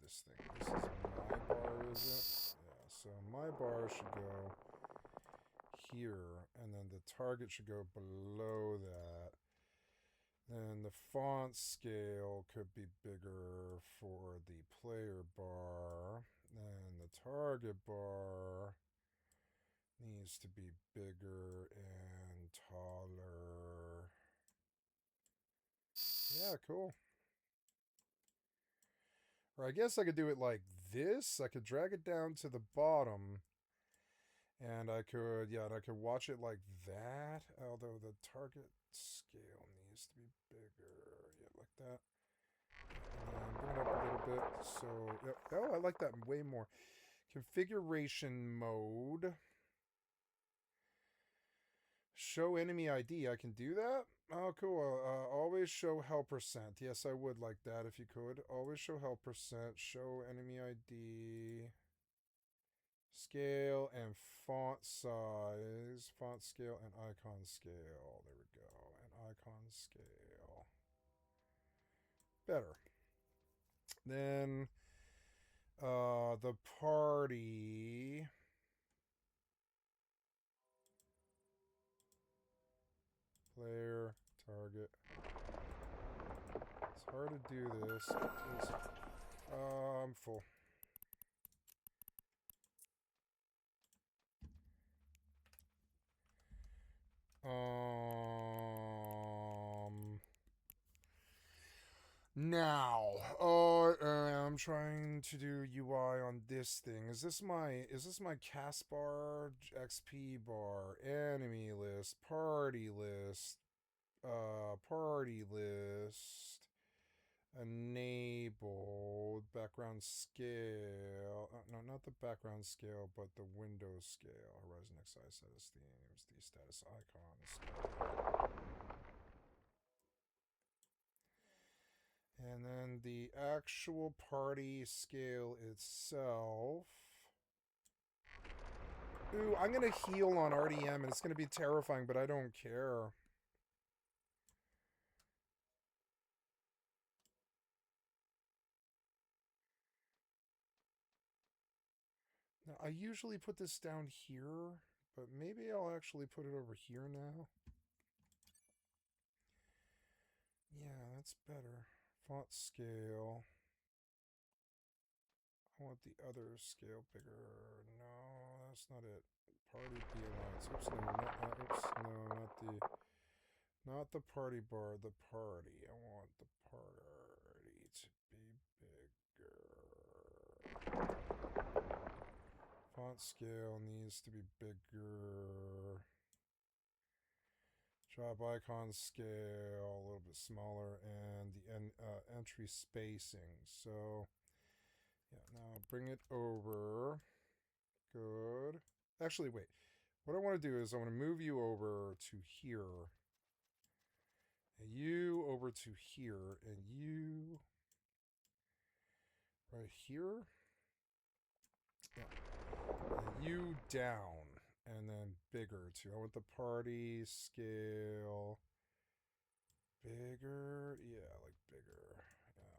this thing? This is my bar, is it? Yeah, so my bar should go here, and then the target should go below that. Then the font scale could be bigger for the player bar. And the target bar needs to be bigger and taller. Yeah, cool. Or I guess I could do it like this. I could drag it down to the bottom. And I could, yeah, and I could watch it like that. Although the target scale needs to be bigger. Yeah, like that. And bring it up a little bit. So, yep. Oh, I like that way more. Configuration mode. Show enemy ID. I can do that? Oh, cool. Always show help percent. Yes, I would like that if you could. Always show help percent. Show enemy ID. Scale and font size. Font scale and icon scale. There we go. And icon scale. Better. Then the party. Player, target. It's hard to do this because I'm full. Now, I'm trying to do UI on this thing. Is this my cast bar, XP bar, enemy list, party list, enabled, background scale. No, not the background scale, but the window scale. Horizon XI status themes, the status icons. And then the actual party scale itself. Ooh, I'm going to heal on RDM, and it's going to be terrifying, but I don't care. Now, I usually put this down here, but maybe I'll actually put it over here now. Yeah, that's better. Font scale. I want the other scale bigger. No, that's not it. Party B alliance. Oops, no, not the party bar. The party. I want the party to be bigger. Font scale needs to be bigger. Job icon scale a little bit smaller, and the entry spacing. So, yeah, now bring it over. Good. Actually, wait. What I want to do is I want to move you over to here. And you over to here. And you right here. Yeah. And you down. And then bigger too. I want the party scale bigger. Yeah, like bigger. Yeah.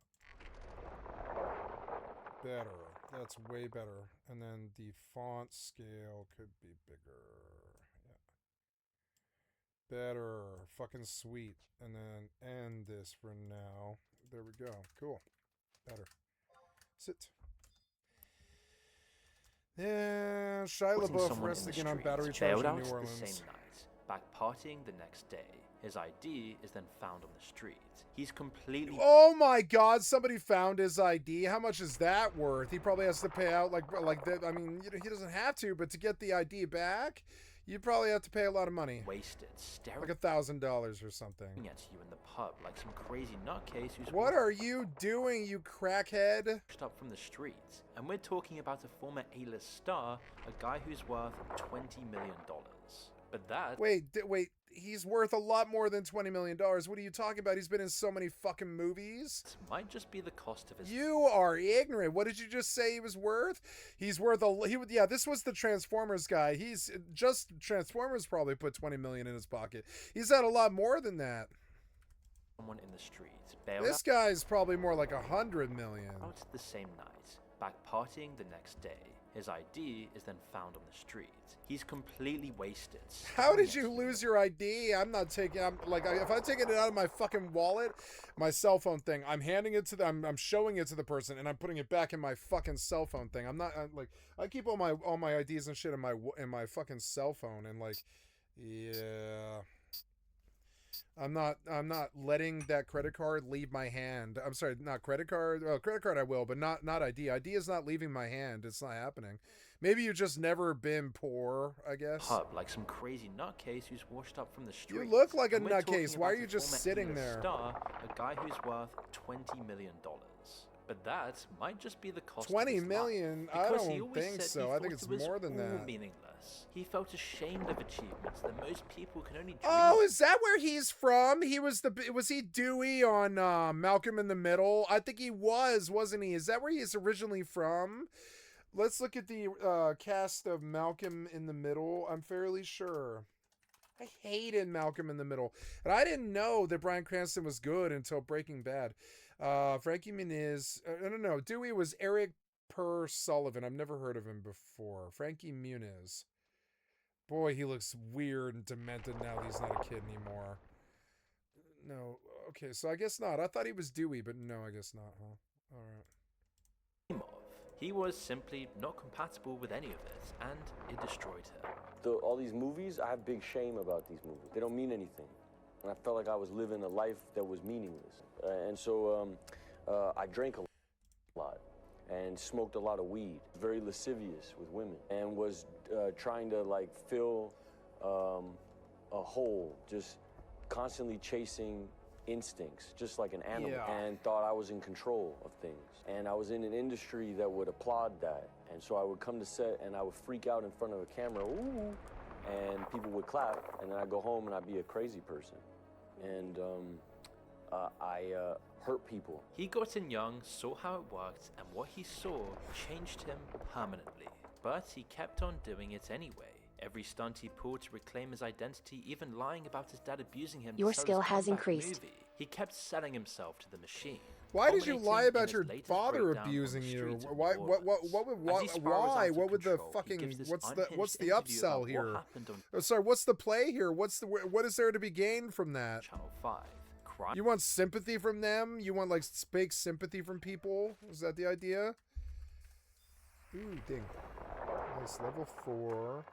Better. That's way better. And then the font scale could be bigger. Yeah. Better. Fucking sweet. And then end this for now. There we go. Cool. Better. Sit. Yeah, Shia LaBeouf rests again on battery charge in New Orleans. The same night, back partying the next day. His ID is then found on the street. He's completely... Oh my god, somebody found his ID. How much is that worth? He probably has to pay out like that. I mean, he doesn't have to, but to get the ID back, you probably have to pay a lot of money. Wasted, staring like $1,000 or something. At you in the pub like some crazy nutcase who's... What are you doing, you crackhead? Up from the streets. And we're talking about a former A-list star, a guy who's worth $20 million. But that... Wait, he's worth a lot more than $20 million. What are you talking about? He's been in so many fucking movies. Might just be the cost of his... You are ignorant. What did you just say he was worth? He's worth yeah, this was the Transformers guy. He's just... Transformers probably put $20 million in his pocket. He's had a lot more than that. someone in the street, bailed This guy's probably more like 100 million. out the same night, back partying the next day. His ID is then found on the street. He's completely wasted. How did you lose your ID? I'm not taking. I'm like, if I'm taking it out of my fucking wallet, my cell phone thing, I'm handing it to them. I'm showing it to the person, and I'm putting it back in my fucking cell phone thing. I'm not like I keep all my IDs and shit in my fucking cell phone, and like, yeah. I'm not letting that credit card leave my hand. I'm sorry, not credit card. Well, credit card I will, but not ID. ID is not leaving my hand. It's not happening. Maybe you've just never been poor, I guess. Pub like some crazy nutcase who's washed up from the street. You look like a nutcase. Why are you just sitting there? Star, a guy who's worth $20 million. But that might just be the cost. 20 million? I don't think so. I think it's more than that. Meaningless. He felt ashamed of achievements that most people can only dream. Oh, is that where he's from? Was he Dewey on Malcolm in the Middle? I think he wasn't he? Is that where he's originally from? Let's look at the cast of Malcolm in the Middle. I'm fairly sure. I hated Malcolm in the Middle. And I didn't know that Bryan Cranston was good until Breaking Bad. Frankie Muniz. No. Dewey was Eric Per Sullivan. I've never heard of him before. Frankie Muniz. Boy, he looks weird and demented now that he's not a kid anymore. No. Okay, so I guess not. I thought he was Dewey, but no, I guess not, huh? All right. He was simply not compatible with any of it, and it destroyed him. All these movies, I have big shame about these movies. They don't mean anything. And I felt like I was living a life that was meaningless. And so I drank a lot and smoked a lot of weed, very lascivious with women, and was trying to like fill a hole, just constantly chasing instincts, just like an animal, and thought I was in control of things. And I was in an industry that would applaud that. And so I would come to set and I would freak out in front of a camera, ooh, and people would clap, and then I'd go home and I'd be a crazy person. And I hurt people. He got in young, saw how it worked, and what he saw changed him permanently. But he kept on doing it anyway. Every stunt he pulled to reclaim his identity, even lying about his dad abusing him. Your skill has increased. He kept selling himself to the machine. Why did you lie about your father abusing you? Why? What would the fucking? What's the upsell here? Oh, sorry, what's the play here? What is there to be gained from that? Channel 5. You want sympathy from them? You want like fake sympathy from people? Is that the idea? Ooh, ding. Nice, level 4.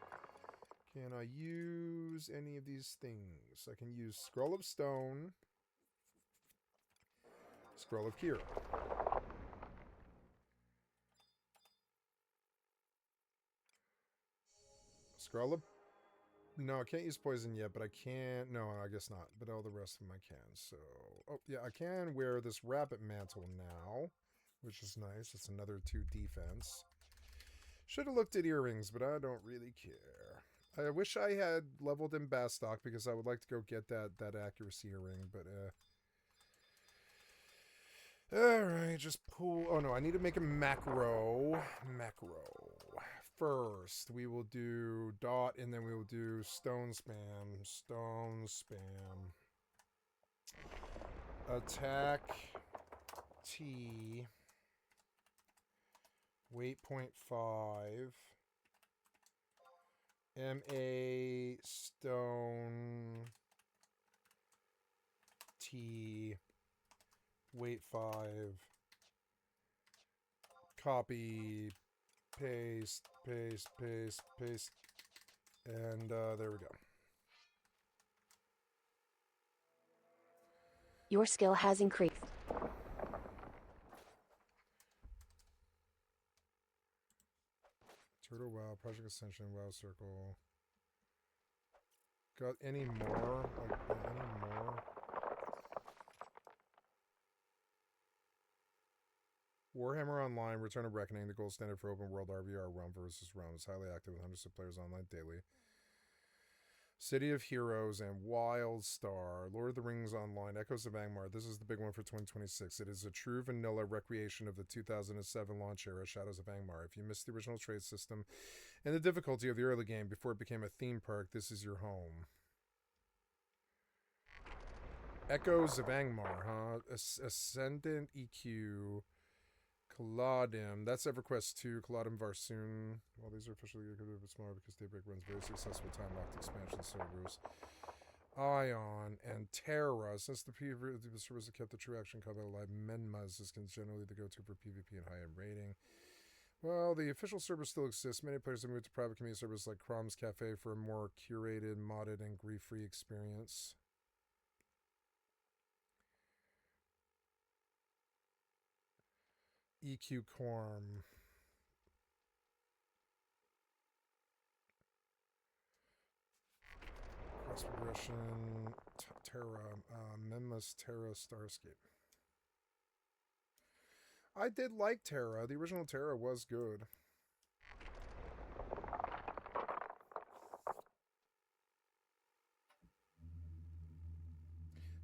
Can I use any of these things? I can use Scroll of Stone, Scroll of Cure. Scroll of... No, I can't use poison yet, but I can... No, I guess not. But all the rest of them I can. So, oh, yeah, I can wear this rabbit mantle now, which is nice. It's another 2 defense. Should have looked at earrings, but I don't really care. I wish I had leveled in Bastock because I would like to go get that accuracy earring, but alright, just pull. Oh no, I need to make a macro. First, we will do dot, and then we will do stone spam. Attack T. Weight 0.5. MA stone T weight 5 copy paste and there we go. Your skill has increased. Turtle WoW, Project Ascension, WoW Circle. Got any more? Like, any more? Warhammer Online, Return of Reckoning, the gold standard for open world RVR realm versus realm, is highly active with hundreds of players online daily. City of Heroes and Wildstar, Lord of the Rings Online, Echoes of Angmar. This is the big one for 2026. It is a true vanilla recreation of the 2007 launch era, Shadows of Angmar. If you missed the original trade system and the difficulty of the early game before it became a theme park, this is your home. Echoes of Angmar, huh? Ascendant EQ. Kaladim. That's EverQuest 2. Kaladim Varsoon. Well, these are officially a bit smaller because Daybreak runs very successful time-locked expansion servers. Ion and Terra. Since the servers have kept the true action combat alive, Menmas is generally the go-to for PvP and high-end rating. Well, the official server still exists. Many players have moved to private community servers like Crom's Cafe for a more curated, modded, and grief-free experience. EQ Corm. Cross progression. Terra. Memma's Terra Starscape. I did like Terra. The original Terra was good.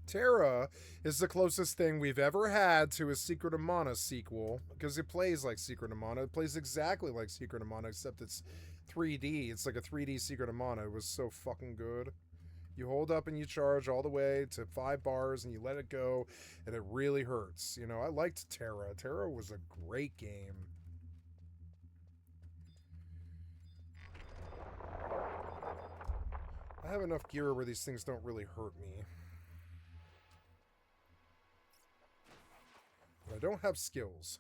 Terra is the closest thing we've ever had to a Secret of Mana sequel, because it plays like Secret of Mana. It plays exactly like Secret of Mana, except it's 3D. It's like a 3D Secret of Mana. It was so fucking good. You hold up and you charge all the way to 5 bars and you let it go, and it really hurts. You know, I liked Terra. Terra was a great game. I have enough gear where these things don't really hurt me. But I don't have skills.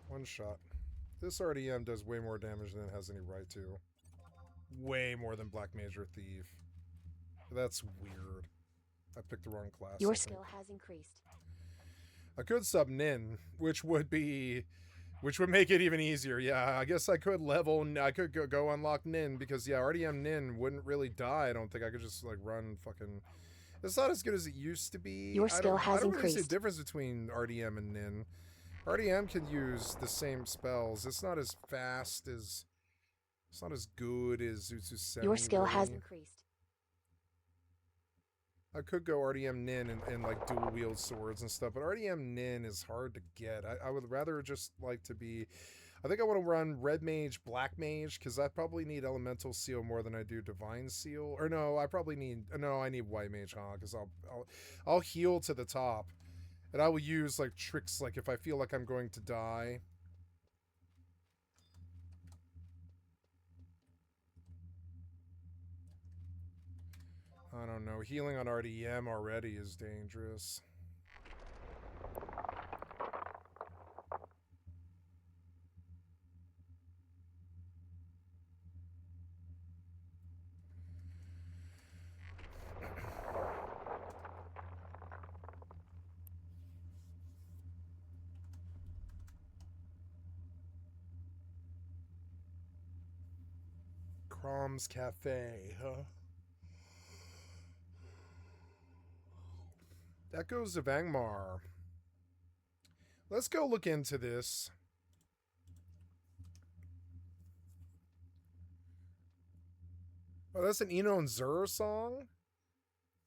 One shot. This RDM does way more damage than it has any right to. Way more than Black Mage or Thief. That's weird. I picked the wrong class. Your skill has increased. I could sub Nin, which would make it even easier. Yeah, I guess I could I could go unlock Nin, because yeah, RDM Nin wouldn't really die. I don't think I could just like run fucking. It's not as good as it used to be. Your skill has I don't really increased. see a difference between RDM and Nin. RDM can use the same spells. It's not as fast as. It's not as good as Utsusemi. Your skill has increased. I could go RDM Nin and like dual wield swords and stuff, but RDM Nin is hard to get. I would rather just like to be. I think I want to run Red Mage, Black Mage, because I probably need Elemental Seal more than I do Divine Seal. Or no, I need White Mage, huh? Because I'll heal to the top, and I will use like tricks, like if I feel like I'm going to die. I don't know. Healing on RDM already is dangerous. Crom's Cafe, huh? Echoes of Angmar. Let's go look into this. Oh, that's an Eno and Zur song?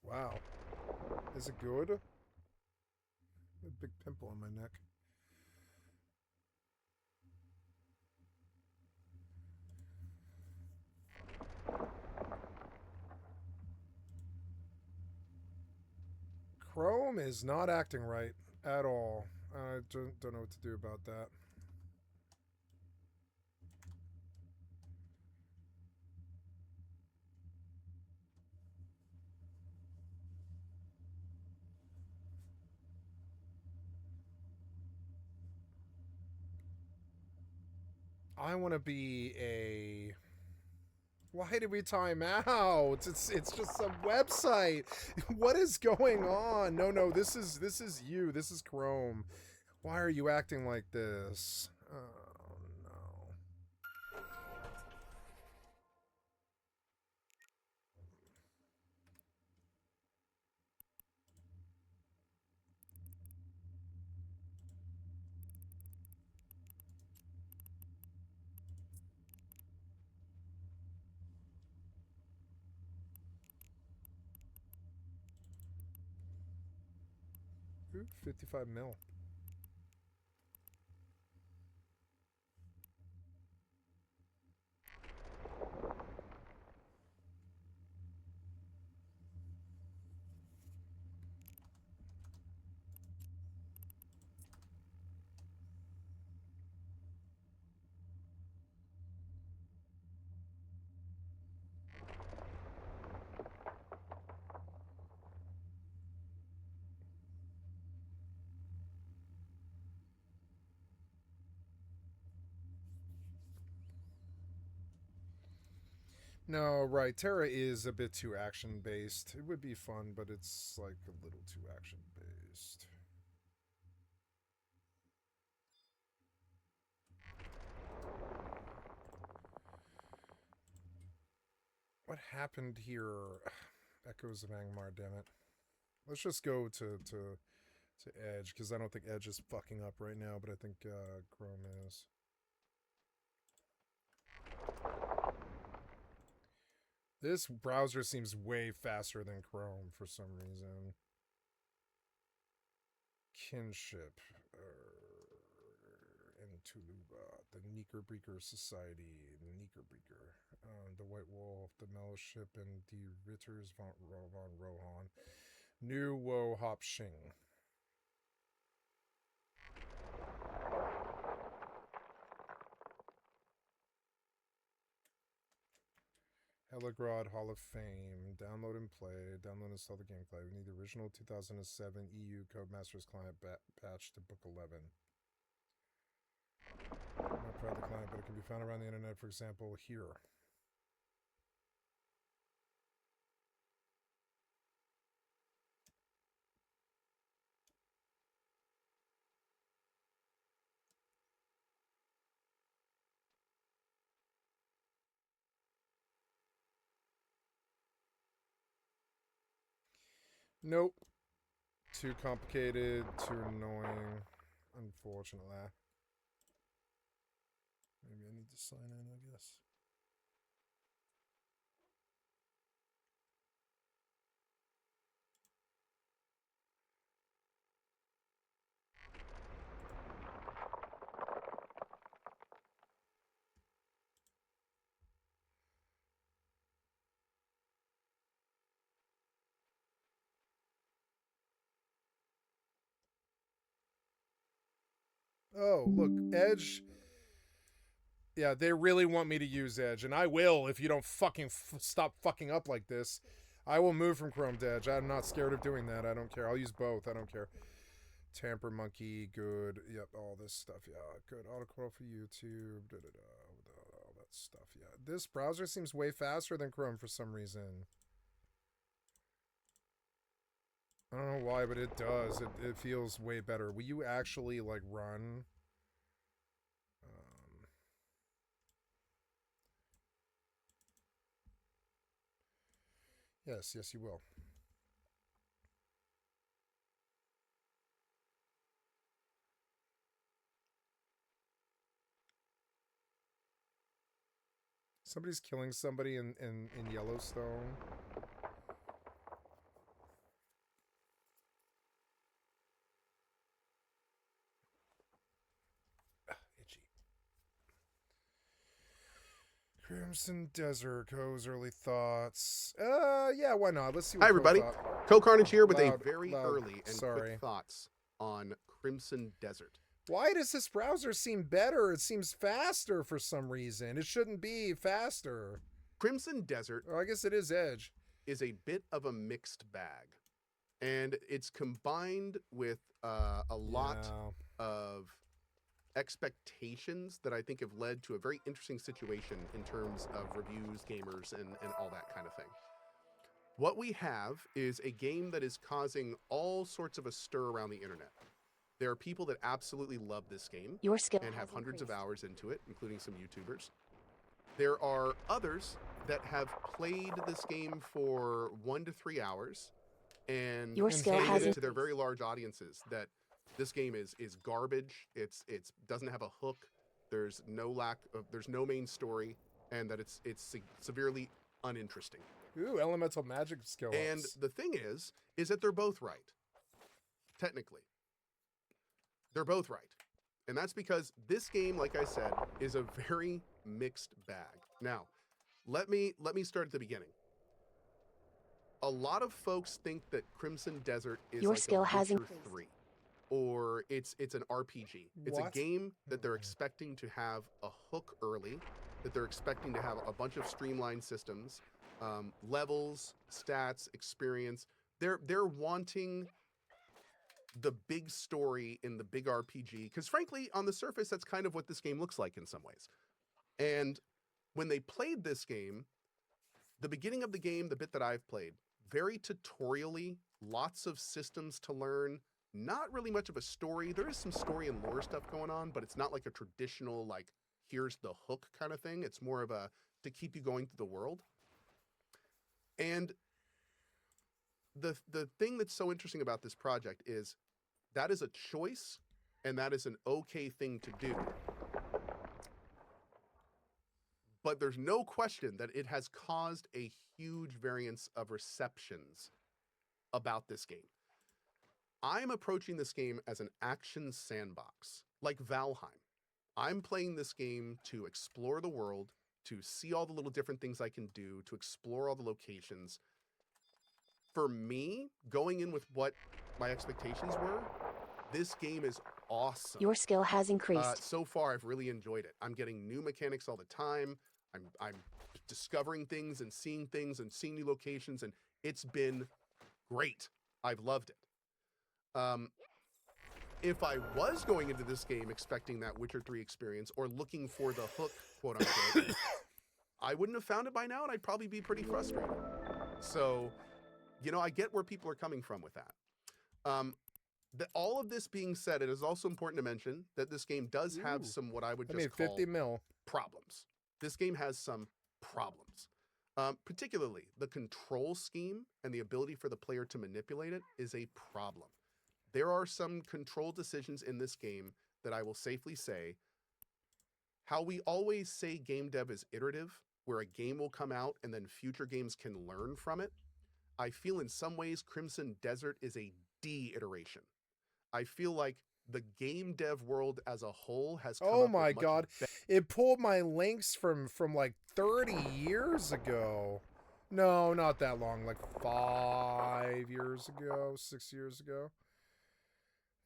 Wow. Is it good? A big pimple on my neck. Chrome is not acting right at all. I don't know what to do about that. I want to be a... Why did we time out? It's just some website. What is going on? No, this is you. This is Chrome. Why are you acting like this? Oh no. Ooh, 55 mil. No, right. Terra is a bit too action based. It would be fun, but it's like a little too action based. What happened here? Echoes of Angmar, damn it. Let's just go to Edge, because I don't think Edge is fucking up right now, but I think Chrome is. This browser seems way faster than Chrome for some reason. Kinship. In Tuluba. The Knickerbreaker Society. Knickerbreaker. The White Wolf. The Mellowship. And the Ritters von Rohan. New Wo Hop Shing. Helagrod Hall of Fame. Download and play. Download and install the gameplay. We need the original 2007 EU Codemasters client patch to book 11. Not part of the client, but it can be found around the internet, for example, here. Nope. Too complicated, too annoying, unfortunately. Maybe I need to sign in, I guess. Oh, look, Edge. Yeah, they really want me to use Edge, and I will if you don't fucking stop fucking up like this. I will move from Chrome to Edge. I'm not scared of doing that. I don't care. I'll use both. I don't care. Tamper Monkey, good. Yep, all this stuff. Yeah, good. Autocorrect for YouTube. All that stuff. Yeah, this browser seems way faster than Chrome for some reason. I don't know why, but it does. It feels way better. Will you actually, like, run? Yes, you will. Somebody's killing somebody in Yellowstone. Itchy. Crimson Desert, Co's early thoughts. Yeah, why not? Let's see what Hi, everybody. Co Carnage here with a very early and quick thoughts on Crimson Desert. Why does this browser seem better? It seems faster for some reason. It shouldn't be faster. Crimson Desert, I guess it is Edge, is a bit of a mixed bag. And it's combined with a lot of expectations that I think have led to a very interesting situation in terms of reviews, gamers, and all that kind of thing. What we have is a game that is causing all sorts of a stir around the internet. There are people that absolutely love this game and have hundreds of hours into it, including some YouTubers. There are others that have played this game for 1 to 3 hours and stated it to their very large audiences that this game is garbage. It's doesn't have a hook. There's no main story, and that it's severely uninteresting. Ooh, elemental magic skill ups. And the thing is that they're both right. Technically, they're both right, and that's because this game, like I said, is a very mixed bag. Now, let me start at the beginning. A lot of folks think that Crimson Desert is like a Witcher 3. Or it's an RPG. It's a game that they're expecting to have a hook early, that they're expecting to have a bunch of streamlined systems, levels, stats, experience. They're wanting the big story in the big RPG, because frankly, on the surface, that's kind of what this game looks like in some ways. And when they played this game, The beginning of the game, the bit that I've played, very tutorially, lots of systems to learn, not really much of a story. There is some story and lore stuff going on, but it's not like a traditional, like, here's the hook kind of thing. It's more of a to keep you going through the world. And the thing that's so interesting about this project is that is a choice, and that is an okay thing to do. But there's no question that it has caused a huge variance of receptions about this game. I'm approaching this game as an action sandbox, like Valheim. I'm playing this game to explore the world, to see all the little different things I can do, to explore all the locations. For me, going in with what my expectations were, this game is awesome. Your skill has increased. So far, I've really enjoyed it. I'm getting new mechanics all the time. I'm discovering things and seeing new locations, and it's been great. I've loved it. If I was going into this game expecting that Witcher 3 experience or looking for the hook, quote unquote, I wouldn't have found it by now, and I'd probably be pretty frustrated. So, I get where people are coming from with that. All of this being said, it is also important to mention that this game does have some what I would just call 50 mil problems. This game has some problems. Particularly, the control scheme and the ability for the player to manipulate it is a problem. There are some control decisions in this game that I will safely say, how we always say game dev is iterative, where a game will come out and then future games can learn from it. I feel in some ways Crimson Desert is a de-iteration. I feel like the game dev world as a whole has come Oh up my with much god. It pulled my links from like 30 years ago. No, not that long, like 5 years ago, 6 years ago.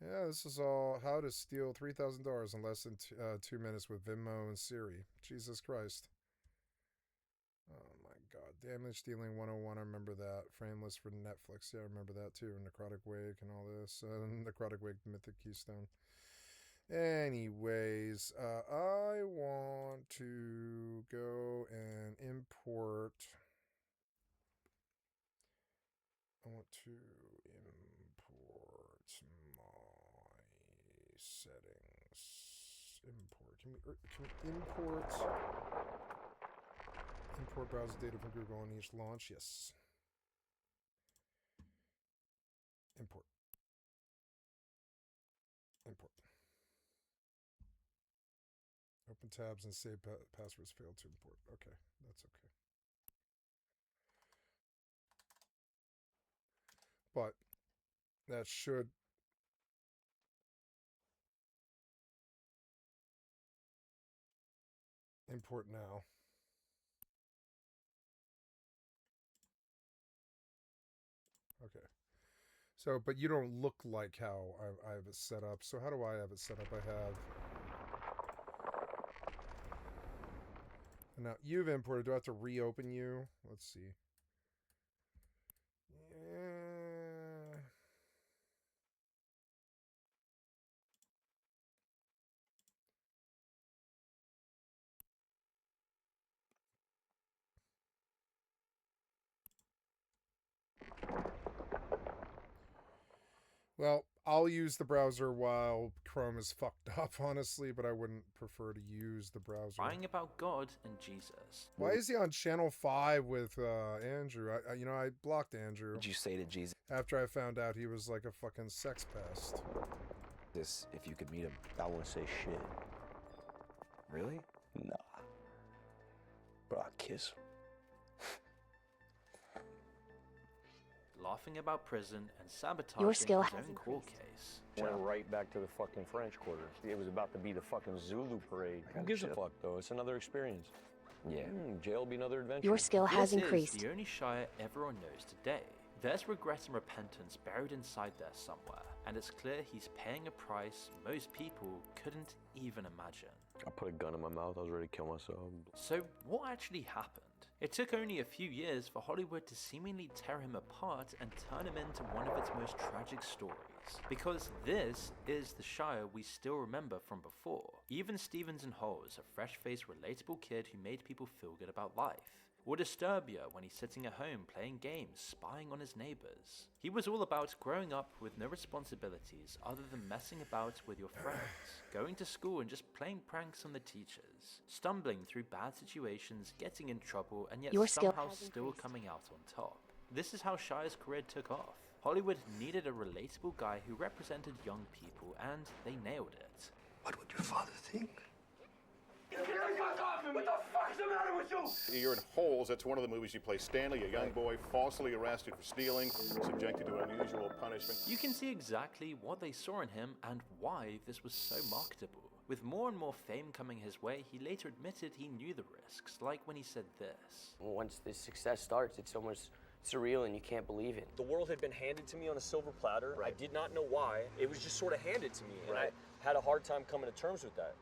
Yeah, this is all how to steal $3,000 in less than 2 minutes with Venmo and Siri. Jesus Christ. Oh my god. Damage Dealing 101, I remember that. Frameless for Netflix, yeah, I remember that too. Necrotic Wake and all this. Necrotic Wake, Mythic Keystone. Anyways, I want to go and import. I want to import my settings. Import. Can we import browser data from Google on each launch? Yes. Import. Open tabs and save passwords failed to import. Okay, that's okay. But that should import now. Okay. So, but you don't look like how I have it set up. So how do I have it set up? I have... Now, you've imported. Do I have to reopen you? Let's see. Yeah. Well, I'll use the browser while Chrome is fucked up, honestly, but I wouldn't prefer to use the browser. Crying about God and Jesus. Why is he on channel 5 with Andrew? I blocked Andrew. Did you say to Jesus After I found out he was like a fucking sex pest. this if you could meet him? I won't say shit. Really? Nah. But I'll kiss him. Laughing about prison and sabotaging Your skill his has own court increased. case. Went right back to the fucking French Quarter. It was about to be the fucking Zulu parade. Who gives a fuck, though? It's another experience. Yeah. Jail will be another adventure. Your skill has This increased. is the only Shire everyone knows today. There's regret and repentance buried inside there somewhere, and it's clear he's paying a price most people couldn't even imagine. I put a gun in my mouth. I was ready to kill myself. So what actually happened? It took only a few years for Hollywood to seemingly tear him apart and turn him into one of its most tragic stories. Because this is the Shire we still remember from before. Even Stevens and Hall is a fresh-faced, relatable kid who made people feel good about life. or Disturbia when he's sitting at home playing games, spying on his neighbors. He was all about growing up with no responsibilities other than messing about with your friends, going to school and just playing pranks on the teachers, stumbling through bad situations, getting in trouble, and yet Your skill somehow has still increased. coming out on top. This is how Shia's career took off. Hollywood needed a relatable guy who represented young people, and they nailed it. What would your father think? What the fuck's the matter with you? You're in Holes. That's one of the movies you play Stanley, a young boy falsely arrested for stealing, subjected to unusual punishment. You can see exactly what they saw in him and why this was so marketable. With more and more fame coming his way, he later admitted he knew the risks, like when he said this. Once this success starts, it's almost surreal and you can't believe it. The world had been handed to me on a silver platter. I did not know why. It was just sort of handed to me, and I had a hard time coming to terms with that.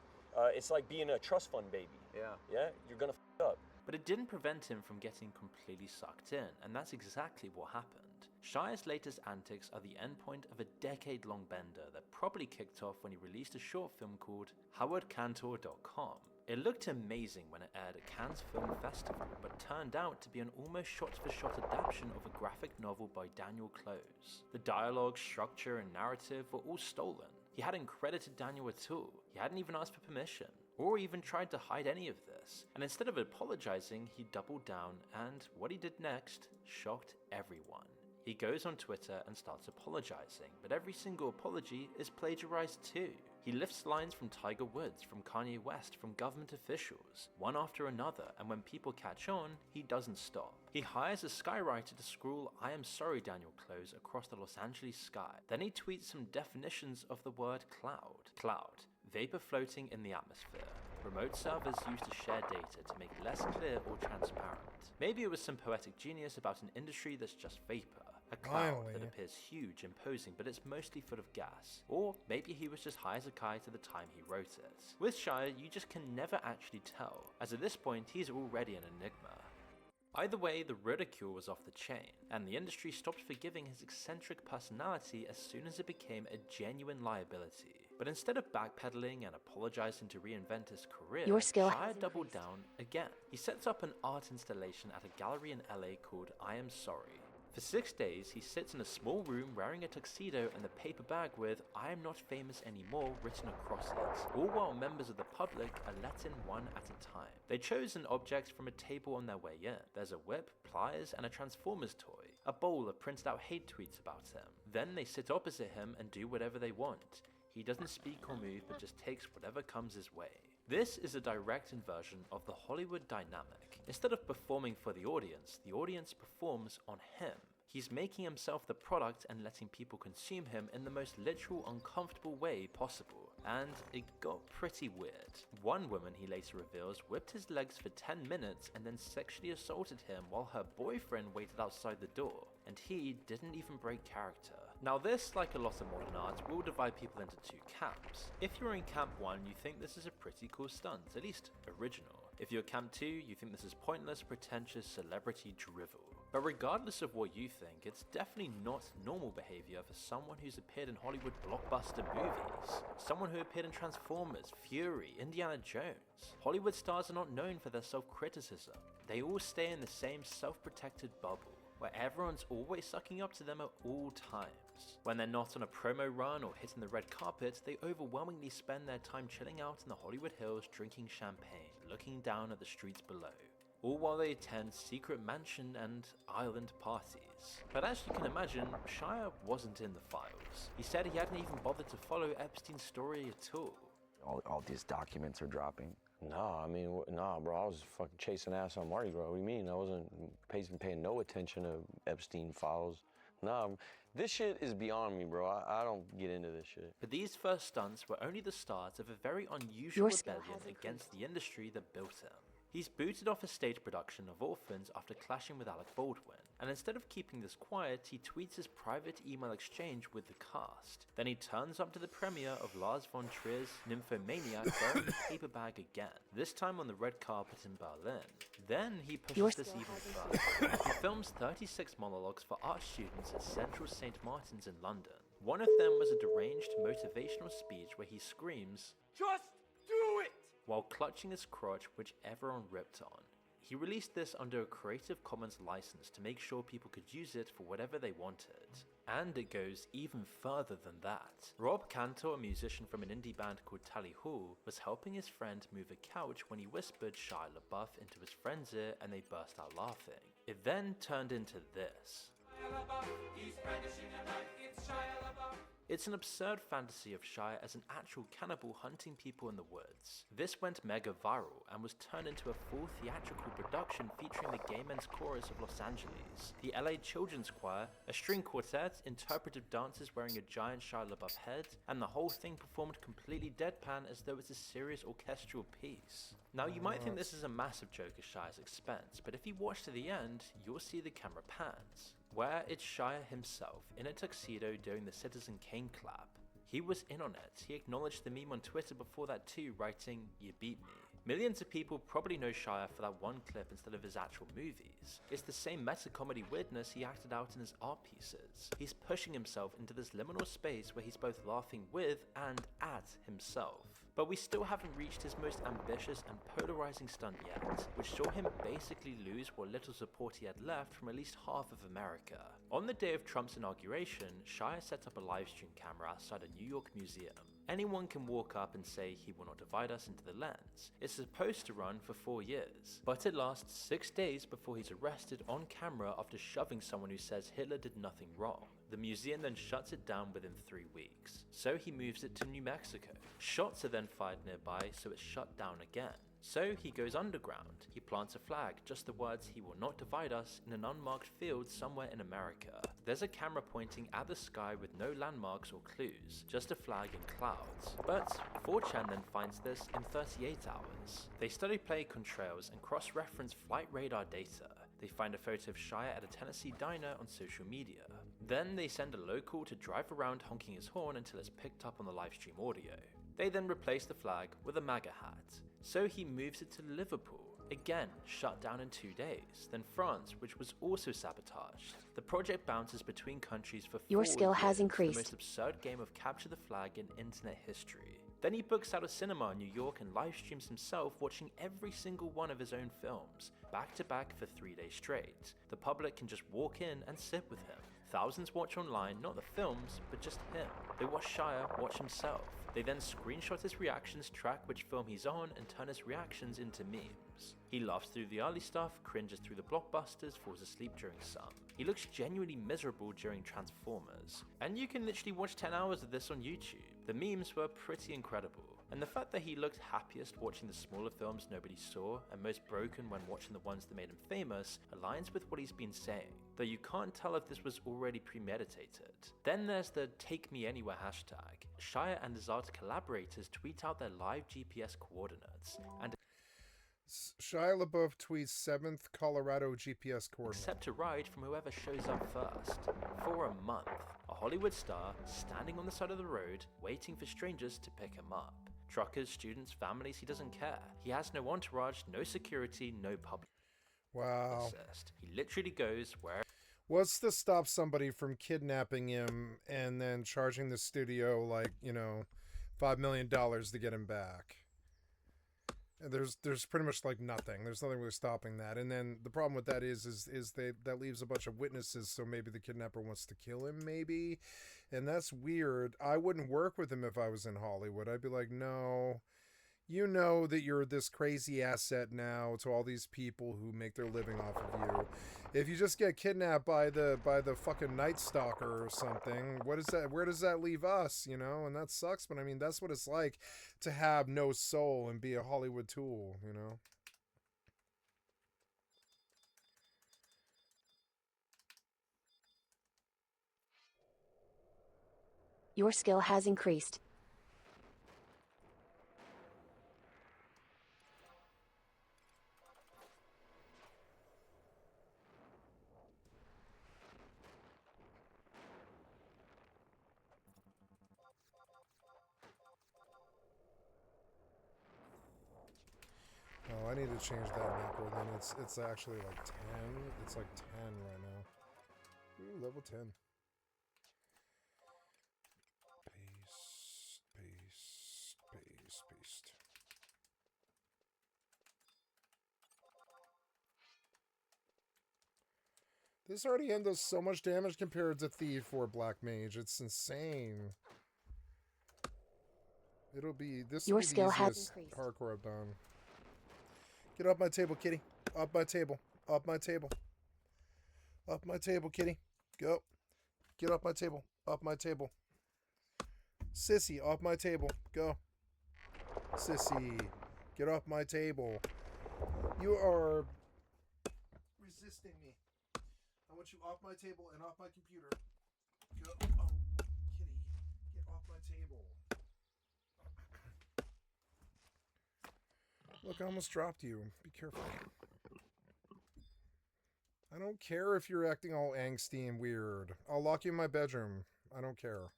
It's like being a trust fund baby. Yeah, you're gonna f up. But it didn't prevent him from getting completely sucked in, and that's exactly what happened. Shia's latest antics are the endpoint of a decade-long bender that probably kicked off when he released a short film called HowardCantor.com. It looked amazing when it aired at Cannes Film Festival, but turned out to be an almost shot-for-shot adaptation of a graphic novel by Daniel Close. The dialogue, structure, and narrative were all stolen. He hadn't credited Daniel at all. He hadn't even asked for permission, or even tried to hide any of this. And instead of apologizing, he doubled down, and what he did next shocked everyone. He goes on Twitter and starts apologizing, but every single apology is plagiarized too. He lifts lines from Tiger Woods, from Kanye West, from government officials, one after another, and when people catch on, he doesn't stop. He hires a skywriter to scrawl "I am sorry, Daniel Close" across the Los Angeles sky. Then he tweets some definitions of the word cloud. Cloud, vapor floating in the atmosphere. Remote servers used to share data to make it less clear or transparent. Maybe it was some poetic genius about an industry that's just vapor. A cloud that appears huge, imposing, but it's mostly full of gas. Or maybe he was just high as a kite at the time he wrote it. With Shia, you just can never actually tell, as at this point he's already an enigma. Either way, the ridicule was off the chain, and the industry stopped forgiving his eccentric personality as soon as it became a genuine liability. But instead of backpedaling and apologizing to reinvent his career, Your skill Shia has doubled increased. down again. He sets up an art installation at a gallery in LA called I Am Sorry. For 6 days, he sits in a small room wearing a tuxedo and a paper bag with "I am not famous anymore" written across it, all while members of the public are let in one at a time. They chose an object from a table on their way in. There's a whip, pliers, and a Transformers toy, a bowl of printed out hate tweets about him. Then they sit opposite him and do whatever they want. He doesn't speak or move, but just takes whatever comes his way. This is a direct inversion of the Hollywood dynamic. Instead of performing for the audience performs on him. He's making himself the product and letting people consume him in the most literal, uncomfortable way possible. And it got pretty weird. One woman, he later reveals, whipped his legs for 10 minutes and then sexually assaulted him while her boyfriend waited outside the door, and he didn't even break character. Now this, like a lot of modern art, will divide people into two camps. If you're in camp 1, you think this is a pretty cool stunt, at least original. If you're camp 2, you think this is pointless, pretentious celebrity drivel. But regardless of what you think, it's definitely not normal behavior for someone who's appeared in Hollywood blockbuster movies. Someone who appeared in Transformers, Fury, Indiana Jones. Hollywood stars are not known for their self-criticism. They all stay in the same self-protected bubble, where everyone's always sucking up to them at all times. When they're not on a promo run or hitting the red carpet, they overwhelmingly spend their time chilling out in the Hollywood Hills drinking champagne, looking down at the streets below. All while they attend secret mansion and island parties. But as you can imagine, Shia wasn't in the files. He said he hadn't even bothered to follow Epstein's story at all. All these documents are dropping. Nah, I mean, nah, bro, I was fucking chasing ass on Mardi Gras. What do you mean? I wasn't paying no attention to Epstein files. Nah, this shit is beyond me, bro. I don't get into this shit. But these first stunts were only the start of a very unusual Your skill rebellion has against the industry that built him. He's booted off a stage production of Orphans after clashing with Alec Baldwin, and instead of keeping this quiet, he tweets his private email exchange with the cast. Then he turns up to the premiere of Lars von Trier's Nymphomaniac wearing the paper bag again, this time on the red carpet in Berlin. Then he Your pushes this skill even has further. He films 36 monologues for art students at Central St. Martin's in London. One of them was a deranged motivational speech where he screams, Just do it! while clutching his crotch, which everyone ripped on. He released this under a Creative Commons license to make sure people could use it for whatever they wanted. And it goes even further than that. Rob Cantor, a musician from an indie band called Tally Hall, was helping his friend move a couch when he whispered Shia LaBeouf into his friend's ear and they burst out laughing. It then turned into this. It's an absurd fantasy of Shia as an actual cannibal hunting people in the woods. This went mega viral and was turned into a full theatrical production featuring the Gay Men's Chorus of Los Angeles, the LA Children's Choir, a string quartet, interpretive dancers wearing a giant Shia LaBeouf head, and the whole thing performed completely deadpan as though it's a serious orchestral piece. Now you might think this is a massive joke at Shia's expense, but if you watch to the end, you'll see the camera pans, where it's Shia himself in a tuxedo doing the Citizen Kane clap. He was in on it. He acknowledged the meme on Twitter before that too, writing, "You beat me." Millions of people probably know Shia for that one clip instead of his actual movies. It's the same meta-comedy weirdness he acted out in his art pieces. He's pushing himself into this liminal space where he's both laughing with and at himself. But we still haven't reached his most ambitious and polarizing stunt yet, which saw him basically lose what little support he had left from at least half of America. On the day of Trump's inauguration, Shia set up a livestream camera outside a New York museum. Anyone can walk up and say he will not divide us into the lens. It's supposed to run for 4 years, but it lasts 6 days before he's arrested on camera after shoving someone who says Hitler did nothing wrong. The museum then shuts it down within 3 weeks, so he moves it to New Mexico. Shots are then fired nearby, so it's shut down again. So he goes underground. He plants a flag, just the words "He will not divide us," in an unmarked field somewhere in America. There's a camera pointing at the sky with no landmarks or clues, just a flag and clouds. But 4chan then finds this in 38 hours. They study play contrails and cross-reference flight radar data. They find a photo of Shia at a Tennessee diner on social media. Then they send a local to drive around honking his horn until it's picked up on the livestream audio. They then replace the flag with a MAGA hat. So he moves it to Liverpool, again shut down in 2 days, then France, which was also sabotaged. The project bounces between countries for 4 Your skill years, has increased. the most absurd game of capture the flag in internet history. Then he books out a cinema in New York and live streams himself watching every single one of his own films, back to back for 3 days straight. The public can just walk in and sit with him. Thousands watch online, not the films, but just him. They watch Shia watch himself. They then screenshot his reactions, track which film he's on, and turn his reactions into memes. He laughs through the early stuff, cringes through the blockbusters, falls asleep during some. He looks genuinely miserable during Transformers. And you can literally watch 10 hours of this on YouTube. The memes were pretty incredible. And the fact that he looked happiest watching the smaller films nobody saw, and most broken when watching the ones that made him famous, aligns with what he's been saying, though you can't tell if this was already premeditated. Then there's the Take Me Anywhere hashtag. Shia and his art collaborators tweet out their live GPS coordinates, and Shia LaBeouf tweets 7th Colorado GPS coordinates. accept a ride from whoever shows up first. For a month, a Hollywood star standing on the side of the road, waiting for strangers to pick him up. Truckers, students, families, he doesn't care. He has no entourage, no security, no public. Wow. He literally goes where. What's to stop somebody from kidnapping him and then charging the studio like, $5 million to get him back? There's pretty much like nothing. There's nothing really stopping that. And then the problem with that is that leaves a bunch of witnesses, so maybe the kidnapper wants to kill him, maybe. And that's weird. I wouldn't work with him if I was in Hollywood. I'd be like, no, you know that you're this crazy asset now to all these people who make their living off of you. If you just get kidnapped by the fucking Night Stalker or something, what is that? Where does that leave us? And that sucks. But I mean, that's what it's like to have no soul and be a Hollywood tool. Your skill has increased. Oh, I need to change that macro then. It's actually like 10. It's like 10 right now. Ooh, level 10. Paste. This RDM does so much damage compared to Thief or Black Mage. It's insane. This will be the easiest hardcore I've done. Get off my table, kitty. Off my table. Off my table. Off my table, kitty. Go. Get off my table. Off my table. Sissy, off my table. Go. Sissy, get off my table. You are resisting me. I want you off my table and off my computer. Go. Oh, kitty, get off my table. Look, I almost dropped you. Be careful. I don't care if you're acting all angsty and weird. I'll lock you in my bedroom. I don't care.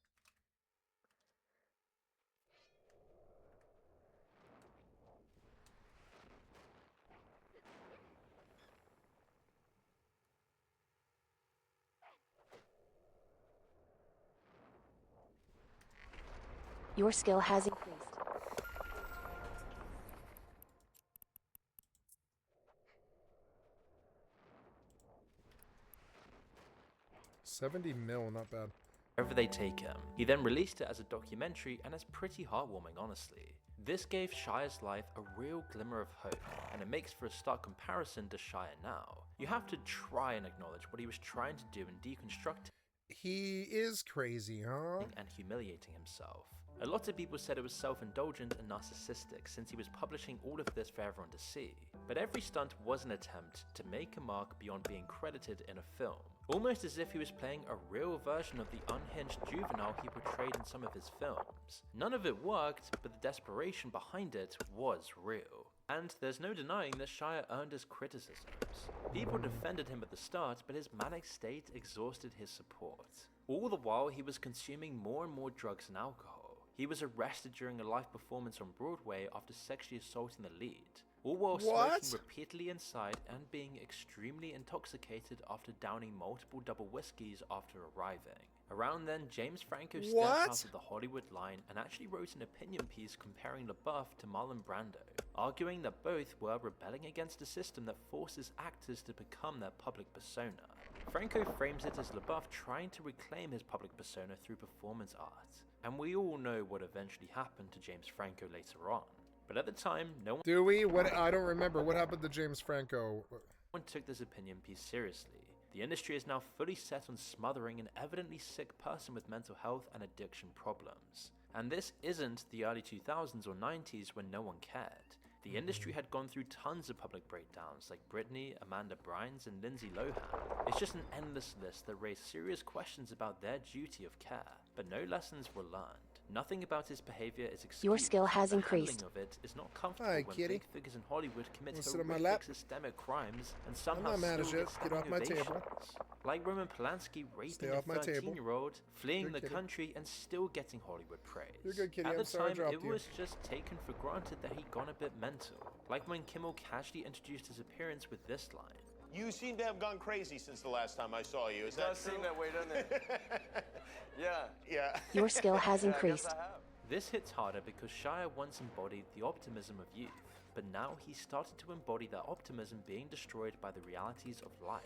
Your skill has increased. $70 million, not bad. Wherever they take him. He then released it as a documentary, and it's pretty heartwarming, honestly. This gave Shire's life a real glimmer of hope, and it makes for a stark comparison to Shire now. You have to try and acknowledge what he was trying to do in deconstructing He is crazy, huh? and humiliating himself. A lot of people said it was self-indulgent and narcissistic since he was publishing all of this for everyone to see. But every stunt was an attempt to make a mark beyond being credited in a film. Almost as if he was playing a real version of the unhinged juvenile he portrayed in some of his films. None of it worked, but the desperation behind it was real. And there's no denying that Shire earned his criticisms. People defended him at the start, but his manic state exhausted his support. All the while, he was consuming more and more drugs and alcohol. He was arrested during a live performance on Broadway after sexually assaulting the lead, all while smoking repeatedly inside and being extremely intoxicated after downing multiple double whiskeys after arriving. Around then, James Franco stepped out of the Hollywood line and actually wrote an opinion piece comparing LaBeouf to Marlon Brando, arguing that both were rebelling against a system that forces actors to become their public persona. Franco frames it as LaBeouf trying to reclaim his public persona through performance art, and we all know what eventually happened to James Franco later on. But at the time, no one Do we? What? I don't remember. What happened to James Franco? took this opinion piece seriously. The industry is now fully set on smothering an evidently sick person with mental health and addiction problems. And this isn't the early 2000s or 90s when no one cared. The industry had gone through tons of public breakdowns like Britney, Amanda Bynes, and Lindsay Lohan. It's just an endless list that raised serious questions about their duty of care, but no lessons were learned. Nothing about his behavior is excused. Your skill has The increased. handling of it is not comfortable Hi, when kitty. big figures in Hollywood commit Wanna sit on my horrific lap? systemic crimes and somehow not mad at still you. get Get off standing my table. ovations. Like Roman Polanski raping Stay a off my table. 13-year-old, fleeing Good the kitty. country and still getting Hollywood praise. You're good, kitty. At I'm the sorry I time, dropped it you. was just taken for granted that he'd gone a bit mental. Like when Kimmel casually introduced his appearance with this line. You seem to have gone crazy since the last time I saw you. Is that Does true? seem that way, doesn't it? Yeah. Yeah. Your skill has Yeah, I guess increased. I have. This hits harder because Shire once embodied the optimism of youth, but now he started to embody that optimism being destroyed by the realities of life.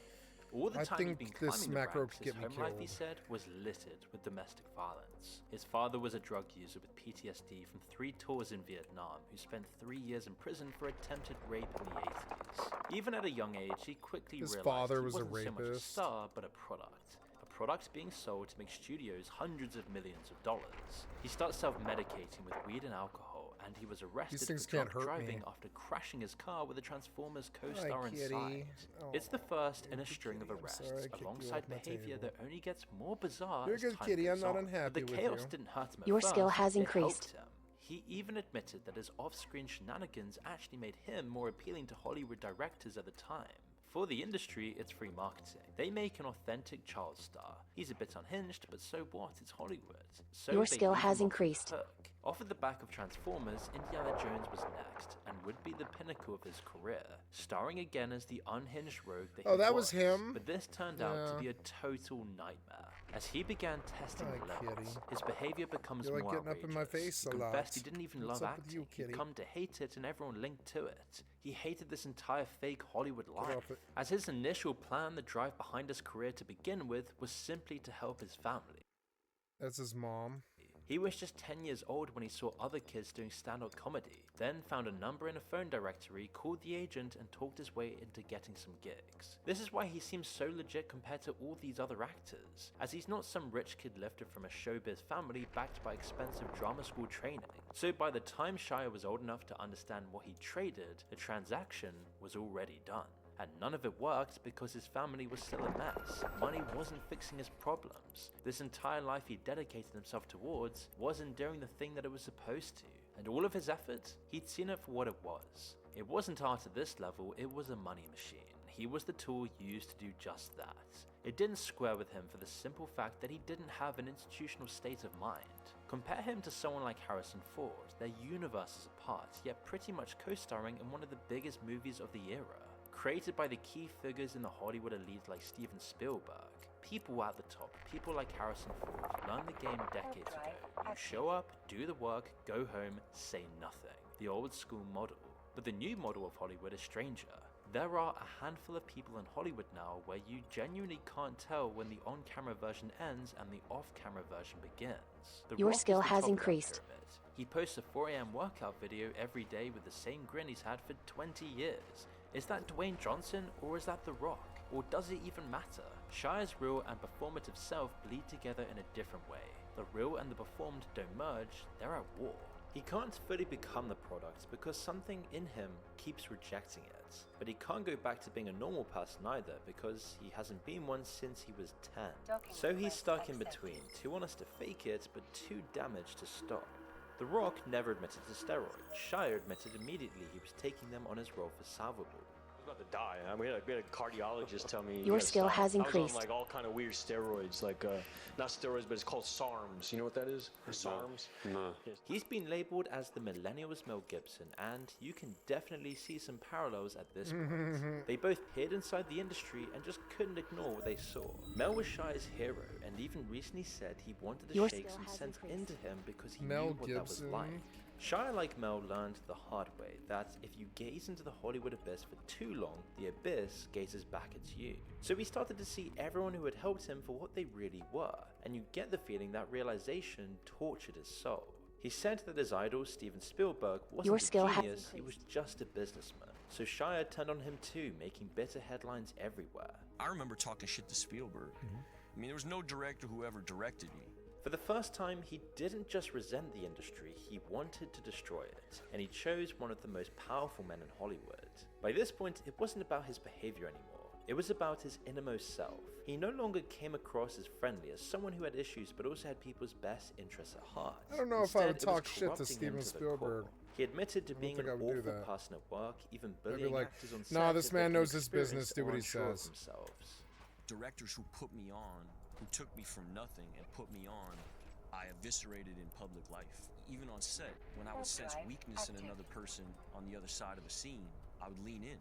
All the I time he'd think been this climbing the macro ranks, could his get me home life, he killed. said, was littered with domestic violence. His father was a drug user with PTSD from 3 tours in Vietnam, who spent 3 years in prison for attempted rape in the 80s. Even at a young age, he quickly His realized father he was a wasn't so much a rapist. star, but a product. A product being sold to make studios hundreds of millions of dollars. He starts self-medicating with weed and alcohol, and he was arrested things for can't drunk hurt driving me. after crashing his car with a Transformers co-star Hi, kitty. inside. Oh, It's the first in you're a a good string of kitty. I'm arrests, sorry I kicked you alongside off my behavior table. that only gets more bizarre You're a as good time kitty. I'm goes not on. unhappy But the with chaos you. didn't hurt him at Your first, skill has it increased. helped him. He even admitted that his off-screen shenanigans actually made him more appealing to Hollywood directors at the time. For the industry, it's free marketing. They make an authentic child star. He's a bit unhinged, but so what? It's Hollywood. So Your they skill leave has him off the increased. hook. Off at the back of Transformers, Indiana Jones was next, and would be the pinnacle of his career, starring again as the unhinged rogue that he Oh, that was him? But this turned out to Yeah. be a total nightmare. As he began testing Hi, the levels, kitty. his behavior becomes You like more getting up in my outrageous. face He a lot. confessed he didn't even What's love up with acting. you, kitty? He'd come to hate it, and everyone linked to it. He hated this entire fake Hollywood life, off it. as his initial plan, the drive behind his career to begin with, was simply to help his family. That's his mom. He was just 10 years old when he saw other kids doing stand-up comedy, then found a number in a phone directory, called the agent, and talked his way into getting some gigs. This is why he seems so legit compared to all these other actors, as he's not some rich kid lifted from a showbiz family backed by expensive drama school training. So by the time Shia was old enough to understand what he traded, the transaction was already done. And none of it worked because his family was still a mess. Money wasn't fixing his problems. This entire life he dedicated himself towards wasn't doing the thing that it was supposed to. And all of his efforts, he'd seen it for what it was. It wasn't art at this level, it was a money machine. He was the tool used to do just that. It didn't square with him for the simple fact that he didn't have an institutional state of mind. Compare him to someone like Harrison Ford, their universes apart, yet pretty much co-starring in one of the biggest movies of the era. Created by the key figures in the Hollywood elite like Steven Spielberg, people at the top, people like Harrison Ford, learned the game decades ago. You show up, do the work, go home, say nothing. The old school model. But the new model of Hollywood is stranger. There are a handful of people in Hollywood now where you genuinely can't tell when the on-camera version ends and the off-camera version begins. The Your Rock is skill the has top of that increased. pyramid. He posts a 4 AM workout video every day with the same grin he's had for 20 years. Is that Dwayne Johnson or is that The Rock? Or does it even matter? Shia's real and performative self bleed together in a different way. The real and the performed don't merge, they're at war. He can't fully become the product because something in him keeps rejecting it. But he can't go back to being a normal person either because he hasn't been one since he was 10. So he's stuck in between, too honest to fake it but too damaged to stop. The Rock never admitted to steroids. Shia admitted immediately he was taking them on his role for salvable. I was about to die. We had a cardiologist tell me Your skill has I was increased. on like all kind of weird steroids, like not steroids, but it's called SARMs. You know what that is? SARMs? No. He's been labeled as the millennial's Mel Gibson, and you can definitely see some parallels at this point. They both peered inside the industry and just couldn't ignore what they saw. Mel was Shia's hero, and even recently said he wanted to Your shake skill some has sense increased. into him because he Mel knew what that was Gibson. like. Shia, like Mel, learned the hard way that if you gaze into the Hollywood abyss for too long, the abyss gazes back at you. So he started to see everyone who had helped him for what they really were, and you get the feeling that realization tortured his soul. He said that his idol, Steven Spielberg, Your wasn't skill a has genius, he was just a businessman. So Shia turned on him too, making bitter headlines everywhere. I remember talking shit to Spielberg. I mean, there was no director who ever directed me. For the first time, he didn't just resent the industry, he wanted to destroy it, and he chose one of the most powerful men in Hollywood. By this point, it wasn't about his behavior anymore, it was about his innermost self. He no longer came across as friendly, as someone who had issues but also had people's best interests at heart. I don't know if I would Instead, it was talk shit to corrupting him Steven the Spielberg. core. He admitted to being think an I would do awful that. person at work, even I'd be bullying like, actors on "Nah, set this if man they knows his inexperienced business, do or what he unsure of says." themselves. Directors who put me on, who took me from nothing and put me on, I eviscerated in public life. Even on set, when I would sense weakness in another person on the other side of a scene, I would lean in.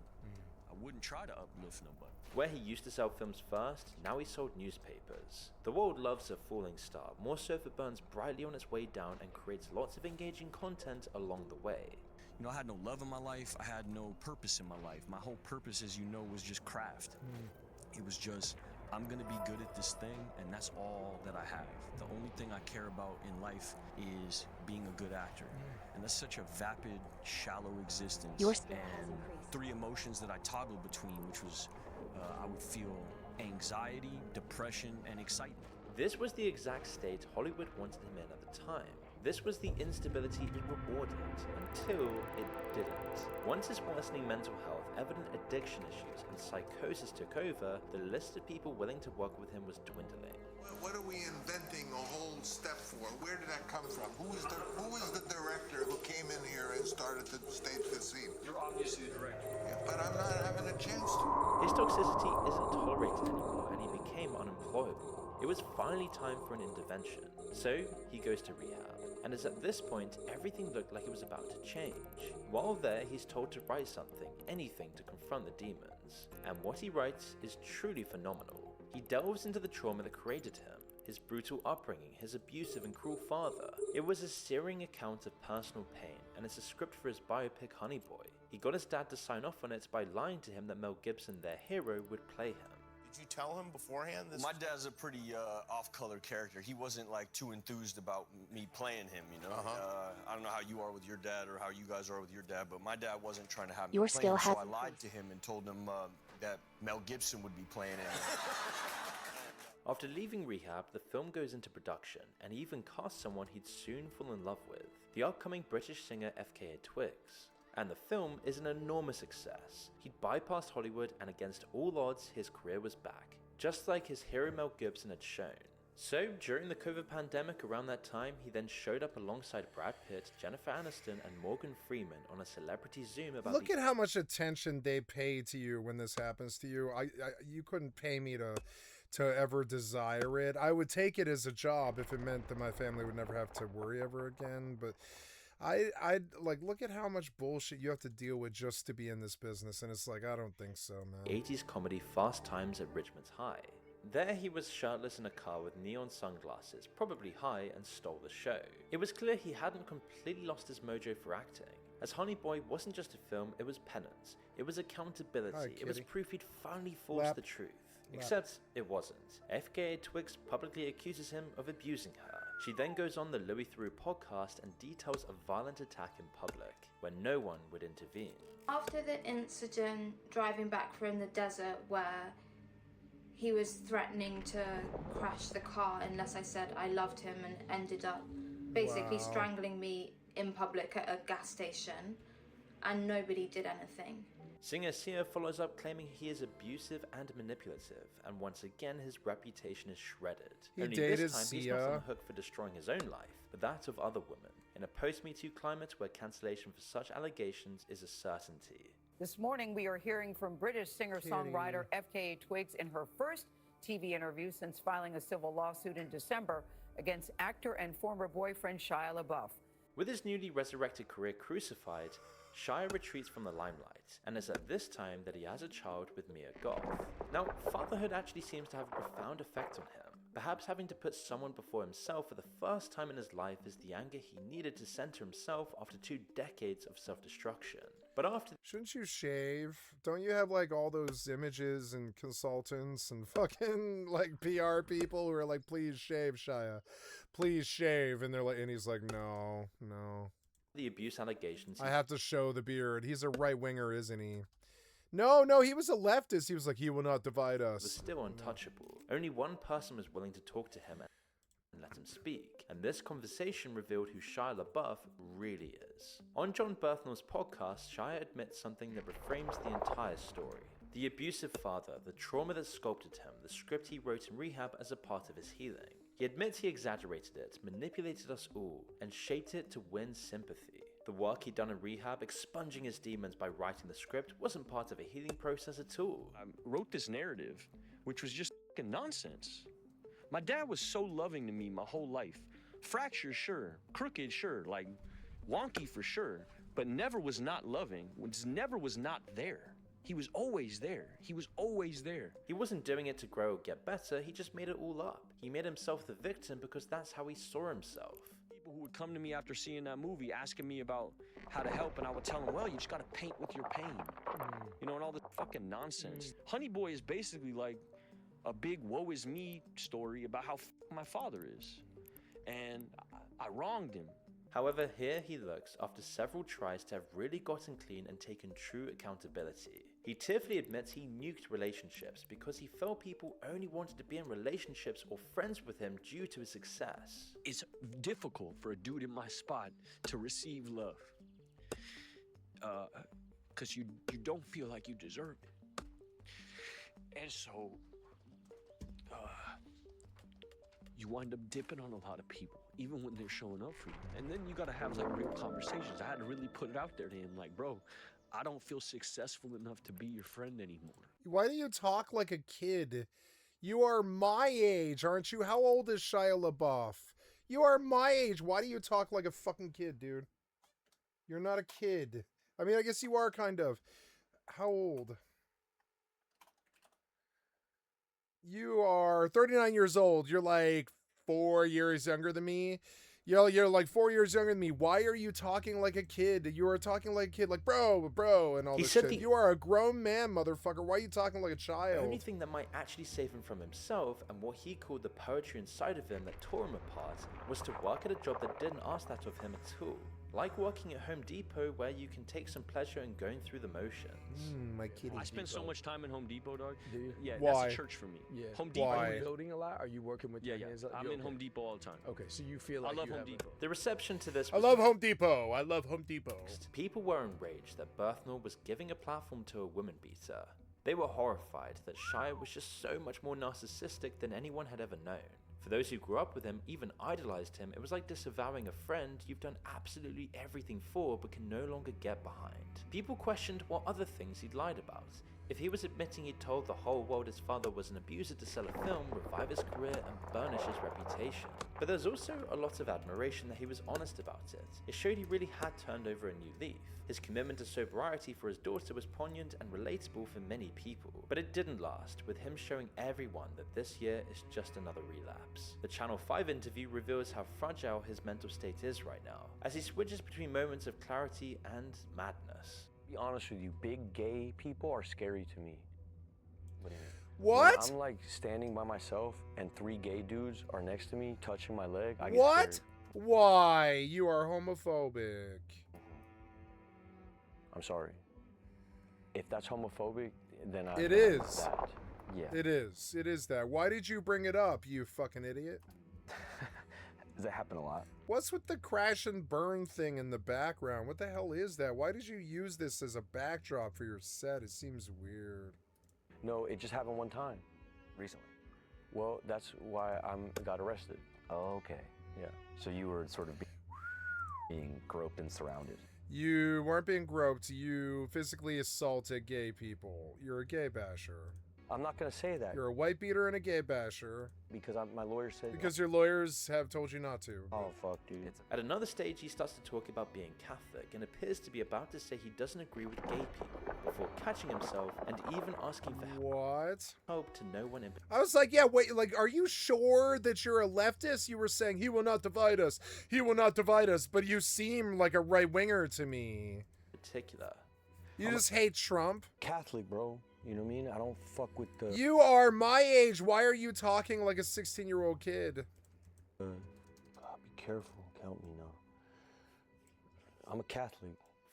I wouldn't try to uplift nobody. Where he used to sell films first, now he sold newspapers. The world loves a falling star, more so if it burns brightly on its way down and creates lots of engaging content along the way. You know, I had no love in my life. I had no purpose in my life. My whole purpose, as you know, was just craft. It was just, I'm gonna be good at this thing, and that's all that I have. The only thing I care about in life is being a good actor. And that's such a vapid, shallow existence. Your skill has And increased. 3 emotions that I toggled between, which was, I would feel anxiety, depression, and excitement. This was the exact state Hollywood wanted him in at the time. This was the instability it rewarded, until it didn't. Once his worsening mental health, evident addiction issues, and psychosis took over, the list of people willing to work with him was dwindling. What are we inventing a whole step for? Where did that come from? Who is the director who came in here and started to stage the scene? You're obviously the director. Yeah, but I'm not having a chance to. His toxicity isn't tolerated anymore, and he became unemployable. It was finally time for an intervention, so he goes to rehab. And it's at this point, everything looked like it was about to change. While there, he's told to write something, anything to confront the demons. And what he writes is truly phenomenal. He delves into the trauma that created him, his brutal upbringing, his abusive and cruel father. It was a searing account of personal pain, and it's a script for his biopic Honey Boy. He got his dad to sign off on it by lying to him that Mel Gibson, their hero, would play him. Did you tell him beforehand this? My dad's a pretty off-color character. He wasn't like too enthused about me playing him, you know. I don't know how you are with your dad or how you guys are with your dad, but my dad wasn't trying to have me Your play skill him, so has I lied to him and told him that Mel Gibson would be playing him. After leaving rehab, the film goes into production, and he even cast someone he'd soon fall in love with, the upcoming British singer FKA Twigs. And the film is an enormous success. He'd bypassed Hollywood, and against all odds, his career was back, just like his hero Mel Gibson had shown. So, during the COVID pandemic around that time, he then showed up alongside Brad Pitt, Jennifer Aniston, and Morgan Freeman on a celebrity Zoom about Look at how much attention they pay to you when this happens to you. You couldn't pay me to ever desire it. I would take it as a job if it meant that my family would never have to worry ever again, but I'd like, look at how much bullshit you have to deal with just to be in this business, and it's like, I don't think so, man. 80s comedy Fast Times at Ridgemont High. There he was shirtless in a car with neon sunglasses, probably high, and stole the show. It was clear he hadn't completely lost his mojo for acting, as Honey Boy wasn't just a film, it was penance, it was accountability, Hi, it was kitty. proof he'd finally forced the truth. Except it wasn't. FKA Twigs publicly accuses him of abusing her. She then goes on the Louis Theroux podcast and details a violent attack in public, where no one would intervene. After the incident driving back from the desert where he was threatening to crash the car unless I said I loved him, and ended up basically strangling me in public at a gas station, and nobody did anything. Singer Sia follows up claiming he is abusive and manipulative, and once again his reputation is shredded. Only this time he's not on the hook for destroying his own life, but that of other women, in a post-Me Too climate where cancellation for such allegations is a certainty. This morning we are hearing from British singer-songwriter FKA Twigs in her first TV interview since filing a civil lawsuit in December against actor and former boyfriend Shia LaBeouf. With his newly resurrected career crucified, Shia retreats from the limelight, and it's at this time that he has a child with Mia Goth. Now, fatherhood actually seems to have a profound effect on him. Perhaps having to put someone before himself for the first time in his life is the anger he needed to center himself after 2 decades of self-destruction. But after... Shouldn't you shave? Don't you have like all those images and consultants and fucking like PR people who are like, please shave, Shia, please shave, and they're like, and he's like, no. The abuse allegations... I have to show the beard. He's a right-winger, isn't he? No, he was a leftist. He was like, he will not divide us. Was still untouchable. Only one person was willing to talk to him and let him speak, and this conversation revealed who Shia LaBeouf really is. On John Berthnell's podcast, Shia admits something that reframes the entire story. The abusive father, the trauma that sculpted him, the script he wrote in rehab as a part of his healing. He admits he exaggerated it, manipulated us all, and shaped it to win sympathy. The work he'd done in rehab, expunging his demons by writing the script, wasn't part of a healing process at all. I wrote this narrative, which was just fucking nonsense. My dad was so loving to me my whole life. Fractured, sure. Crooked, sure. Like, wonky for sure. But never was not loving. Never was not there. He was always there. He was always there. He wasn't doing it to grow or get better, he just made it all up. He made himself the victim because that's how he saw himself. People who would come to me after seeing that movie asking me about how to help, and I would tell them, well, you just gotta paint with your pain. You know, and all this fucking nonsense. Honey Boy is basically like a big woe is me story about how my father is. And I wronged him. However, here he looks after several tries to have really gotten clean and taken true accountability. He tearfully admits he nuked relationships because he felt people only wanted to be in relationships or friends with him due to his success. It's difficult for a dude in my spot to receive love. Because you don't feel like you deserve it. And so, you wind up dipping on a lot of people, even when they're showing up for you. And then you gotta have like real conversations. I had to really put it out there to him, like, bro, I don't feel successful enough to be your friend anymore. Why do you talk like a kid? You are my age, aren't you? How old is Shia LaBeouf? You are my age. Why do you talk like a fucking kid, dude? You're not a kid. I mean, I guess you are kind of. How old? You are 39 years old. You're like 4 years younger than me. You're like 4 years younger than me. Why are you talking like a kid? You are talking like a kid, like bro, and all He this said shit. You are a grown man, motherfucker. Why are you talking like a child? The only thing that might actually save him from himself and what he called the poetry inside of him that tore him apart was to work at a job that didn't ask that of him at all. Like working at Home Depot, where you can take some pleasure in going through the motions. My kitty. I spend so much time in Home Depot, dog. Do you? Yeah, Why? that's a church for me. Yeah. Home Depot. Are you building a lot? Are you working with your hands up? I'm You're in Home Depot all the time. Okay, so you feel like I love you Home have a- Depot. The reception to this I was love Home Depot. I love Home Depot. People were enraged that Berthnell was giving a platform to a woman beater. They were horrified that Shia was just so much more narcissistic than anyone had ever known. For those who grew up with him, even idolized him, it was like disavowing a friend you've done absolutely everything for but can no longer get behind. People questioned what other things he'd lied about. If he was admitting he'd told the whole world his father was an abuser to sell a film, revive his career, and burnish his reputation. But there's also a lot of admiration that he was honest about it. It showed he really had turned over a new leaf. His commitment to sobriety for his daughter was poignant and relatable for many people. But it didn't last, with him showing everyone that this year is just another relapse. The Channel 5 interview reveals how fragile his mental state is right now, as he switches between moments of clarity and madness. To be honest with you, big gay people are scary to me. What? When I'm like standing by myself and 3 gay dudes are next to me touching my leg. I get What? scared. Why? You are homophobic. I'm sorry. If that's homophobic, then It is. That. Yeah. It is. It is that. Why did you bring it up, you fucking idiot? Does that happen a lot? What's with the crash and burn thing in the background? What the hell is that? Why did you use this as a backdrop for your set? It seems weird. No, it just happened one time. Recently? Well, that's why I got arrested. Oh, okay. Yeah. So you were sort of being groped and surrounded. You weren't being groped. You physically assaulted gay people. You're a gay basher. I'm not going to say that. You're a white beater and a gay basher. Because my lawyer said Because your lawyers have told you not to. Oh, fuck, dude. At another stage, he starts to talk about being Catholic and appears to be about to say he doesn't agree with gay people, before catching himself and even asking for help to no one in particular. I was like, yeah, wait, like, are you sure that you're a leftist? You were saying, he will not divide us. He will not divide us. But you seem like a right-winger to me. You just hate Trump? Catholic, bro. You know what I mean? I don't fuck with the... You are my age. Why are you talking like a 16-year-old kid? God, be careful. Count me now. I'm a Catholic.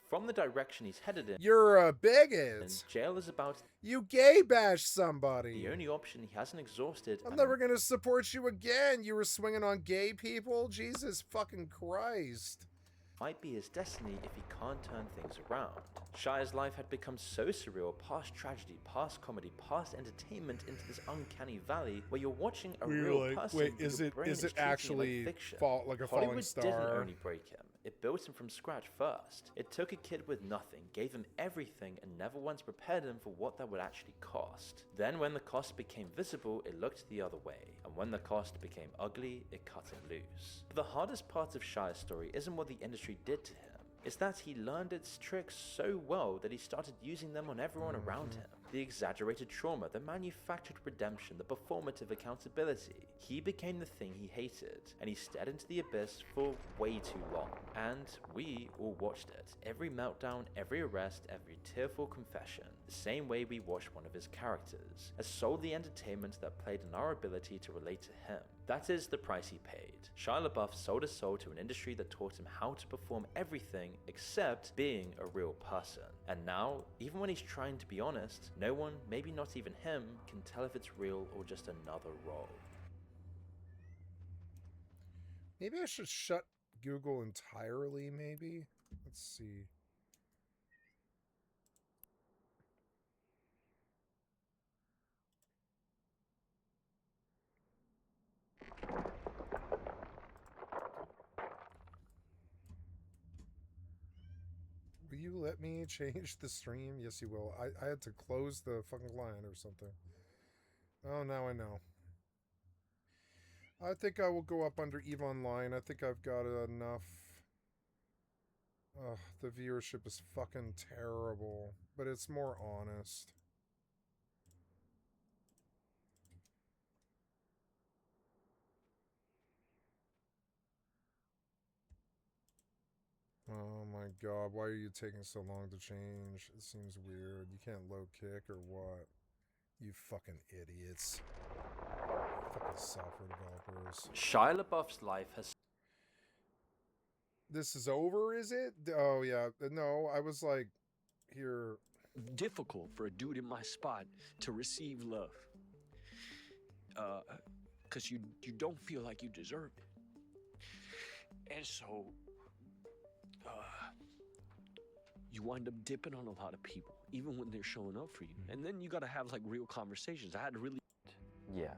From the direction he's headed in, You're a bigot. and jail is about You gay bash somebody. the only option he hasn't exhausted. I'm and never going to support you again. You were swinging on gay people? Jesus fucking Christ. might be his destiny if he can't turn things around. Shia's life had become so surreal, past tragedy, past comedy, past entertainment, into this uncanny valley where you're watching a real person. wait, but is your it brain is it treating you actually like fiction. like a falling Hollywood star? didn't only break him. It built him from scratch first. It took a kid with nothing, gave him everything, and never once prepared him for what that would actually cost. Then when the cost became visible, it looked the other way. And when the cost became ugly, it cut him loose. But the hardest part of Shia's story isn't what the industry did to him. It's that he learned its tricks so well that he started using them on everyone around him. The exaggerated trauma, the manufactured redemption, the performative accountability. He became the thing he hated, and he stared into the abyss for way too long. And we all watched it. Every meltdown, every arrest, every tearful confession. The same way we watched one of his characters, as sold the entertainment that played on our ability to relate to him. That is the price he paid. Shia LaBeouf sold his soul to an industry that taught him how to perform everything except being a real person. And now, even when he's trying to be honest, no one, maybe not even him, can tell if it's real or just another role. Maybe I should shut Google entirely, maybe? Let's see. Will you let me change the stream? Yes, you will. I had to close the fucking line or something. Oh, now I know. I think I will go up under EVE Online. I think I've got enough. Ugh, the viewership is fucking terrible, but it's more honest. my god, why are you taking so long to change? It seems weird. You can't low kick or what? You fucking idiots. Fucking software developers. Shia LaBeouf's life has... This is over, is it? Oh, yeah. No, I was like, here... Difficult for a dude in my spot to receive love. Because you don't feel like you deserve it. And so... you wind up dipping on a lot of people, even when they're showing up for you. And then you gotta have like real conversations. I had to really... Yeah.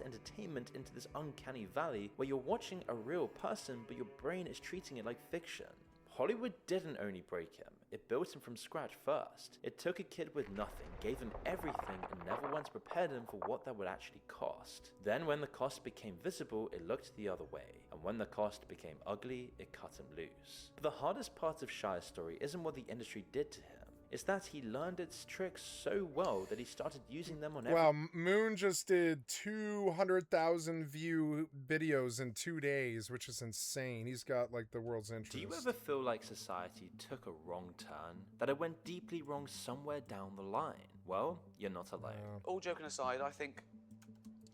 entertainment into this uncanny valley where you're watching a real person, but your brain is treating it like fiction. Hollywood didn't only break him, it built him from scratch first. It took a kid with nothing, gave him everything, and never once prepared him for what that would actually cost. Then when the cost became visible, it looked the other way, and when the cost became ugly, it cut him loose. But the hardest part of Shia's story isn't what the industry did to him. It's that he learned its tricks so well that he started using them on every... Wow, Moon just did 200,000 view videos in 2 days, which is insane. He's got, like, the world's interest. Do you ever feel like society took a wrong turn? That it went deeply wrong somewhere down the line? Well, you're not alone. All joking aside, I think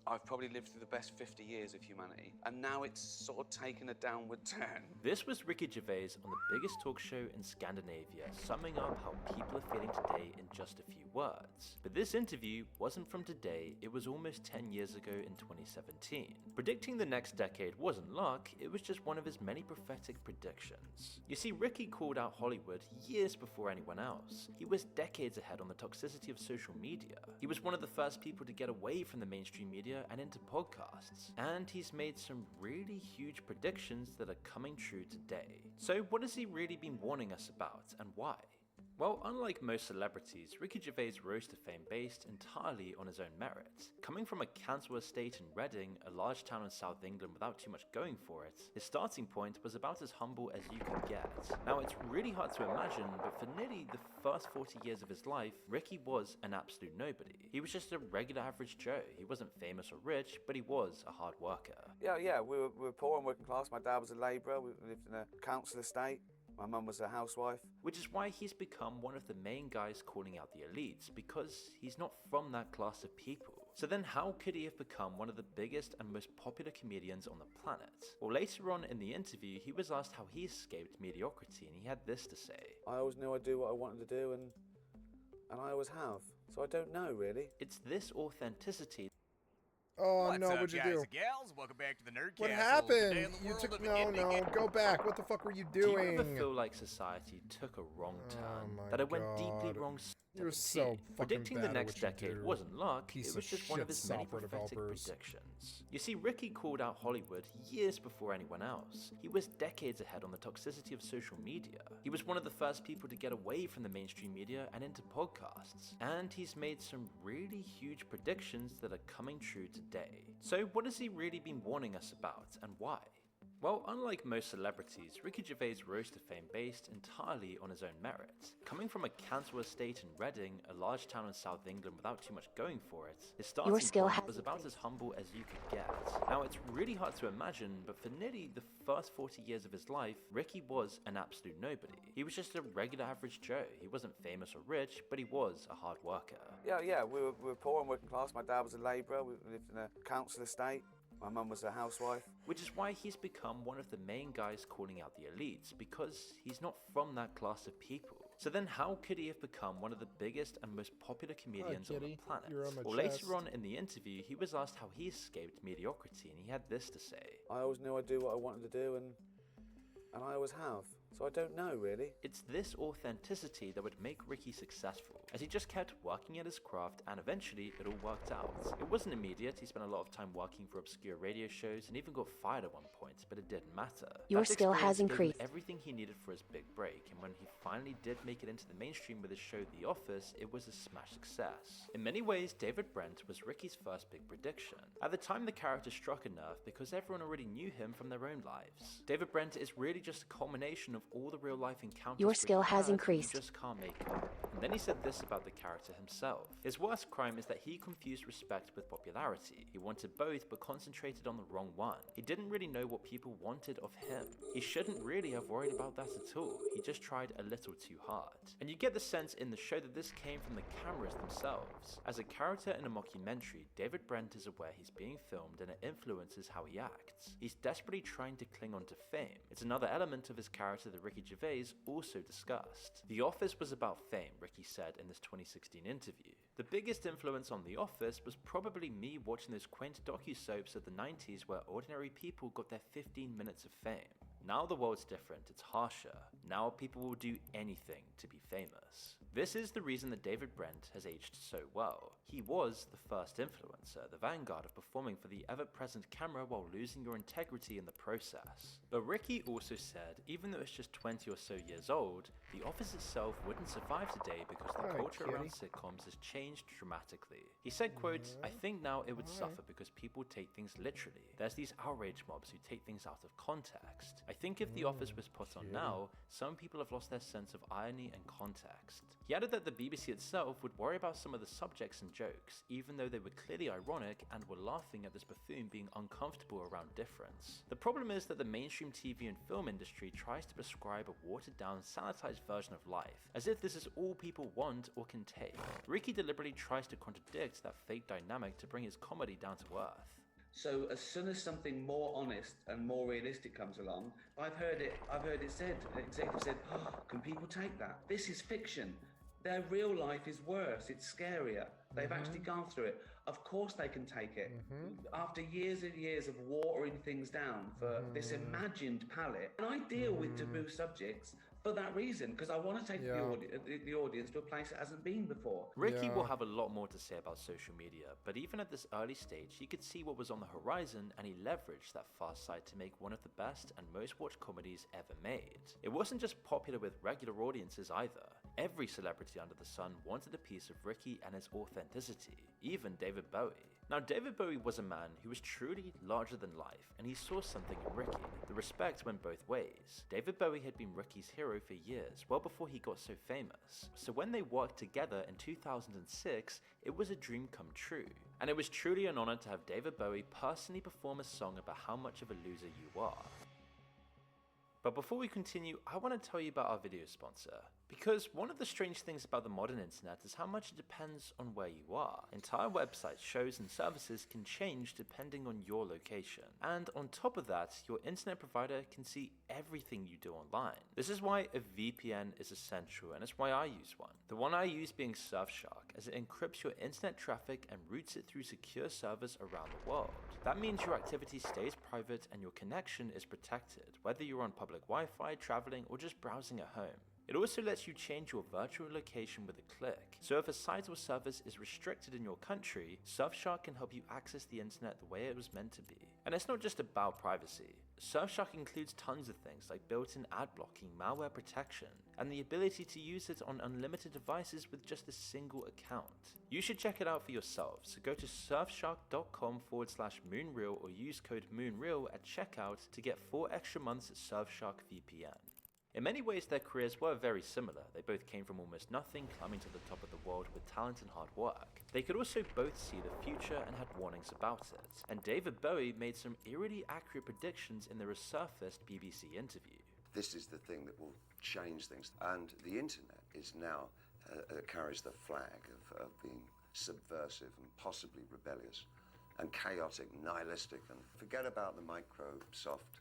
I've probably lived through the best 50 years of humanity, and now it's sort of taken a downward turn. This was Ricky Gervais on the biggest talk show in Scandinavia, summing up how people are feeling today in just a few words. But this interview wasn't from today, it was almost 10 years ago in 2017. Predicting the next decade wasn't luck, it was just one of his many prophetic predictions. You see, Ricky called out Hollywood years before anyone else. He was decades ahead on the toxicity of social media. He was one of the first people to get away from the mainstream media and into podcasts, and he's made some really huge predictions that are coming true today. So what has he really been warning us about, and why? Well, unlike most celebrities, Ricky Gervais rose to fame based entirely on his own merit. Coming from a council estate in Reading, a large town in South England without too much going for it, his starting point was about as humble as you could get. Now, it's really hard to imagine, but for nearly the first 40 years of his life, Ricky was an absolute nobody. He was just a regular average Joe. He wasn't famous or rich, but he was a hard worker. Yeah, we were poor and working class. My dad was a labourer. We lived in a council estate. My mum was a housewife. Which is why he's become one of the main guys calling out the elites, because he's not from that class of people. So then how could he have become one of the biggest and most popular comedians on the planet? Well, later on in the interview, he was asked how he escaped mediocrity, and he had this to say. I always knew I'd do what I wanted to do, and I always have. So I don't know, really. It's this authenticity. Oh, What's no, up, what'd you guys do? and gals? Welcome back to the Nerd What Castle. Today happened? in the You world took... of No, ending go back. What the fuck were you doing? Do you ever feel like society took a wrong turn? my that it went God. deeply wrong? You're so fucking Predicting bad the at next what you decade do. wasn't luck, Piece it was of just one of shit his many software prophetic developers. predictions. You see, Ricky called out Hollywood years before anyone else. He was decades ahead on the toxicity of social media. He was one of the first people to get away from the mainstream media and into podcasts. And he's made some really huge predictions that are coming true today. So what has he really been warning us about, and why? Well, unlike most celebrities, Ricky Gervais rose to fame based entirely on his own merit. Coming from a council estate in Reading, a large town in South England without too much going for it, his starting point was about as humble as you could get. Now, it's really hard to imagine, but for nearly the first 40 years of his life, Ricky was an absolute nobody. He was just a regular average Joe. He wasn't famous or rich, but he was a hard worker. Yeah, we were poor and working class. My dad was a labourer. We lived in a council estate. My mum was a housewife. Which is why he's become one of the main guys calling out the elites, because he's not from that class of people. So then how could he have become one of the biggest and most popular comedians on the planet? Well, later on in the interview, he was asked how he escaped mediocrity, and he had this to say. I always knew I'd do what I wanted to do, and I always have. So I don't know, really. It's this authenticity that would make Ricky successful, as he just kept working at his craft, and eventually it all worked out. It wasn't immediate. He spent a lot of time working for obscure radio shows and even got fired at one point, but it didn't matter. Your That skill has experience gave him increased. everything he needed for his big break, and when he finally did make it into the mainstream with his show The Office, it was a smash success. In many ways, David Brent was Ricky's first big prediction. At the time, the character struck a nerve because everyone already knew him from their own lives. David Brent is really just a culmination of of all the real-life encounters Your skill Ricky has had, increased. you just can't make up. And then he said this about the character himself. His worst crime is that he confused respect with popularity. He wanted both but concentrated on the wrong one. He didn't really know what people wanted of him. He shouldn't really have worried about that at all. He just tried a little too hard. And you get the sense in the show that this came from the cameras themselves. As a character in a mockumentary, David Brent is aware he's being filmed and it influences how he acts. He's desperately trying to cling on to fame. It's another element of his character that Ricky Gervais also discussed. The Office was about fame, Ricky said in this 2016 interview. The biggest influence on The Office was probably me watching those quaint docu-soaps of the 90s where ordinary people got their 15 minutes of fame. Now the world's different, it's harsher. Now people will do anything to be famous. This is the reason that David Brent has aged so well. He was the first influencer, the vanguard of performing for the ever-present camera while losing your integrity in the process. But Ricky also said, even though it's just 20 or so years old, The Office itself wouldn't survive today because the culture around sitcoms has changed dramatically. He said, quote, "I think now it would suffer because people take things literally. There's these outrage mobs who take things out of context. I think if The Office was put on now, some people have lost their sense of irony and context." He added that the BBC itself would worry about some of the subjects and jokes, even though they were clearly ironic and were laughing at this buffoon being uncomfortable around difference. The problem is that the mainstream TV and film industry tries to prescribe a watered-down, sanitized version of life, as if this is all people want or can take. Ricky deliberately tries to contradict that fake dynamic to bring his comedy down to earth. So as soon as something more honest and more realistic comes along, I've heard it said, an executive said, "Oh, can people take that? This is fiction. Their real life is worse, it's scarier. They've actually gone through it. Of course they can take it." After years and years of watering things down for this imagined palette, and I deal with taboo subjects for that reason, because I want to take the audience to a place it hasn't been before. Ricky will have a lot more to say about social media, but even at this early stage, he could see what was on the horizon and he leveraged that fast side to make one of the best and most watched comedies ever made. It wasn't just popular with regular audiences either. Every celebrity under the sun wanted a piece of Ricky and his authenticity, even David Bowie. Now, David Bowie was a man who was truly larger than life, and he saw something in Ricky. The respect went both ways. David Bowie had been Ricky's hero for years, well before he got so famous. So when they worked together in 2006, it was a dream come true. And it was truly an honor to have David Bowie personally perform a song about how much of a loser you are. But before we continue, I want to tell you about our video sponsor. Because one of the strange things about the modern internet is how much it depends on where you are. Entire websites, shows and services can change depending on your location. And on top of that, your internet provider can see everything you do online. This is why a VPN is essential, and it's why I use one. The one I use being Surfshark, as it encrypts your internet traffic and routes it through secure servers around the world. That means your activity stays private and your connection is protected, whether you're on public Wi-Fi, traveling, or just browsing at home. It also lets you change your virtual location with a click. So if a site or service is restricted in your country, Surfshark can help you access the internet the way it was meant to be. And it's not just about privacy. Surfshark includes tons of things like built-in ad blocking, malware protection, and the ability to use it on unlimited devices with just a single account. You should check it out for yourself, so go to surfshark.com/moonreal or use code MOONREAL at checkout to get 4 extra months at Surfshark VPN. In many ways, their careers were very similar. They both came from almost nothing, climbing to the top of the world with talent and hard work. They could also both see the future and had warnings about it. And David Bowie made some eerily accurate predictions in the resurfaced BBC interview. This is the thing that will change things. And the internet is now, carries the flag of being subversive and possibly rebellious and chaotic, nihilistic, and forget about the Microsoft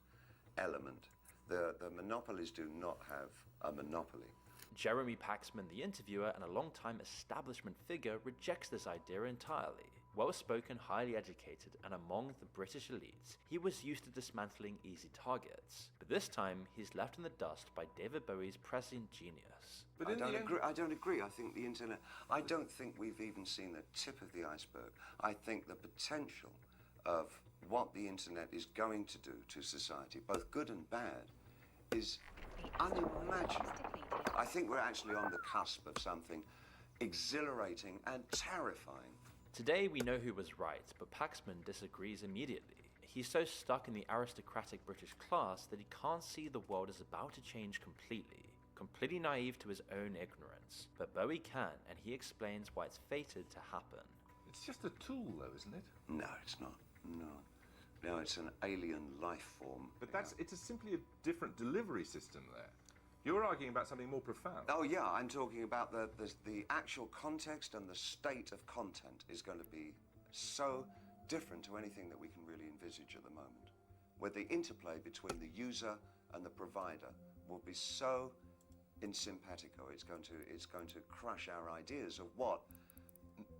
element. The monopolies do not have a monopoly. Jeremy Paxman, the interviewer and a long-time establishment figure, rejects this idea entirely. Well-spoken, highly educated, and among the British elites, he was used to dismantling easy targets. But this time, he's left in the dust by David Bowie's prescient genius. But I don't agree. I think the internet, I don't think we've even seen the tip of the iceberg. I think the potential of what the internet is going to do to society, both good and bad, is unimaginable. I think we're actually on the cusp of something exhilarating and terrifying. Today we know who was right, but Paxman disagrees immediately. he's so stuck in the aristocratic British class that he can't see the world is about to change completely naive to his own ignorance. But Bowie can, and he explains why it's fated to happen. It's just a tool, though, isn't it? No, it's not. No, it's an alien life form. But it's simply a different delivery system there. You're arguing about something more profound. Oh, yeah, I'm talking about the actual context, and the state of content is going to be so different to anything that we can really envisage at the moment, where the interplay between the user and the provider will be so in simpatico. It's going to crush our ideas of what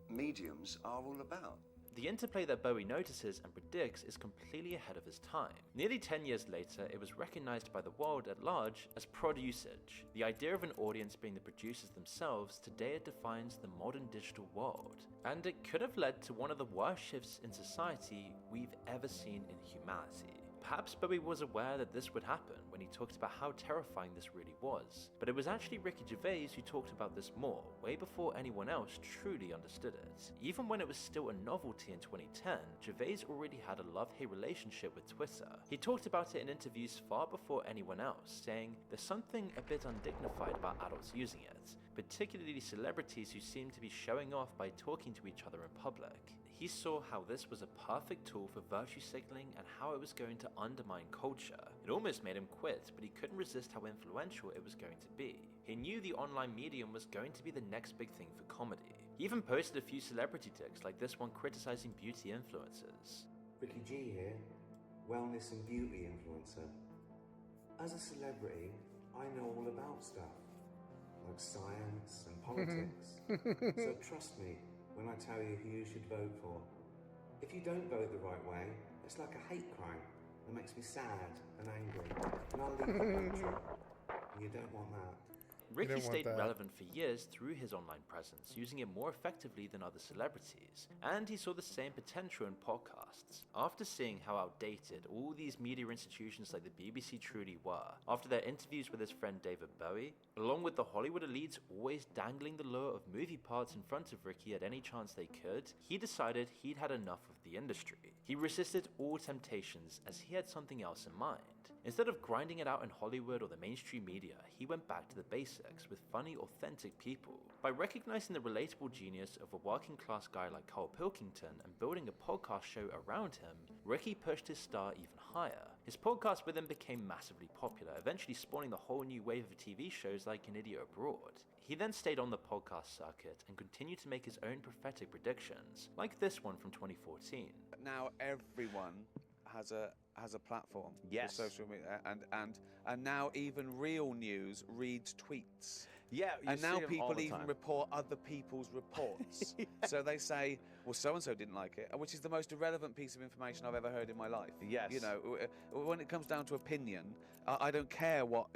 mediums are all about. The interplay that Bowie notices and predicts is completely ahead of his time. Nearly 10 years later, it was recognized by the world at large as prod usage. The idea of an audience being the producers themselves, today it defines the modern digital world. And it could have led to one of the worst shifts in society we've ever seen in humanity. Perhaps Bowie was aware that this would happen when he talked about how terrifying this really was, but it was actually Ricky Gervais who talked about this more, way before anyone else truly understood it. Even when it was still a novelty in 2010, Gervais already had a love-hate relationship with Twitter. He talked about it in interviews far before anyone else, saying, "There's something a bit undignified about adults using it, particularly celebrities who seem to be showing off by talking to each other in public." He saw how this was a perfect tool for virtue signaling and how it was going to undermine culture. It almost made him quit, but he couldn't resist how influential it was going to be. He knew the online medium was going to be the next big thing for comedy. He even posted a few celebrity dicks like this one criticizing beauty influencers. Ricky G here, wellness and beauty influencer. As a celebrity, I know all about stuff, like science and politics. So trust me when I tell you who you should vote for. If you don't vote the right way, it's like a hate crime that makes me sad and angry, and I'll leave the country. And you don't want that. Ricky stayed relevant for years through his online presence, using it more effectively than other celebrities, and he saw the same potential in podcasts. After seeing how outdated all these media institutions like the BBC truly were, after their interviews with his friend David Bowie, along with the Hollywood elites always dangling the lure of movie parts in front of Ricky at any chance they could, he decided he'd had enough of the industry. He resisted all temptations as he had something else in mind. Instead of grinding it out in Hollywood or the mainstream media, he went back to the basics with funny, authentic people. By recognizing the relatable genius of a working class guy like Carl Pilkington and building a podcast show around him, Ricky pushed his star even higher. His podcast with him became massively popular, eventually spawning the whole new wave of TV shows like An Idiot Abroad. He then stayed on the podcast circuit and continued to make his own prophetic predictions, like this one from 2014. Now everyone has a platform Yes. for social media, and now even real news reads tweets. Yeah, you and see now them all people the even time. report other people's reports. So they say, well, so-and-so didn't like it, which is the most irrelevant piece of information I've ever heard in my life. Yes. You know, when it comes down to opinion, I don't care what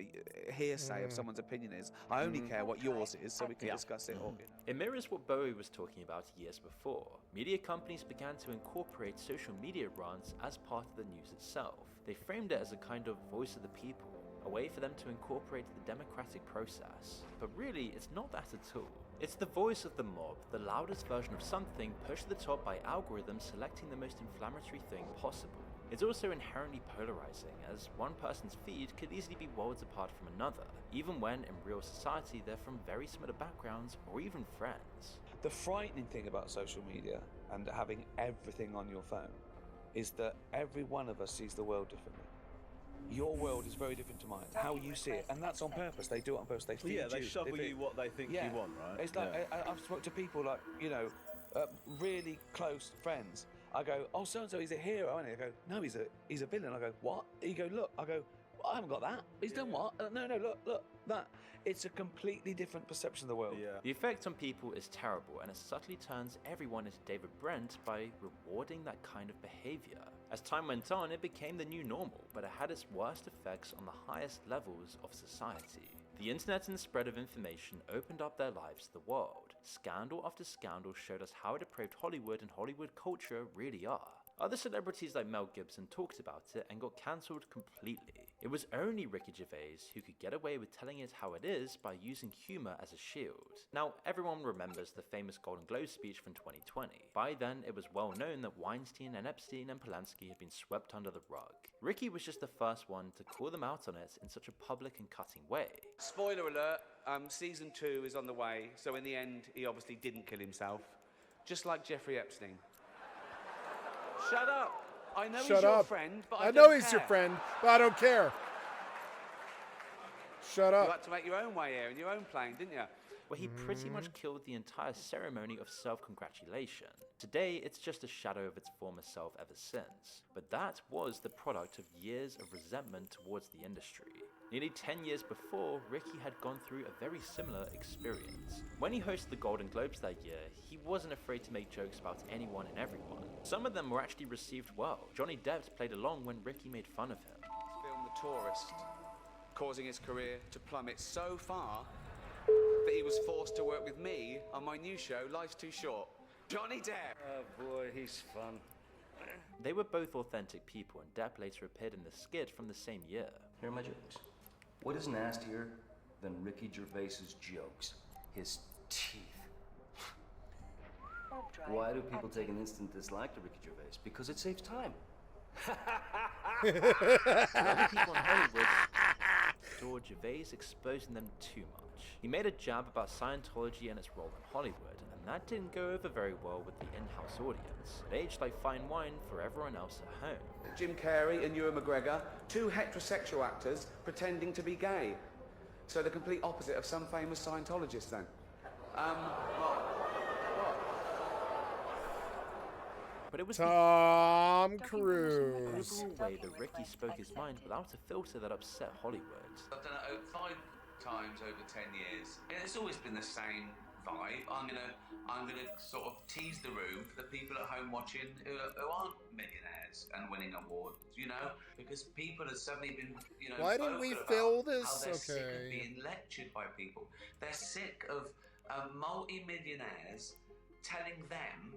hearsay of someone's opinion is. I only care what yours is, so we can discuss it all. It mirrors what Bowie was talking about years before. Media companies began to incorporate social media rants as part of the news itself. They framed it as a kind of voice of the people, a way for them to incorporate the democratic process. But really, it's not that at all. It's the voice of the mob, the loudest version of something pushed to the top by algorithms selecting the most inflammatory thing possible. It's also inherently polarizing, as one person's feed could easily be worlds apart from another, even when in real society they're from very similar backgrounds or even friends. The frightening thing about social media and having everything on your phone is that every one of us sees the world differently. Your world is very different to mine. How you see it, and that's on purpose. They do it on purpose. They feed Yeah, they you. shovel you what they think you want, right? It's like I've spoken to people like really close friends. I go, oh, so and so, he's a hero, and they go, no, he's a villain. I go, what? You go, look. I go, well, I haven't got that. He's done what? No, look, that. It's a completely different perception of the world. The effect on people is terrible, and it subtly turns everyone into David Brent by rewarding that kind of behavior. As time went on, it became the new normal, but it had its worst effects on the highest levels of society. The internet and the spread of information opened up their lives to the world. Scandal after scandal showed us how depraved Hollywood and Hollywood culture really are. Other celebrities like Mel Gibson talked about it and got cancelled completely. It was only Ricky Gervais who could get away with telling it how it is by using humour as a shield. Now, everyone remembers the famous Golden Globe speech from 2020. By then, it was well known that Weinstein and Epstein and Polanski had been swept under the rug. Ricky was just the first one to call them out on it in such a public and cutting way. Spoiler alert, season 2 is on the way, so in the end, he obviously didn't kill himself. Just like Jeffrey Epstein. Shut up! I know he's your friend, but I know don't he's care. your friend, but I don't care. Shut up. You had to make your own way here in your own plane, didn't you? Where he pretty much killed the entire ceremony of self-congratulation. Today, it's just a shadow of its former self ever since. But that was the product of years of resentment towards the industry. Nearly 10 years before, Ricky had gone through a very similar experience. When he hosted the Golden Globes that year, he wasn't afraid to make jokes about anyone and everyone. Some of them were actually received well. Johnny Depp played along when Ricky made fun of him. Film The Tourist, causing his career to plummet so far that he was forced to work with me on my new show, Life's Too Short. Johnny Depp! Oh boy, he's fun. They were both authentic people, and Depp later appeared in the skit from the same year. Here are my jokes. What is nastier than Ricky Gervais's jokes? His teeth. Why do people take an instant dislike to Ricky Gervais? Because it saves time. Many people in Hollywood saw Gervais exposing them too much. He made a jab about Scientology and its role in Hollywood, and that didn't go over very well with the in-house audience. It aged like fine wine for everyone else at home. Jim Carrey and Ewan McGregor, two heterosexual actors pretending to be gay. So the complete opposite of some famous Scientologists then. But it was Tom Cruise. the way that Ricky spoke his mind without a filter that upset Hollywood. I've done it 5 times over 10 years, and it's always been the same vibe. I'm gonna sort of tease the room for the people at home watching who aren't millionaires and winning awards, you know, because people have suddenly been, you know, why didn't we vocal fill about this? How they're sick of Okay. being lectured by people. They're sick of multi-millionaires telling them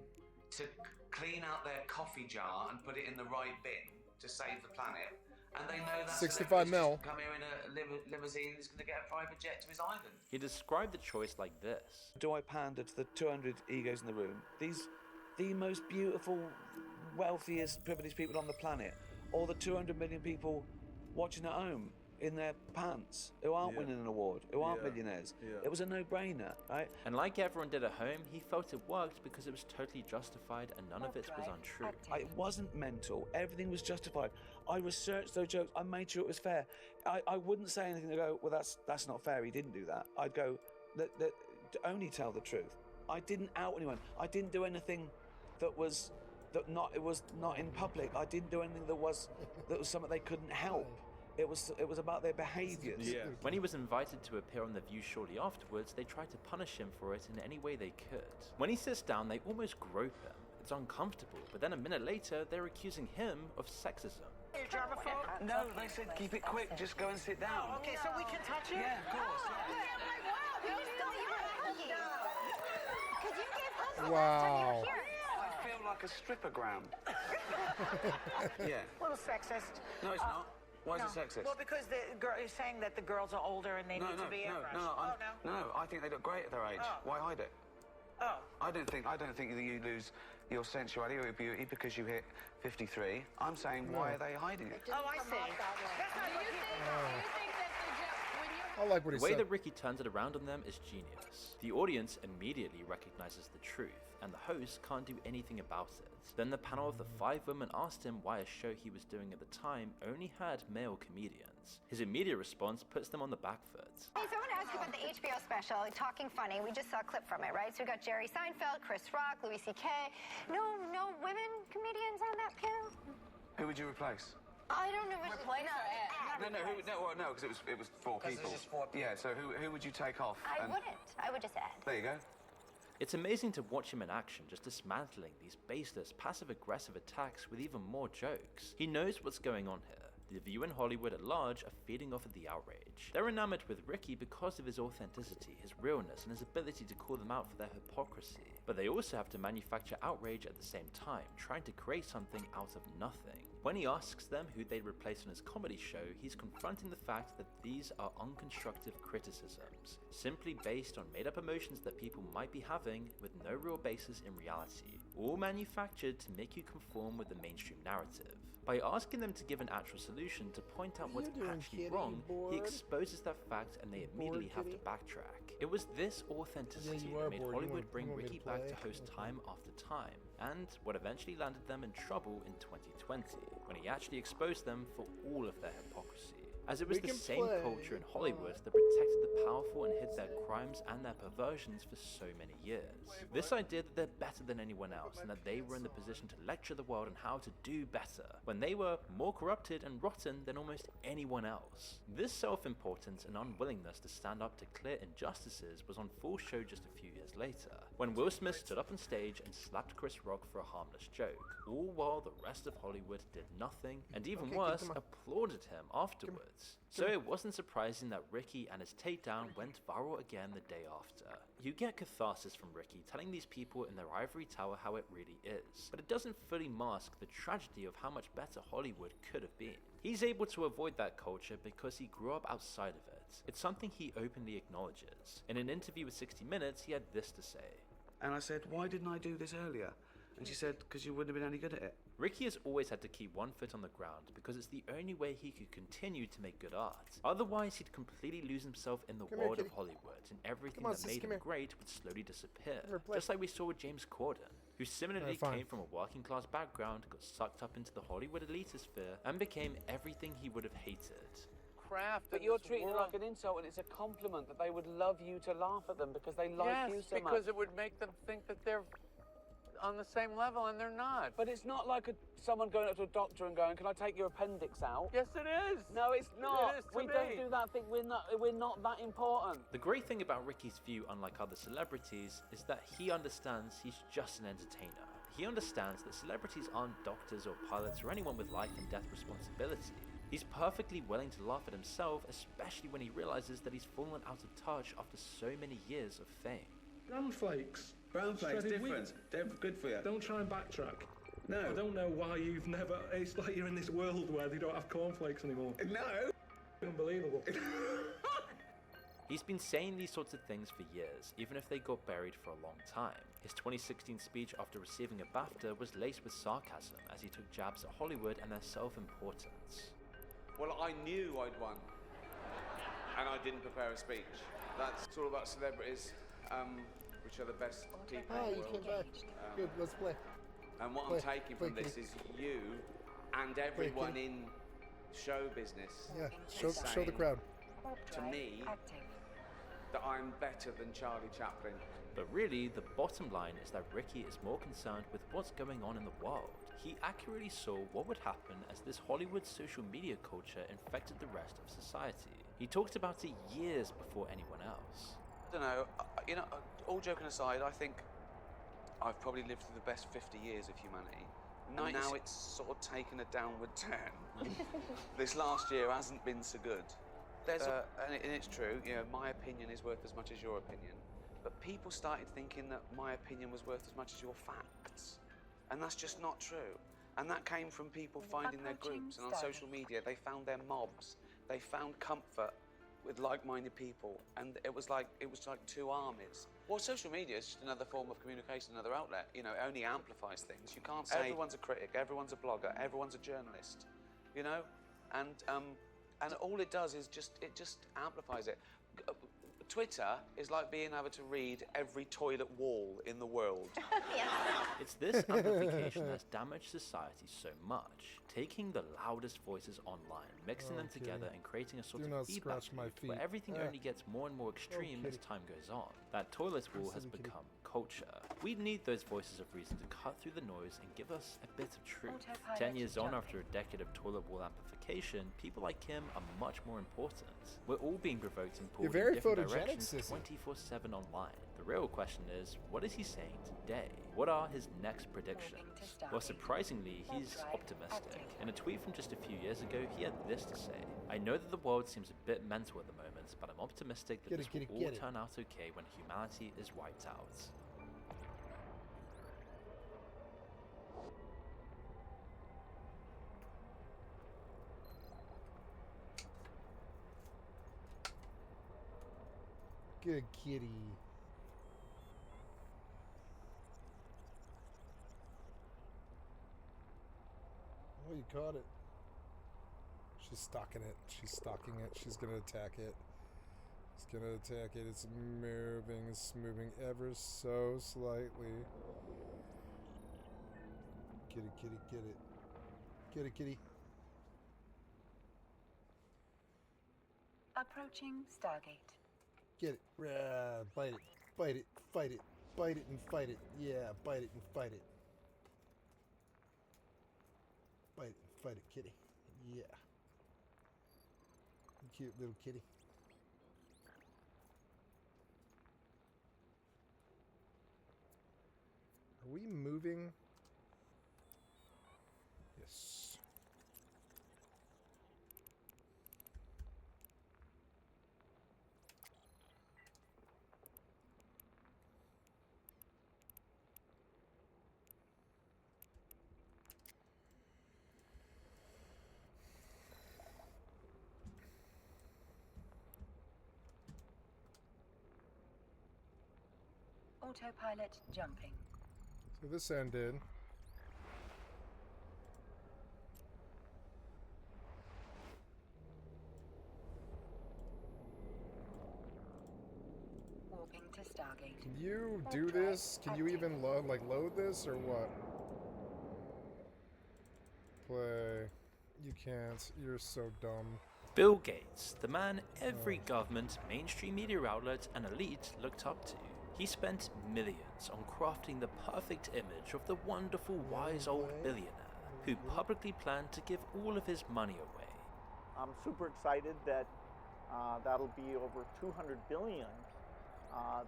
to clean out their coffee jar and put it in the right bin to save the planet. And they know that 65 mil. come here in a limousine and is going to get a private jet to his island. He described the choice like this. Do I pander to the 200 egos in the room? The most beautiful, wealthiest, privileged people on the planet, or the 200 million people watching at home in their pants who aren't winning an award, who aren't millionaires. It was a no-brainer, right? And like everyone did at home, he felt it worked because it was totally justified and none of it was untrue. It wasn't mental. Everything was justified. I researched those jokes. I made sure it was fair. I wouldn't say anything to go, well, that's not fair. He didn't do that. I'd go, only tell the truth. I didn't out anyone. I didn't do anything that was not in public. I didn't do anything that was something they couldn't help. It was about their behaviours. Yeah. When he was invited to appear on The View shortly afterwards, they tried to punish him for it in any way they could. When he sits down, they almost grope him. It's uncomfortable, but then a minute later, they're accusing him of sexism. You germaphobe? No, they said keep it quick. Just go and sit down. Okay, so we can touch it? Yeah, of course. Wow. I feel like a strippergram. Yeah. A little sexist. No, it's not. Why is it sexist? Well, because you're saying that the girls are older and they need to be airbrushed. No, I think they look great at their age. Oh. Why hide it? Oh. I don't think that you lose your sensuality or your beauty because you hit 53. I'm saying, why are they hiding it? Oh, I see. That's not what I like what he The way said. that Ricky turns it around on them is genius. The audience immediately recognizes the truth, and the host can't do anything about it. Then the panel of the 5 women asked him why a show he was doing at the time only had male comedians. His immediate response puts them on the back foot. Hey, so I want to ask you about the HBO special, Talking Funny. We just saw a clip from it, right? So we got Jerry Seinfeld, Chris Rock, Louis C.K. No women comedians on that panel? Who would you replace? I don't know. Replace No, because it was 4 people. It's just 4 people. Yeah, so who would you take off? I wouldn't. I would just add. There you go. It's amazing to watch him in action, just dismantling these baseless, passive-aggressive attacks with even more jokes. He knows what's going on here. The view in Hollywood at large are feeding off of the outrage. They're enamored with Ricky because of his authenticity, his realness, and his ability to call them out for their hypocrisy. But they also have to manufacture outrage at the same time, trying to create something out of nothing. When he asks them who they'd replace on his comedy show, he's confronting the fact that these are unconstructive criticisms, simply based on made-up emotions that people might be having with no real basis in reality, all manufactured to make you conform with the mainstream narrative. By asking them to give an actual solution to point out what's actually wrong, he exposes that fact and they immediately have to backtrack. It was this authenticity that made Hollywood bring Ricky back to host time after time, and what eventually landed them in trouble in 2020, when he actually exposed them for all of their hypocrisy. As it was the same culture in Hollywood that protected the powerful and hid their crimes and their perversions for so many years. This idea that they're better than anyone else and that they were in the position to lecture the world on how to do better, when they were more corrupted and rotten than almost anyone else. This self-importance and unwillingness to stand up to clear injustices was on full show just a few years later, when Will Smith stood up on stage and slapped Chris Rock for a harmless joke, all while the rest of Hollywood did nothing, and even worse, applauded him afterwards. So it wasn't surprising that Ricky and his takedown went viral again the day after. You get catharsis from Ricky telling these people in their ivory tower how it really is, but it doesn't fully mask the tragedy of how much better Hollywood could have been. He's able to avoid that culture because he grew up outside of it. It's something he openly acknowledges. In an interview with 60 Minutes, he had this to say. And I said, why didn't I do this earlier? And she said, because you wouldn't have been any good at it. Ricky has always had to keep one foot on the ground because it's the only way he could continue to make good art. Otherwise, he'd completely lose himself in the world of Hollywood, and everything that made him great would slowly disappear. Just like we saw with James Corden, who similarly came from a working class background, got sucked up into the Hollywood elitosphere, and became everything he would have hated. But you're treating it like an insult, and it's a compliment that they would love you to laugh at them because they like you so much. because it would make them think that they're on the same level, and they're not. But it's not like someone going up to a doctor and going, "Can I take your appendix out?" Yes, it is. No, it's not. It is to We me. don't do that thing. We're not that important. The great thing about Ricky's view, unlike other celebrities, is that he understands he's just an entertainer. He understands that celebrities aren't doctors or pilots or anyone with life and death responsibility. He's perfectly willing to laugh at himself, especially when he realizes that he's fallen out of touch after so many years of fame. Brown flakes. Brown flakes, Shredded different. wheat. They're good for you. Don't try and backtrack. No. I don't know why you've never... It's like you're in this world where they don't have cornflakes anymore. No. Unbelievable. He's been saying these sorts of things for years, even if they got buried for a long time. His 2016 speech after receiving a BAFTA was laced with sarcasm as he took jabs at Hollywood and their self-importance. Well, I knew I'd won, and I didn't prepare a speech. That's all about celebrities, which are the best people in the world. You came back. Good, let's play. And what I'm taking from this is you and everyone in show business. Yeah, show the saying crowd. To me, that I'm better than Charlie Chaplin. But really, the bottom line is that Ricky is more concerned with what's going on in the world. He accurately saw what would happen as this Hollywood social media culture infected the rest of society. He talked about it years before anyone else. I don't know, all joking aside, I think I've probably lived through the best 50 years of humanity. And now it's sort of taken a downward turn. This last year hasn't been so good. And it's true, my opinion is worth as much as your opinion. But people started thinking that my opinion was worth as much as your facts. And that's just not true. And that came from people finding their groups. And on social media, they found their mobs. They found comfort with like-minded people. And it was like two armies. Well, social media is just another form of communication, another outlet. It only amplifies things. You can't say everyone's a critic, everyone's a blogger, everyone's a journalist. And all it does is just amplifies it. Twitter is like being able to read every toilet wall in the world. It's this amplification that's damaged society so much, taking the loudest voices online, mixing them together and creating a sort of feedback loop where everything only gets more and more extreme as time goes on. That toilet wall has become culture. We need those voices of reason to cut through the noise and give us a bit of truth. 10 years on, after a decade of toilet wall amplification, people like him are much more important. We're all being provoked and pulled in different directions 24/7 online. The real question is, what is he saying today? What are his next predictions? Well, surprisingly, he's optimistic. In a tweet from just a few years ago, he had this to say: "I know that the world seems a bit mental at the moment, but I'm optimistic that this will all turn out okay when humanity is wiped out." Good kitty. Oh, you caught it. She's stalking it. She's stalking it. She's gonna attack it. It's gonna attack it. It's moving. It's moving ever so slightly. Get it, get it, get it. Get it, kitty. Approaching Stargate. Get it. Bite it. Bite it. Fight it. Bite it and fight it. Yeah, bite it and fight it. Bite it and fight it, kitty. Yeah. Cute little kitty. Are we moving? Yes. Autopilot jumping. So this ended. Warping to Stargate. Can you do this? Can you even load this or what? Play. You can't. You're so dumb. Bill Gates, the man every government, mainstream media outlet, and elite looked up to. He spent millions on crafting the perfect image of the wonderful, wise old billionaire who publicly planned to give all of his money away. I'm super excited that that'll be over 200 billion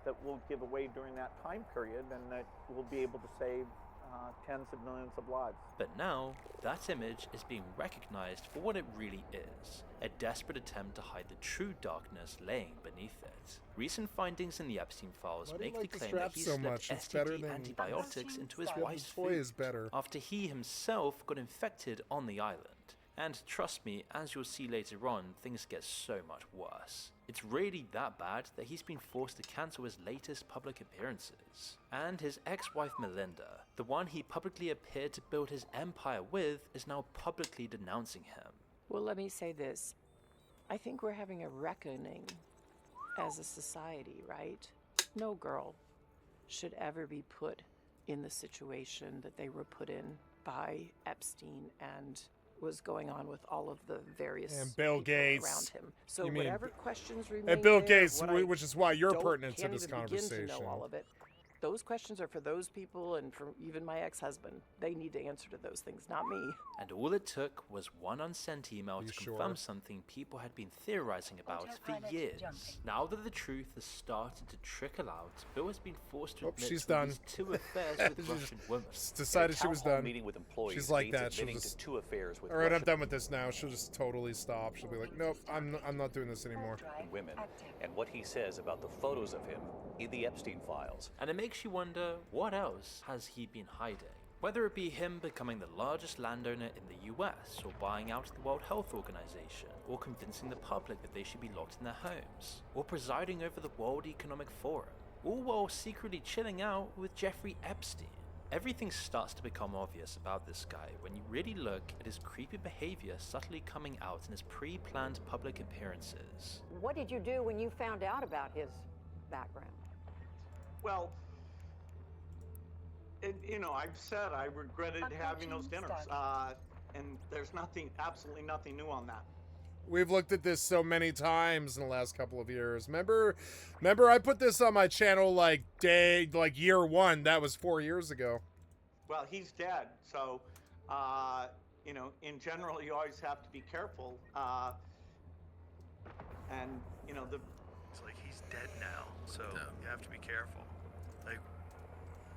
that we'll give away during that time period, and that we'll be able to save tens of millions of lives. But now, that image is being recognized for what it really is, a desperate attempt to hide the true darkness laying beneath it. Recent findings in the Epstein files make the claim that he slipped STD antibiotics into his wife's food after he himself got infected on the island. And trust me, as you'll see later on, things get so much worse. It's really that bad that he's been forced to cancel his latest public appearances. And his ex-wife Melinda, the one he publicly appeared to build his empire with, is now publicly denouncing him. Well, let me say this. I think we're having a reckoning as a society, right? No girl should ever be put in the situation that they were put in by Epstein and was going on with all of the various and Bill Gates around him. So whatever questions remain and Bill there, Gates, which is why you're pertinent to this conversation. Begin to know all of it. Those questions are for those people and for even my ex-husband. They need to answer to those things, not me. And all it took was one unsent email to confirm something people had been theorizing about for years. Now that the truth has started to trickle out, Bill has been forced to admit to these two affairs with Russian women. Just decided she was done. Meeting with employees She's like that. She'll just two affairs with all right, I'm done with this now. She'll just totally stop. She'll be like, nope, I'm not doing this anymore. Women, and what he says about the photos of him in the Epstein files. And it makes you wonder, what else has he been hiding? Whether it be him becoming the largest landowner in the US, or buying out the World Health Organization, or convincing the public that they should be locked in their homes, or presiding over the World Economic Forum, all while secretly chilling out with Jeffrey Epstein. Everything starts to become obvious about this guy when you really look at his creepy behavior subtly coming out in his pre-planned public appearances. What did you do when you found out about his background? Well, I've said I regretted having those dinners, and there's absolutely nothing new on that. We've looked at this so many times in the last couple of years. Remember I put this on my channel like year one. That was 4 years ago. Well, he's dead, so you know, in general, you always have to be careful. And you know, it's like he's dead now, so you have to be careful. Like,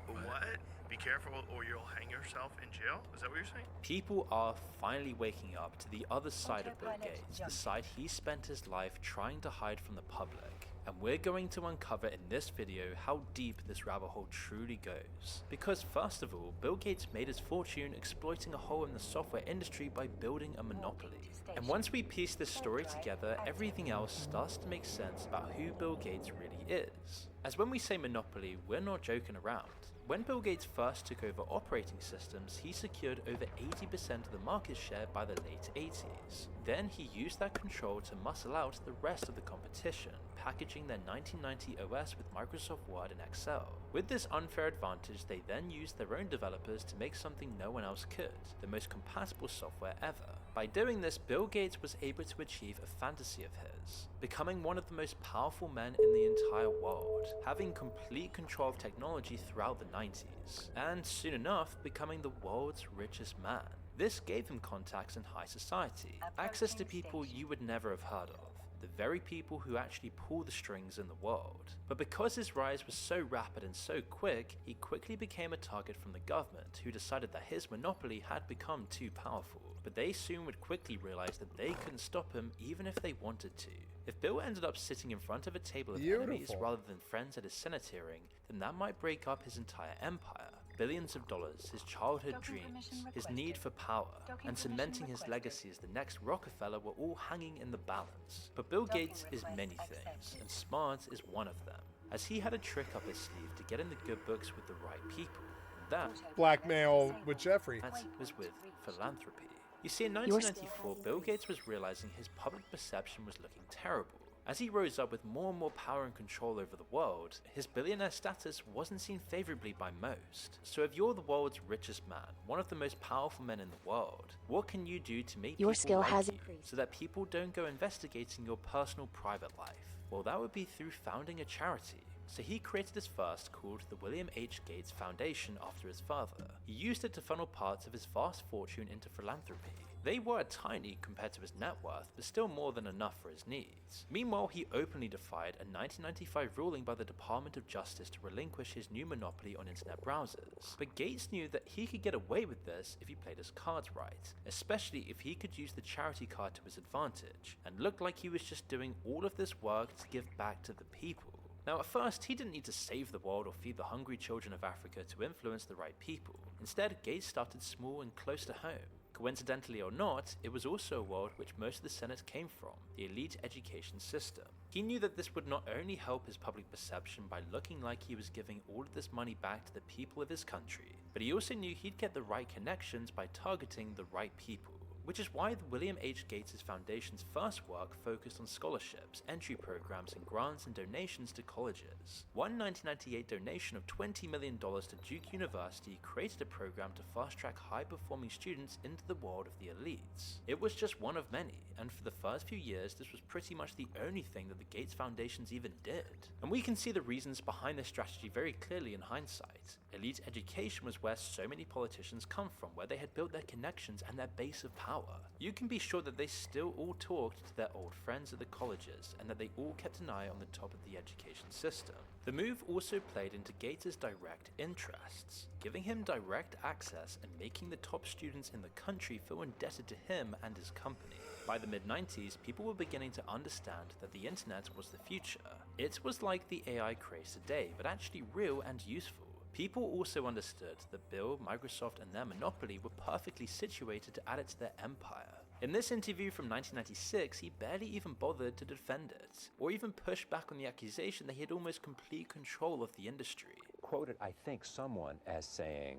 what? Be careful or you'll hang yourself in jail? Is that what you're saying? People are finally waking up to the other side of Bill Gates, the side he spent his life trying to hide from the public. And we're going to uncover in this video how deep this rabbit hole truly goes. Because first of all, Bill Gates made his fortune exploiting a hole in the software industry by building a monopoly. And once we piece this story together, everything else starts to make sense about who Bill Gates really is. As when we say monopoly, we're not joking around. When Bill Gates first took over operating systems, he secured over 80% of the market share by the late 80s. Then he used that control to muscle out the rest of the competition, packaging their 1990 OS with Microsoft Word and Excel. With this unfair advantage, they then used their own developers to make something no one else could, the most compatible software ever. By doing this, Bill Gates was able to achieve a fantasy of his, becoming one of the most powerful men in the entire world, having complete control of technology throughout the 90s, and soon enough, becoming the world's richest man. This gave him contacts in high society, access to people you would never have heard of, the very people who actually pull the strings in the world. But because his rise was so rapid and so quick, he quickly became a target from the government, who decided that his monopoly had become too powerful. But they soon would quickly realize that they couldn't stop him even if they wanted to. If Bill ended up sitting in front of a table of enemies rather than friends at his Senate hearing, then that might break up his entire empire. Billions of dollars, his childhood dreams, his need for power, and cementing his legacy as the next Rockefeller were all hanging in the balance. But Bill Gates is many things, and smart is one of them, as he had a trick up his sleeve to get in the good books with the right people. And that Blackmail with Jeffrey. That was with philanthropy. You see, in 1994, Bill Gates was realizing his public perception was looking terrible. As he rose up with more and more power and control over the world, his billionaire status wasn't seen favorably by most. So if you're the world's richest man, one of the most powerful men in the world, what can you do to make Your people skill like has you, increased. so that people don't go investigating your personal private life? Well, that would be through founding a charity. So he created his first, called the William H. Gates Foundation after his father. He used it to funnel parts of his vast fortune into philanthropy. They were tiny compared to his net worth, but still more than enough for his needs. Meanwhile, he openly defied a 1995 ruling by the Department of Justice to relinquish his new monopoly on internet browsers. But Gates knew that he could get away with this if he played his cards right, especially if he could use the charity card to his advantage, and looked like he was just doing all of this work to give back to the people. Now at first, he didn't need to save the world or feed the hungry children of Africa to influence the right people. Instead, Gates started small and close to home. Coincidentally or not, it was also a world which most of the Senate came from, the elite education system. He knew that this would not only help his public perception by looking like he was giving all of this money back to the people of his country, but he also knew he'd get the right connections by targeting the right people. Which is why the William H. Gates Foundation's first work focused on scholarships, entry programs, and grants and donations to colleges. One 1998 donation of $20 million to Duke University created a program to fast-track high-performing students into the world of the elites. It was just one of many, and for the first few years, this was pretty much the only thing that the Gates Foundations even did. And we can see the reasons behind this strategy very clearly in hindsight. Elite education was where so many politicians come from, where they had built their connections and their base of power. You can be sure that they still all talked to their old friends at the colleges, and that they all kept an eye on the top of the education system. The move also played into Gates' direct interests, giving him direct access and making the top students in the country feel indebted to him and his company. By the mid-90s, people were beginning to understand that the internet was the future. It was like the AI craze today, but actually real and useful. People also understood that Bill, Microsoft, and their monopoly were perfectly situated to add it to their empire. In this interview from 1996, he barely even bothered to defend it, or even push back on the accusation that he had almost complete control of the industry. Quoted, I think, someone as saying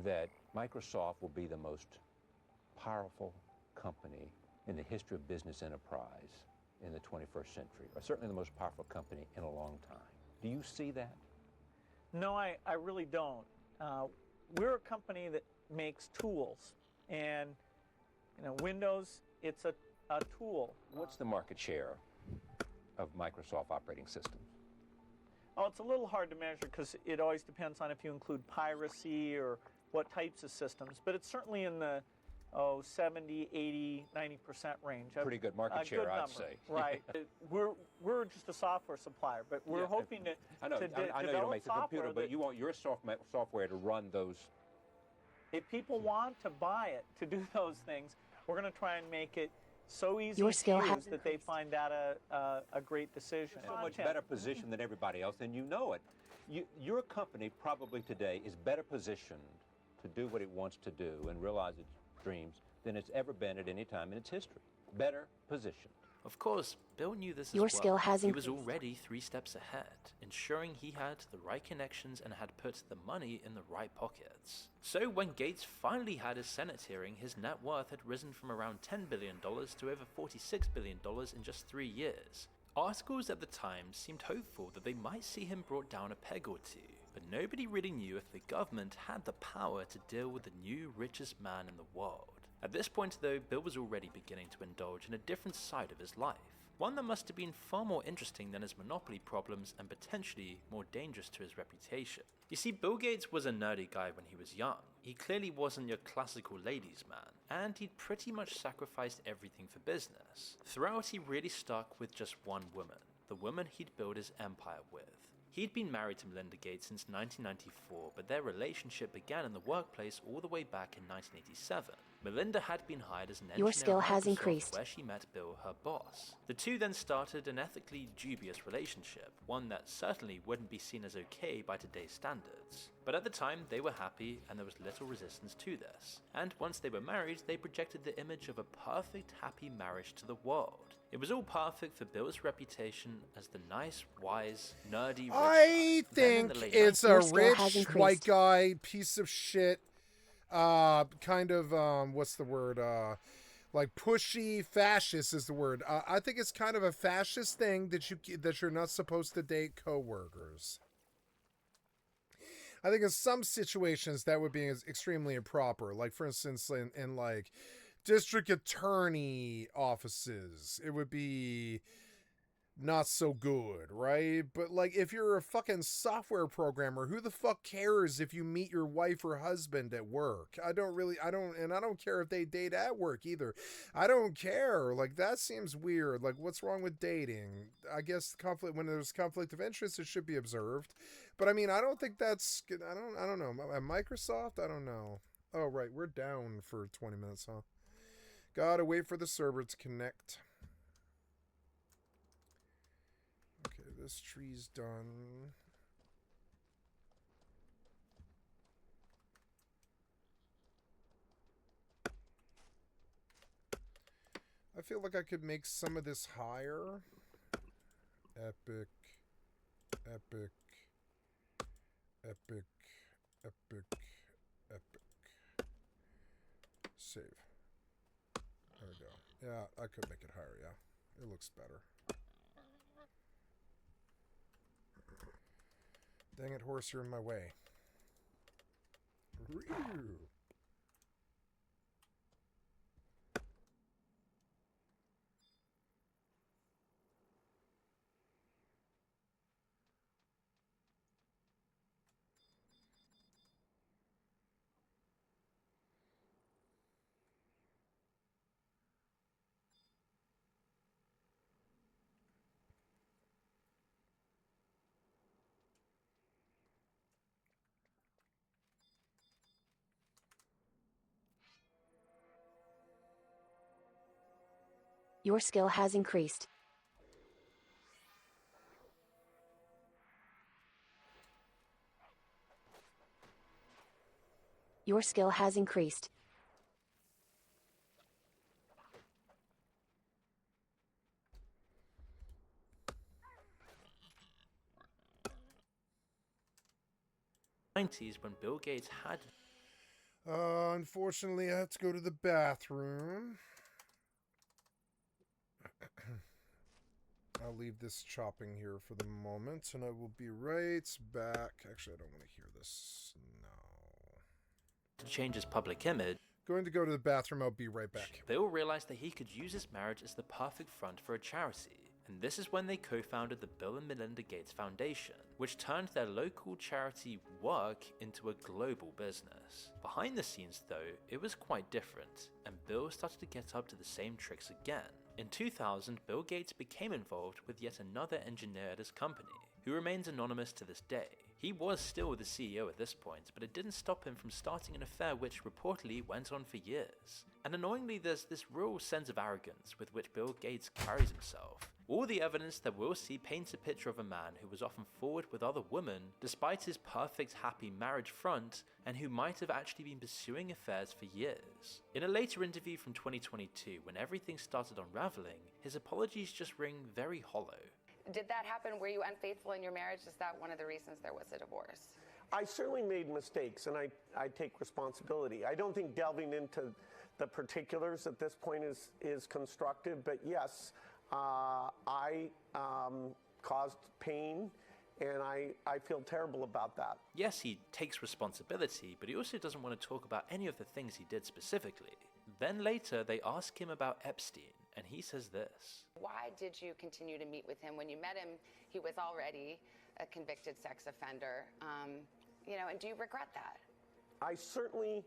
that Microsoft will be the most powerful company in the history of business enterprise in the 21st century, or certainly the most powerful company in a long time. Do you see that? No, I really don't. We're a company that makes tools, and Windows, it's a tool. What's the market share of Microsoft operating systems? Oh, it's a little hard to measure because it always depends on if you include piracy or what types of systems, but it's certainly in the 70, 80, 90% range. Pretty good market share, good I'd number. say. Right. We're just a software supplier, but we're hoping to I know, I know you don't make the computer, but you want your software to run those. If people want to buy it to do those things, we're going to try and make it so easy Your to skill use has that they find that a great decision. So much better position than everybody else, and you know it. Your company probably today is better positioned to do what it wants to do and realize its dreams than it's ever been at any time in its history. Better positioned. Of course, Bill knew this Your as well. skill has He was increased. already 3 steps ahead, ensuring he had the right connections and had put the money in the right pockets. So when Gates finally had his Senate hearing, his net worth had risen from around $10 billion to over $46 billion in just 3 years. Articles at the time seemed hopeful that they might see him brought down a peg or two, but nobody really knew if the government had the power to deal with the new richest man in the world. At this point though, Bill was already beginning to indulge in a different side of his life. One that must have been far more interesting than his monopoly problems and potentially more dangerous to his reputation. You see, Bill Gates was a nerdy guy when he was young. He clearly wasn't your classical ladies man, and he'd pretty much sacrificed everything for business. Throughout, he really stuck with just one woman, the woman he'd built his empire with. He'd been married to Melinda Gates since 1994, but their relationship began in the workplace all the way back in 1987. Melinda had been hired as an engineer Your skill at has Microsoft, increased. where she met Bill, her boss. The two then started an ethically dubious relationship, one that certainly wouldn't be seen as okay by today's standards. But at the time, they were happy and there was little resistance to this. And once they were married, they projected the image of a perfect, happy marriage to the world. It was all perfect for Bill's reputation as the nice, wise, nerdy rich I guy. Then in think the late it's 90s, a rich white guy piece of shit. Kind of what's the word? Like pushy fascist is the word. I think it's kind of a fascist thing that you're not supposed to date coworkers. I think in some situations that would be extremely improper. Like for instance, in like district attorney offices, it would be not so good, right? But like if you're a fucking software programmer, who the fuck cares if you meet your wife or husband at work? I don't care if they date at work either. I don't care. Like that seems weird. Like what's wrong with dating? I guess when there's conflict of interest, it should be observed. But I mean, I don't think that's good. I don't know. At Microsoft, I don't know. Oh, right. We're down for 20 minutes, huh? Gotta wait for the server to connect. Okay, this tree's done. I feel like I could make some of this higher. Epic. Epic. Epic. Epic. Epic. Save. There we go. Yeah, I could make it higher, yeah. It looks better. Dang it, horse, you're in my way. Roo. Your skill has increased. Your skill has increased. '90s when Bill Gates had Unfortunately, I have to go to the bathroom. I'll leave this chopping here for the moment, and I will be right back. Actually, I don't want to hear this. No. to change his public image. Going to go to the bathroom. I'll be right back. Bill realized that he could use his marriage as the perfect front for a charity. And this is when they co-founded the Bill and Melinda Gates Foundation, which turned their local charity work into a global business. Behind the scenes though, it was quite different, and Bill started to get up to the same tricks again. In 2000, Bill Gates became involved with yet another engineer at his company, who remains anonymous to this day. He was still the CEO at this point, but it didn't stop him from starting an affair which reportedly went on for years. And annoyingly, there's this real sense of arrogance with which Bill Gates carries himself. All the evidence that we'll see paints a picture of a man who was often forward with other women, despite his perfect happy marriage front, and who might have actually been pursuing affairs for years. In a later interview from 2022, when everything started unraveling, his apologies just ring very hollow. Did that happen? Were you unfaithful in your marriage? Is that one of the reasons there was a divorce? I certainly made mistakes, and I take responsibility. I don't think delving into the particulars at this point is constructive, but yes, I caused pain, and I feel terrible about that. Yes, he takes responsibility, but he also doesn't want to talk about any of the things he did specifically. Then later, they ask him about Epstein, and he says this. Why did you continue to meet with him? When you met him, he was already a convicted sex offender. And do you regret that? I certainly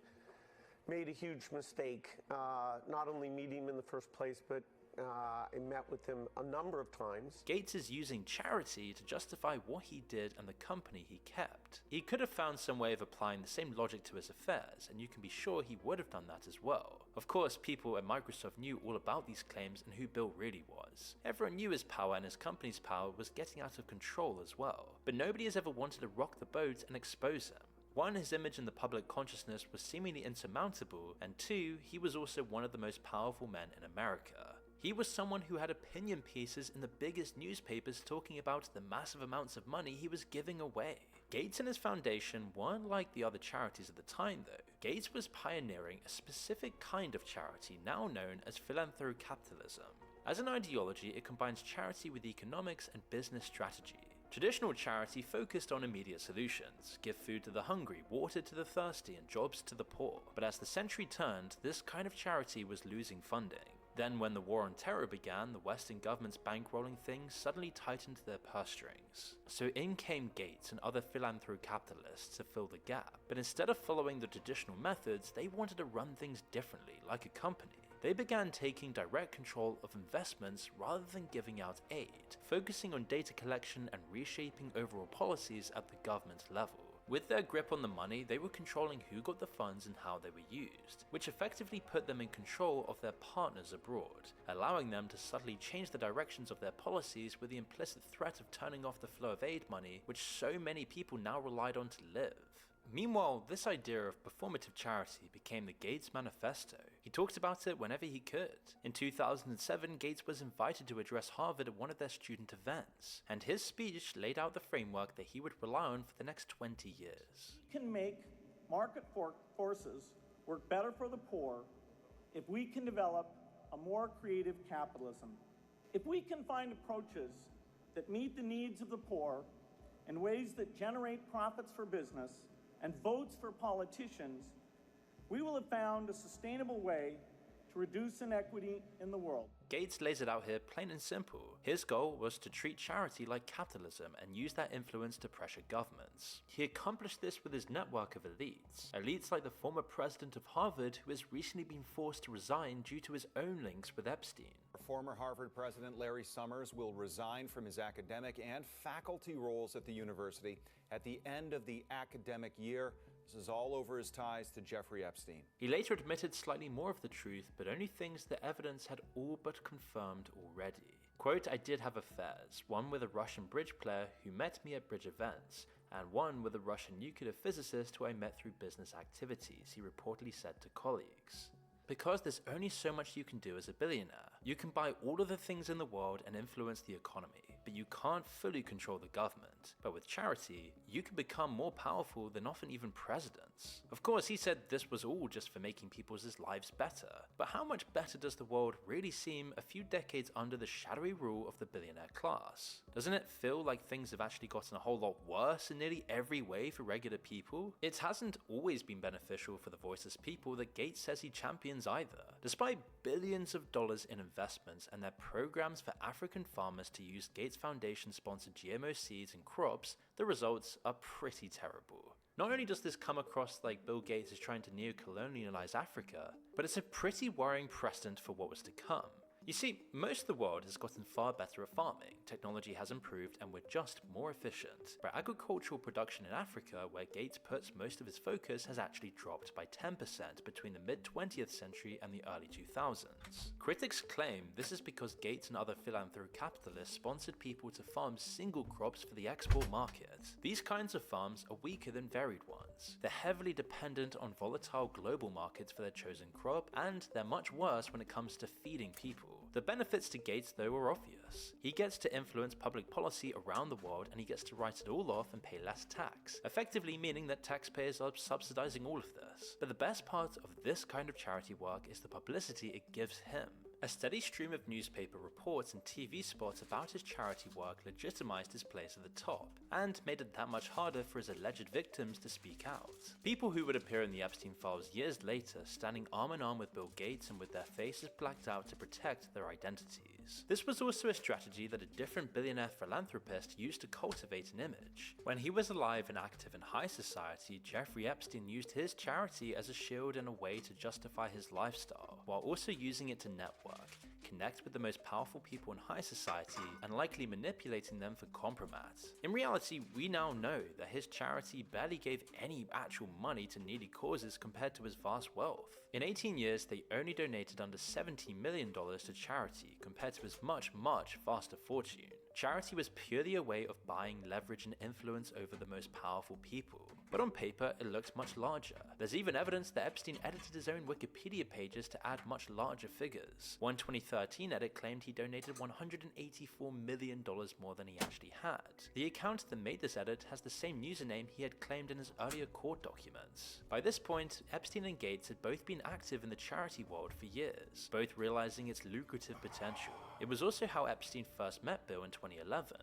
made a huge mistake, not only meeting him in the first place, but I met with him a number of times. Gates is using charity to justify what he did and the company he kept. He could have found some way of applying the same logic to his affairs, and you can be sure he would have done that as well. Of course, people at Microsoft knew all about these claims and who Bill really was. Everyone knew his power, and his company's power was getting out of control as well. But nobody has ever wanted to rock the boat and expose him. One, his image in the public consciousness was seemingly insurmountable, and two, he was also one of the most powerful men in America. He was someone who had opinion pieces in the biggest newspapers talking about the massive amounts of money he was giving away. Gates and his foundation weren't like the other charities at the time though. Gates was pioneering a specific kind of charity now known as philanthrocapitalism. As an ideology, it combines charity with economics and business strategy. Traditional charity focused on immediate solutions, give food to the hungry, water to the thirsty, and jobs to the poor. But as the century turned, this kind of charity was losing funding. Then when the war on terror began, the Western government's bankrolling things suddenly tightened their purse strings. So in came Gates and other philanthrocapitalists to fill the gap. But instead of following the traditional methods, they wanted to run things differently, like a company. They began taking direct control of investments rather than giving out aid, focusing on data collection and reshaping overall policies at the government level. With their grip on the money, they were controlling who got the funds and how they were used, which effectively put them in control of their partners abroad, allowing them to subtly change the directions of their policies with the implicit threat of turning off the flow of aid money, which so many people now relied on to live. Meanwhile, this idea of performative charity became the Gates Manifesto. He talked about it whenever he could. In 2007, Gates was invited to address Harvard at one of their student events, and his speech laid out the framework that he would rely on for the next 20 years. We can make market forces work better for the poor if we can develop a more creative capitalism. If we can find approaches that meet the needs of the poor in ways that generate profits for business and votes for politicians, we will have found a sustainable way to reduce inequity in the world. Gates lays it out here plain and simple. His goal was to treat charity like capitalism and use that influence to pressure governments. He accomplished this with his network of elites like the former president of Harvard, who has recently been forced to resign due to his own links with Epstein. Former Harvard President Larry Summers will resign from his academic and faculty roles at the university at the end of the academic year. This is all over his ties to Jeffrey Epstein. He later admitted slightly more of the truth, but only things the evidence had all but confirmed already. Quote, "I did have affairs, one with a Russian bridge player who met me at bridge events, and one with a Russian nuclear physicist who I met through business activities," he reportedly said to colleagues. Because there's only so much you can do as a billionaire. You can buy all of the things in the world and influence the economy, but you can't fully control the government. But with charity, you can become more powerful than often even presidents. Of course, he said this was all just for making people's lives better. But how much better does the world really seem a few decades under the shadowy rule of the billionaire class? Doesn't it feel like things have actually gotten a whole lot worse in nearly every way for regular people? It hasn't always been beneficial for the voiceless people that Gates says he champions either. Despite billions of dollars in investments and their programs for African farmers to use Gates Foundation sponsored GMO seeds and crops, the results are pretty terrible. Not only does this come across like Bill Gates is trying to neo-colonialize Africa, but it's a pretty worrying precedent for what was to come. You see, most of the world has gotten far better at farming, technology has improved, and we're just more efficient. But agricultural production in Africa, where Gates puts most of his focus, has actually dropped by 10% between the mid-20th century and the early 2000s. Critics claim this is because Gates and other philanthrocapitalists sponsored people to farm single crops for the export market. These kinds of farms are weaker than varied ones. They're heavily dependent on volatile global markets for their chosen crop, and they're much worse when it comes to feeding people. The benefits to Gates, though, are obvious. He gets to influence public policy around the world, and he gets to write it all off and pay less tax, effectively meaning that taxpayers are subsidizing all of this. But the best part of this kind of charity work is the publicity it gives him. A steady stream of newspaper reports and TV spots about his charity work legitimized his place at the top, and made it that much harder for his alleged victims to speak out. People who would appear in the Epstein files years later, standing arm in arm with Bill Gates and with their faces blacked out to protect their identities. This was also a strategy that a different billionaire philanthropist used to cultivate an image. When he was alive and active in high society, Jeffrey Epstein used his charity as a shield and a way to justify his lifestyle, while also using it to network, connect with the most powerful people in high society, and likely manipulating them for compromise. In reality, we now know that his charity barely gave any actual money to needy causes compared to his vast wealth. In 18 years, they only donated under $70 million to charity compared to his much, much vaster fortune. Charity was purely a way of buying leverage and influence over the most powerful people. But on paper, it looked much larger. There's even evidence that Epstein edited his own Wikipedia pages to add much larger figures. One 2013 edit claimed he donated $184 million more than he actually had. The account that made this edit has the same username he had claimed in his earlier court documents. By this point, Epstein and Gates had both been active in the charity world for years, both realizing its lucrative potential. It was also how Epstein first met Bill in 2011.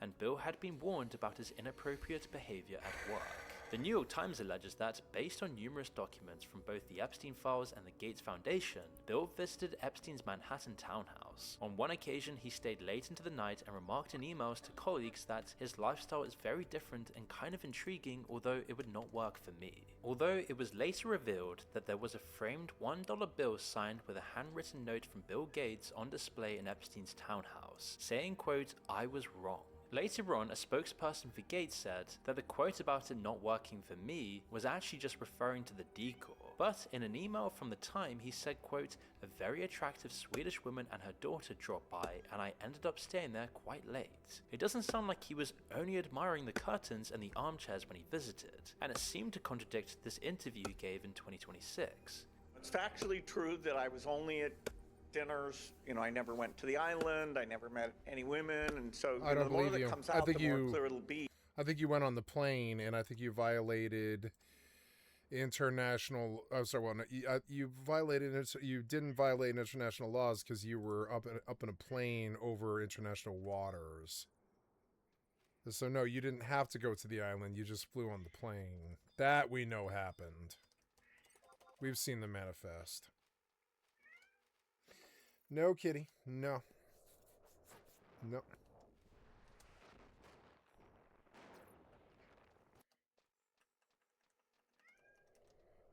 And Bill had been warned about his inappropriate behavior at work. The New York Times alleges that, based on numerous documents from both the Epstein files and the Gates Foundation, Bill visited Epstein's Manhattan townhouse. On one occasion, he stayed late into the night and remarked in emails to colleagues that his lifestyle is very different and kind of intriguing, although it would not work for me. Although it was later revealed that there was a framed $1 bill signed with a handwritten note from Bill Gates on display in Epstein's townhouse, saying, quote, "I was wrong." Later on, a spokesperson for Gates said that the quote about it not working for me was actually just referring to the decor. But in an email from the time, he said, quote, "A very attractive Swedish woman and her daughter dropped by, and I ended up staying there quite late." It doesn't sound like he was only admiring the curtains and the armchairs when he visited, and it seemed to contradict this interview he gave in 2026. It's factually true that I was only at dinners, I never went to the island, I never met any women, and so I don't the more believe that you. comes I out, think the more clear it'll be. I think you went on the plane, and I think you violated international. Oh, sorry. Well, no, you violated it. You didn't violate international laws because you were up in a plane over international waters. So no, you didn't have to go to the island. You just flew on the plane. That we know happened. We've seen the manifest. No, kitty. No. No.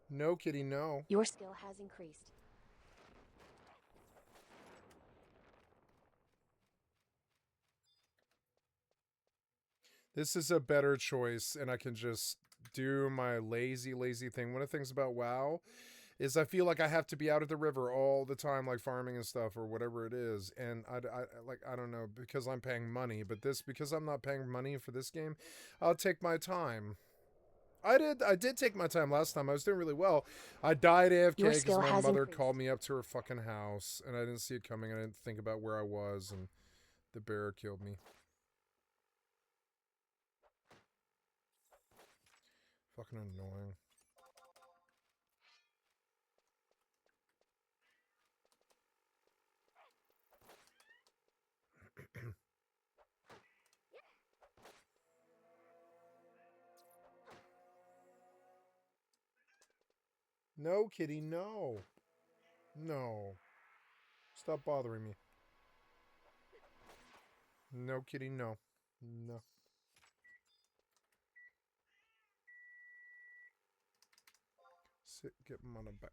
No, kitty, no. Your skill has increased. This is a better choice, and I can just do my lazy thing. One of the things about WoW is I feel like I have to be out at the river all the time, like farming and stuff or whatever it is. And I don't know, because I'm paying money, but because I'm not paying money for this game, I'll take my time. I did take my time last time. I was doing really well. I died AFK Your because skill my has mother increased. called me up to her fucking house, and I didn't see it coming. I didn't think about where I was, and the bear killed me. Fucking annoying. No, kitty, no. No. Stop bothering me. No, kitty, no. No. Sit, get Mana back.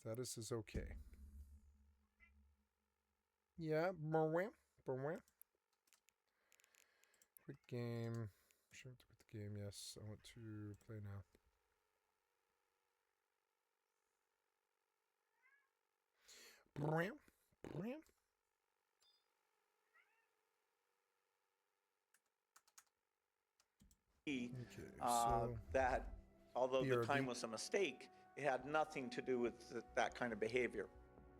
Status is okay. Yeah, Quit game. Sure to quit the game, yes. I want to play now. That although the BRB. time was a mistake, it had nothing to do with that kind of behavior.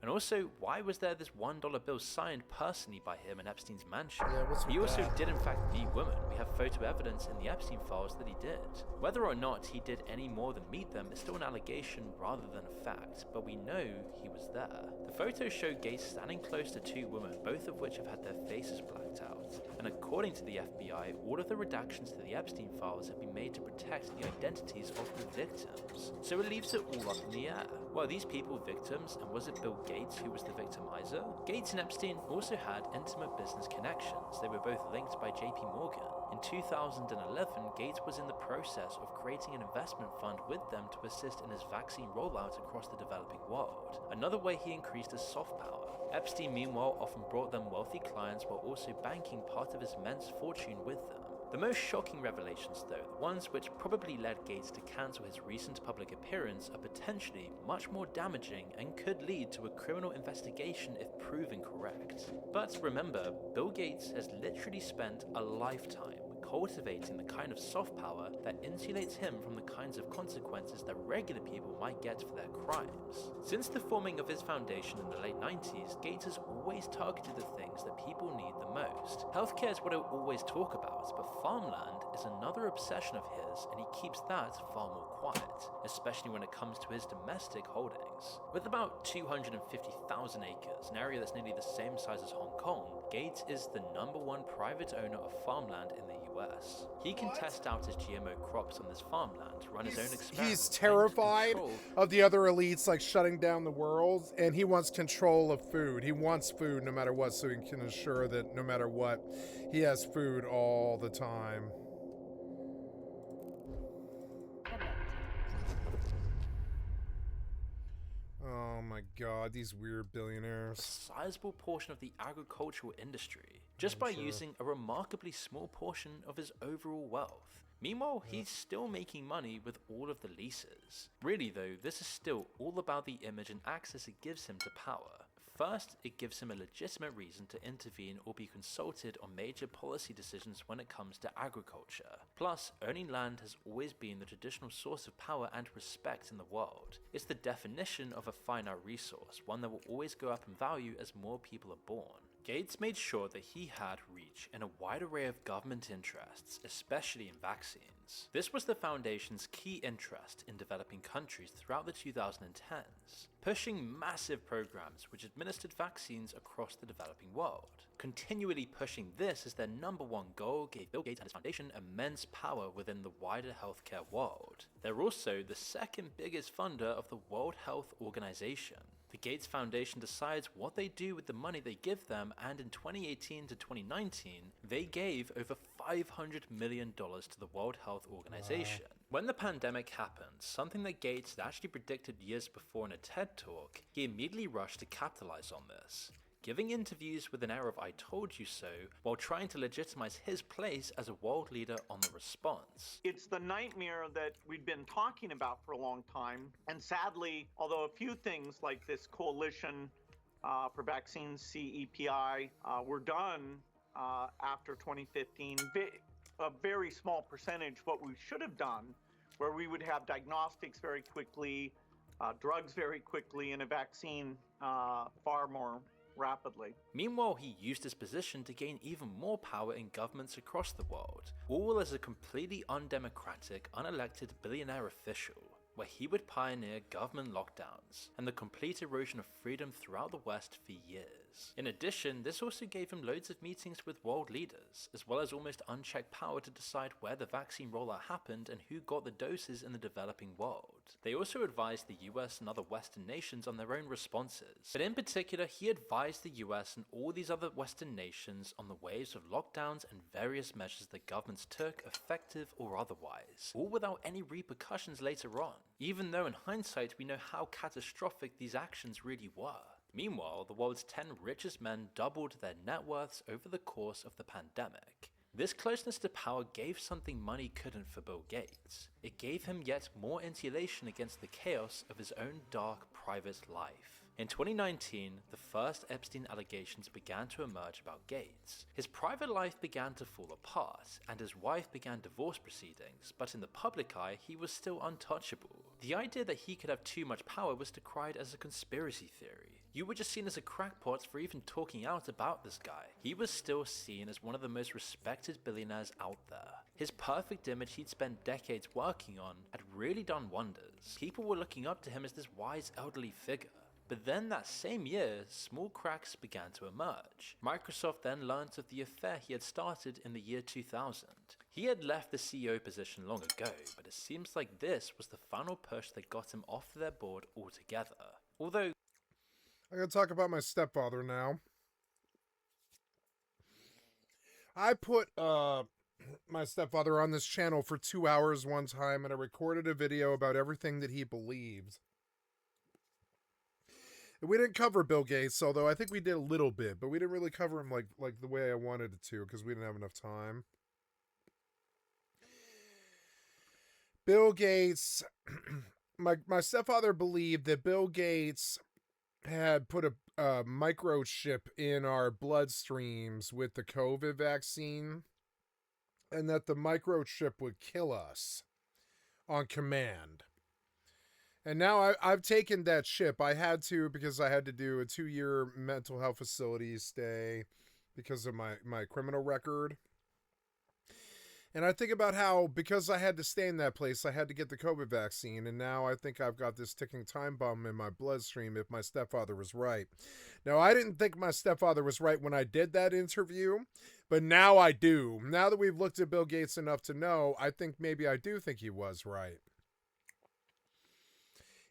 And also, why was there this $1 bill signed personally by him in Epstein's mansion? Yeah, what's with He also that? did in fact meet women. We have photo evidence in the Epstein files that he did. Whether or not he did any more than meet them is still an allegation rather than a fact, but we know he was there. The photos show Gates standing close to two women, both of which have had their faces blacked out. And according to the FBI, all of the redactions to the Epstein files have been made to protect the identities of the victims. So it leaves it all up in the air. Were these people victims, and was it Bill Gates who was the victimizer? Gates and Epstein also had intimate business connections. They were both linked by JP Morgan. In 2011, Gates was in the process of creating an investment fund with them to assist in his vaccine rollout across the developing world. Another way he increased his soft power. Epstein, meanwhile, often brought them wealthy clients while also banking part of his immense fortune with them. The most shocking revelations, though, the ones which probably led Gates to cancel his recent public appearance, are potentially much more damaging and could lead to a criminal investigation if proven correct. But remember, Bill Gates has literally spent a lifetime cultivating the kind of soft power that insulates him from the kinds of consequences that regular people might get for their crimes. Since the forming of his foundation in the late 90s, Gates has always targeted the things that people need the most. Healthcare is what he'll always talk about, but farmland is another obsession of his, and he keeps that far more quiet, especially when it comes to his domestic holdings. With about 250,000 acres, an area that's nearly the same size as Hong Kong, Gates is the #1 private owner of farmland in the US. He can test out his GMO crops on this farmland, run his own experiments. He's terrified of the other elites like shutting down the world, and he wants control of food. He wants food no matter what, so he can ensure that no matter what, he has food all the time. Oh my god, these weird billionaires. A sizable portion of the agricultural industry, just by using a remarkably small portion of his overall wealth. Meanwhile, he's still making money with all of the leases. Really though, this is still all about the image and access it gives him to power. First, it gives him a legitimate reason to intervene or be consulted on major policy decisions when it comes to agriculture. Plus, owning land has always been the traditional source of power and respect in the world. It's the definition of a finite resource, one that will always go up in value as more people are born. Gates made sure that he had reach in a wide array of government interests, especially in vaccines. This was the Foundation's key interest in developing countries throughout the 2010s, pushing massive programs which administered vaccines across the developing world. Continually pushing this as their #1 goal gave Bill Gates and his foundation immense power within the wider healthcare world. They're also the second biggest funder of the World Health Organization. The Gates Foundation decides what they do with the money they give them, and in 2018 to 2019, they gave over $500 million to the World Health Organization. Wow. When the pandemic happened, something that Gates had actually predicted years before in a TED Talk, he immediately rushed to capitalize on this, giving interviews with an air of "I told you so," while trying to legitimize his place as a world leader on the response. It's the nightmare that we've been talking about for a long time, and sadly, although a few things like this coalition for vaccines, CEPI, were done after 2015, a very small percentage what we should have done, where we would have diagnostics very quickly, drugs very quickly, and a vaccine far more rapidly. Meanwhile, he used his position to gain even more power in governments across the world, all as a completely undemocratic, unelected billionaire official, where he would pioneer government lockdowns and the complete erosion of freedom throughout the West for years. In addition, this also gave him loads of meetings with world leaders, as well as almost unchecked power to decide where the vaccine rollout happened and who got the doses in the developing world. They also advised the US and other Western nations on their own responses, but in particular, he advised the US and all these other Western nations on the waves of lockdowns and various measures the governments took, effective or otherwise, all without any repercussions later on, even though in hindsight we know how catastrophic these actions really were. Meanwhile, the world's 10 richest men doubled their net worths over the course of the pandemic. This closeness to power gave something money couldn't for Bill Gates. It gave him yet more insulation against the chaos of his own dark private life. In 2019, the first Epstein allegations began to emerge about Gates. His private life began to fall apart, and his wife began divorce proceedings, but in the public eye, he was still untouchable. The idea that he could have too much power was decried as a conspiracy theory. You were just seen as a crackpot for even talking out about this guy. He was still seen as one of the most respected billionaires out there. His perfect image he'd spent decades working on had really done wonders. People were looking up to him as this wise elderly figure. But then that same year, small cracks began to emerge. Microsoft then learnt of the affair he had started in the year 2000. He had left the CEO position long ago, but it seems like this was the final push that got him off their board altogether. Although, I'm going to talk about my stepfather now. I put my stepfather on this channel for 2 hours one time, and I recorded a video about everything that he believed. We didn't cover Bill Gates, although I think we did a little bit, but we didn't really cover him like the way I wanted it to, because we didn't have enough time. Bill Gates, my stepfather believed that Bill Gates had put a microchip in our bloodstreams with the COVID vaccine, and that the microchip would kill us on command. And now I've taken that chip. I had to, because I had to do a 2-year mental health facility stay because of my criminal record. And I think about how, because I had to stay in that place, I had to get the COVID vaccine. And now I think I've got this ticking time bomb in my bloodstream if my stepfather was right. Now, I didn't think my stepfather was right when I did that interview, but now I do. Now that we've looked at Bill Gates enough to know, I think maybe I do think he was right.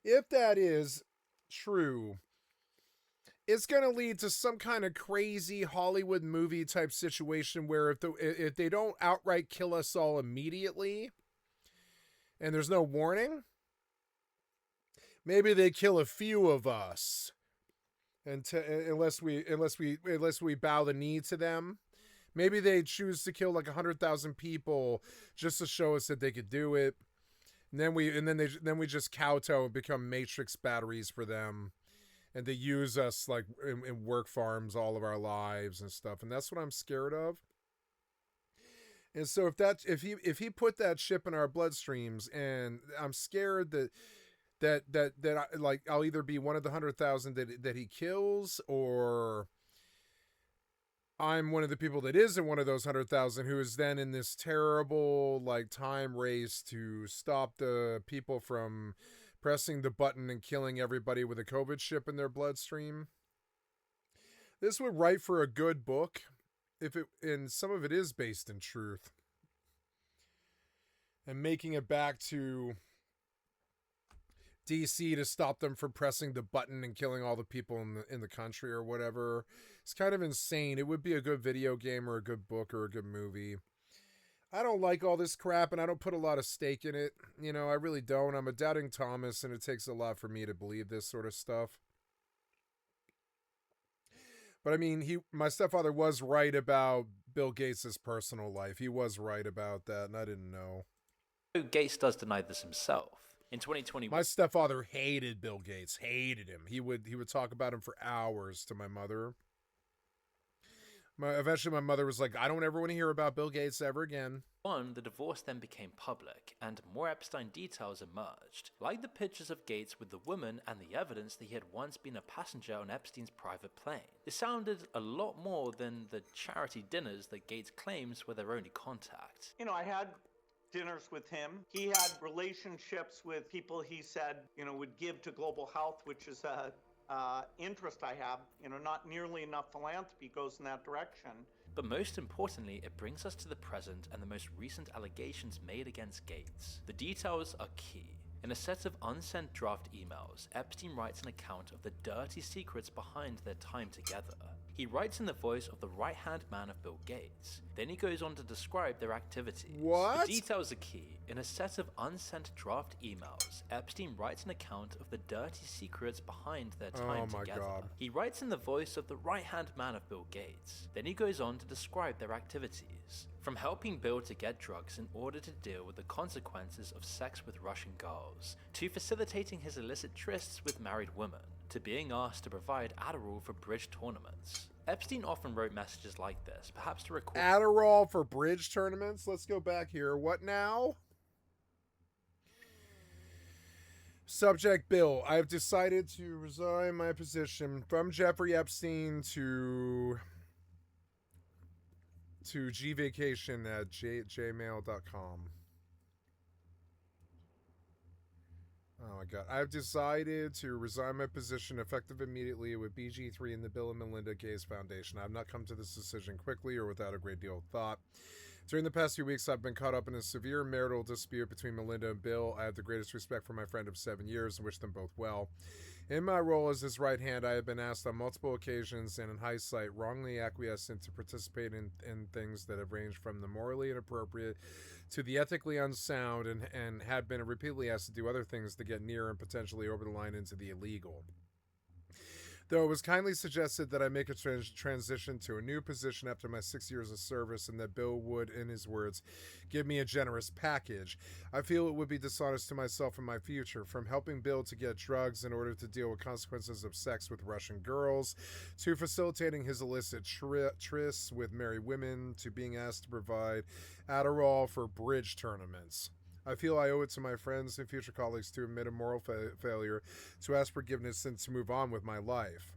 If that is true, it's going to lead to some kind of crazy Hollywood movie type situation where if they don't outright kill us all immediately and there's no warning, maybe they kill a few of us unless we bow the knee to them. Maybe they choose to kill like 100,000 people just to show us that they could do it. And then we just kowtow and become matrix batteries for them, and they use us like in work farms all of our lives and stuff. And that's what I'm scared of. And so if he put that chip in our bloodstreams, and I'm scared that I'll either be one of the 100,000 that he kills, or I'm one of the people that isn't one of those 100,000 who is then in this terrible like time race to stop the people from pressing the button and killing everybody with a COVID chip in their bloodstream. This would write for a good book, and some of it is based in truth. And making it back to DC to stop them from pressing the button and killing all the people in the country or whatever. It's kind of insane. It would be a good video game or a good book or a good movie. I don't like all this crap, and I don't put a lot of stake in it. You know, I really don't. I'm a doubting Thomas, and it takes a lot for me to believe this sort of stuff. But I mean, my stepfather was right about Bill Gates' personal life. He was right about that, and I didn't know. Gates does deny this himself. In 2021, my stepfather hated Bill Gates, hated him. He would talk about him for hours to my mother. Eventually, my mother was like, I don't ever want to hear about Bill Gates ever again. The divorce then became public, and more Epstein details emerged, like the pictures of Gates with the woman and the evidence that he had once been a passenger on Epstein's private plane. It sounded a lot more than the charity dinners that Gates claims were their only contact. You know, I had dinners with him. He had relationships with people he said, you know, would give to global health, which is a interest I have. You know, not nearly enough philanthropy goes in that direction. But most importantly, it brings us to the present and the most recent allegations made against Gates. The details are key. In a set of unsent draft emails, Epstein writes an account of the dirty secrets behind their time together. He writes in the voice of the right-hand man of Bill Gates. Then he goes on to describe their activities. What? The details are key. In a set of unsent draft emails, Epstein writes an account of the dirty secrets behind their time together. God. He writes in the voice of the right-hand man of Bill Gates. Then he goes on to describe their activities. From helping Bill to get drugs in order to deal with the consequences of sex with Russian girls, to facilitating his illicit trysts with married women, to being asked to provide Adderall for bridge tournaments. Epstein often wrote messages like this, perhaps to record Adderall for bridge tournaments? Let's go back here. What now? Subject: Bill. I have decided to resign my position from Jeffrey Epstein to gvacation@gmail.com. Oh my God. I've decided to resign my position effective immediately with BG3 and the Bill and Melinda Gates Foundation. I have not come to this decision quickly or without a great deal of thought. During the past few weeks, I've been caught up in a severe marital dispute between Melinda and Bill. I have the greatest respect for my friend of 7 years and wish them both well. In my role as his right hand, I have been asked on multiple occasions and in hindsight wrongly acquiesced to participate in things that have ranged from the morally inappropriate to the ethically unsound, and had been repeatedly asked to do other things to get near and potentially over the line into the illegal. Though it was kindly suggested that I make a transition to a new position after my 6 years of service, and that Bill would, in his words, give me a generous package, I feel it would be dishonest to myself and my future, from helping Bill to get drugs in order to deal with consequences of sex with Russian girls, to facilitating his illicit trysts with married women, to being asked to provide Adderall for bridge tournaments. I feel I owe it to my friends and future colleagues to admit a moral failure, to ask forgiveness, and to move on with my life.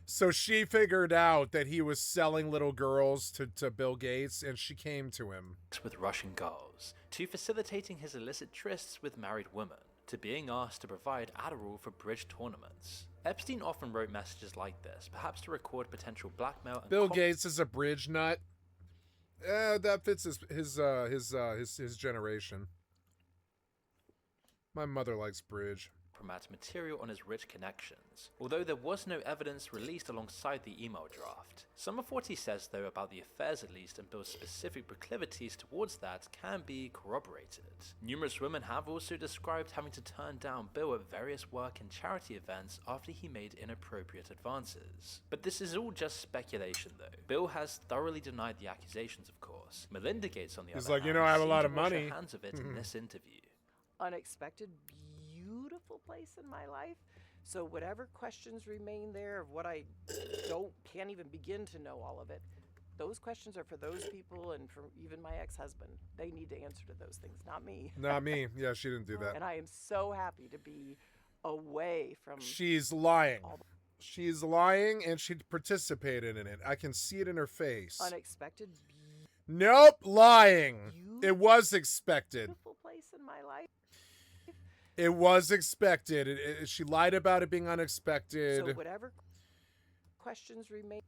So she figured out that he was selling little girls to Bill Gates, and she came to him. With Russian girls, to facilitating his illicit trysts with married women, to being asked to provide Adderall for bridge tournaments. Epstein often wrote messages like this, perhaps to record potential blackmail and Bill Gates is a bridge nut. That fits his generation. My mother likes bridge. compromise material on his rich connections, although there was no evidence released alongside the email draft. Some of what he says, though, about the affairs at least, and Bill's specific proclivities towards that can be corroborated. Numerous women have also described having to turn down Bill at various work and charity events after he made inappropriate advances. But this is all just speculation, though. Bill has thoroughly denied the accusations, of course. Melinda Gates, on the other hand, I have a lot seemed of to wash her money. hands of it in this interview. Unexpected, beautiful place in my life. So whatever questions remain there of what I can't even begin to know all of it, those questions are for those people and for even my ex-husband. They need to answer to those things, not me. Not me. Yeah, she didn't do that. And I am so happy to be away from... She's lying. She's lying, and she participated in it. I can see it in her face. Unexpected, Nope, lying. It was expected. beautiful place in my life. It was expected. She lied about it being unexpected. So whatever questions remain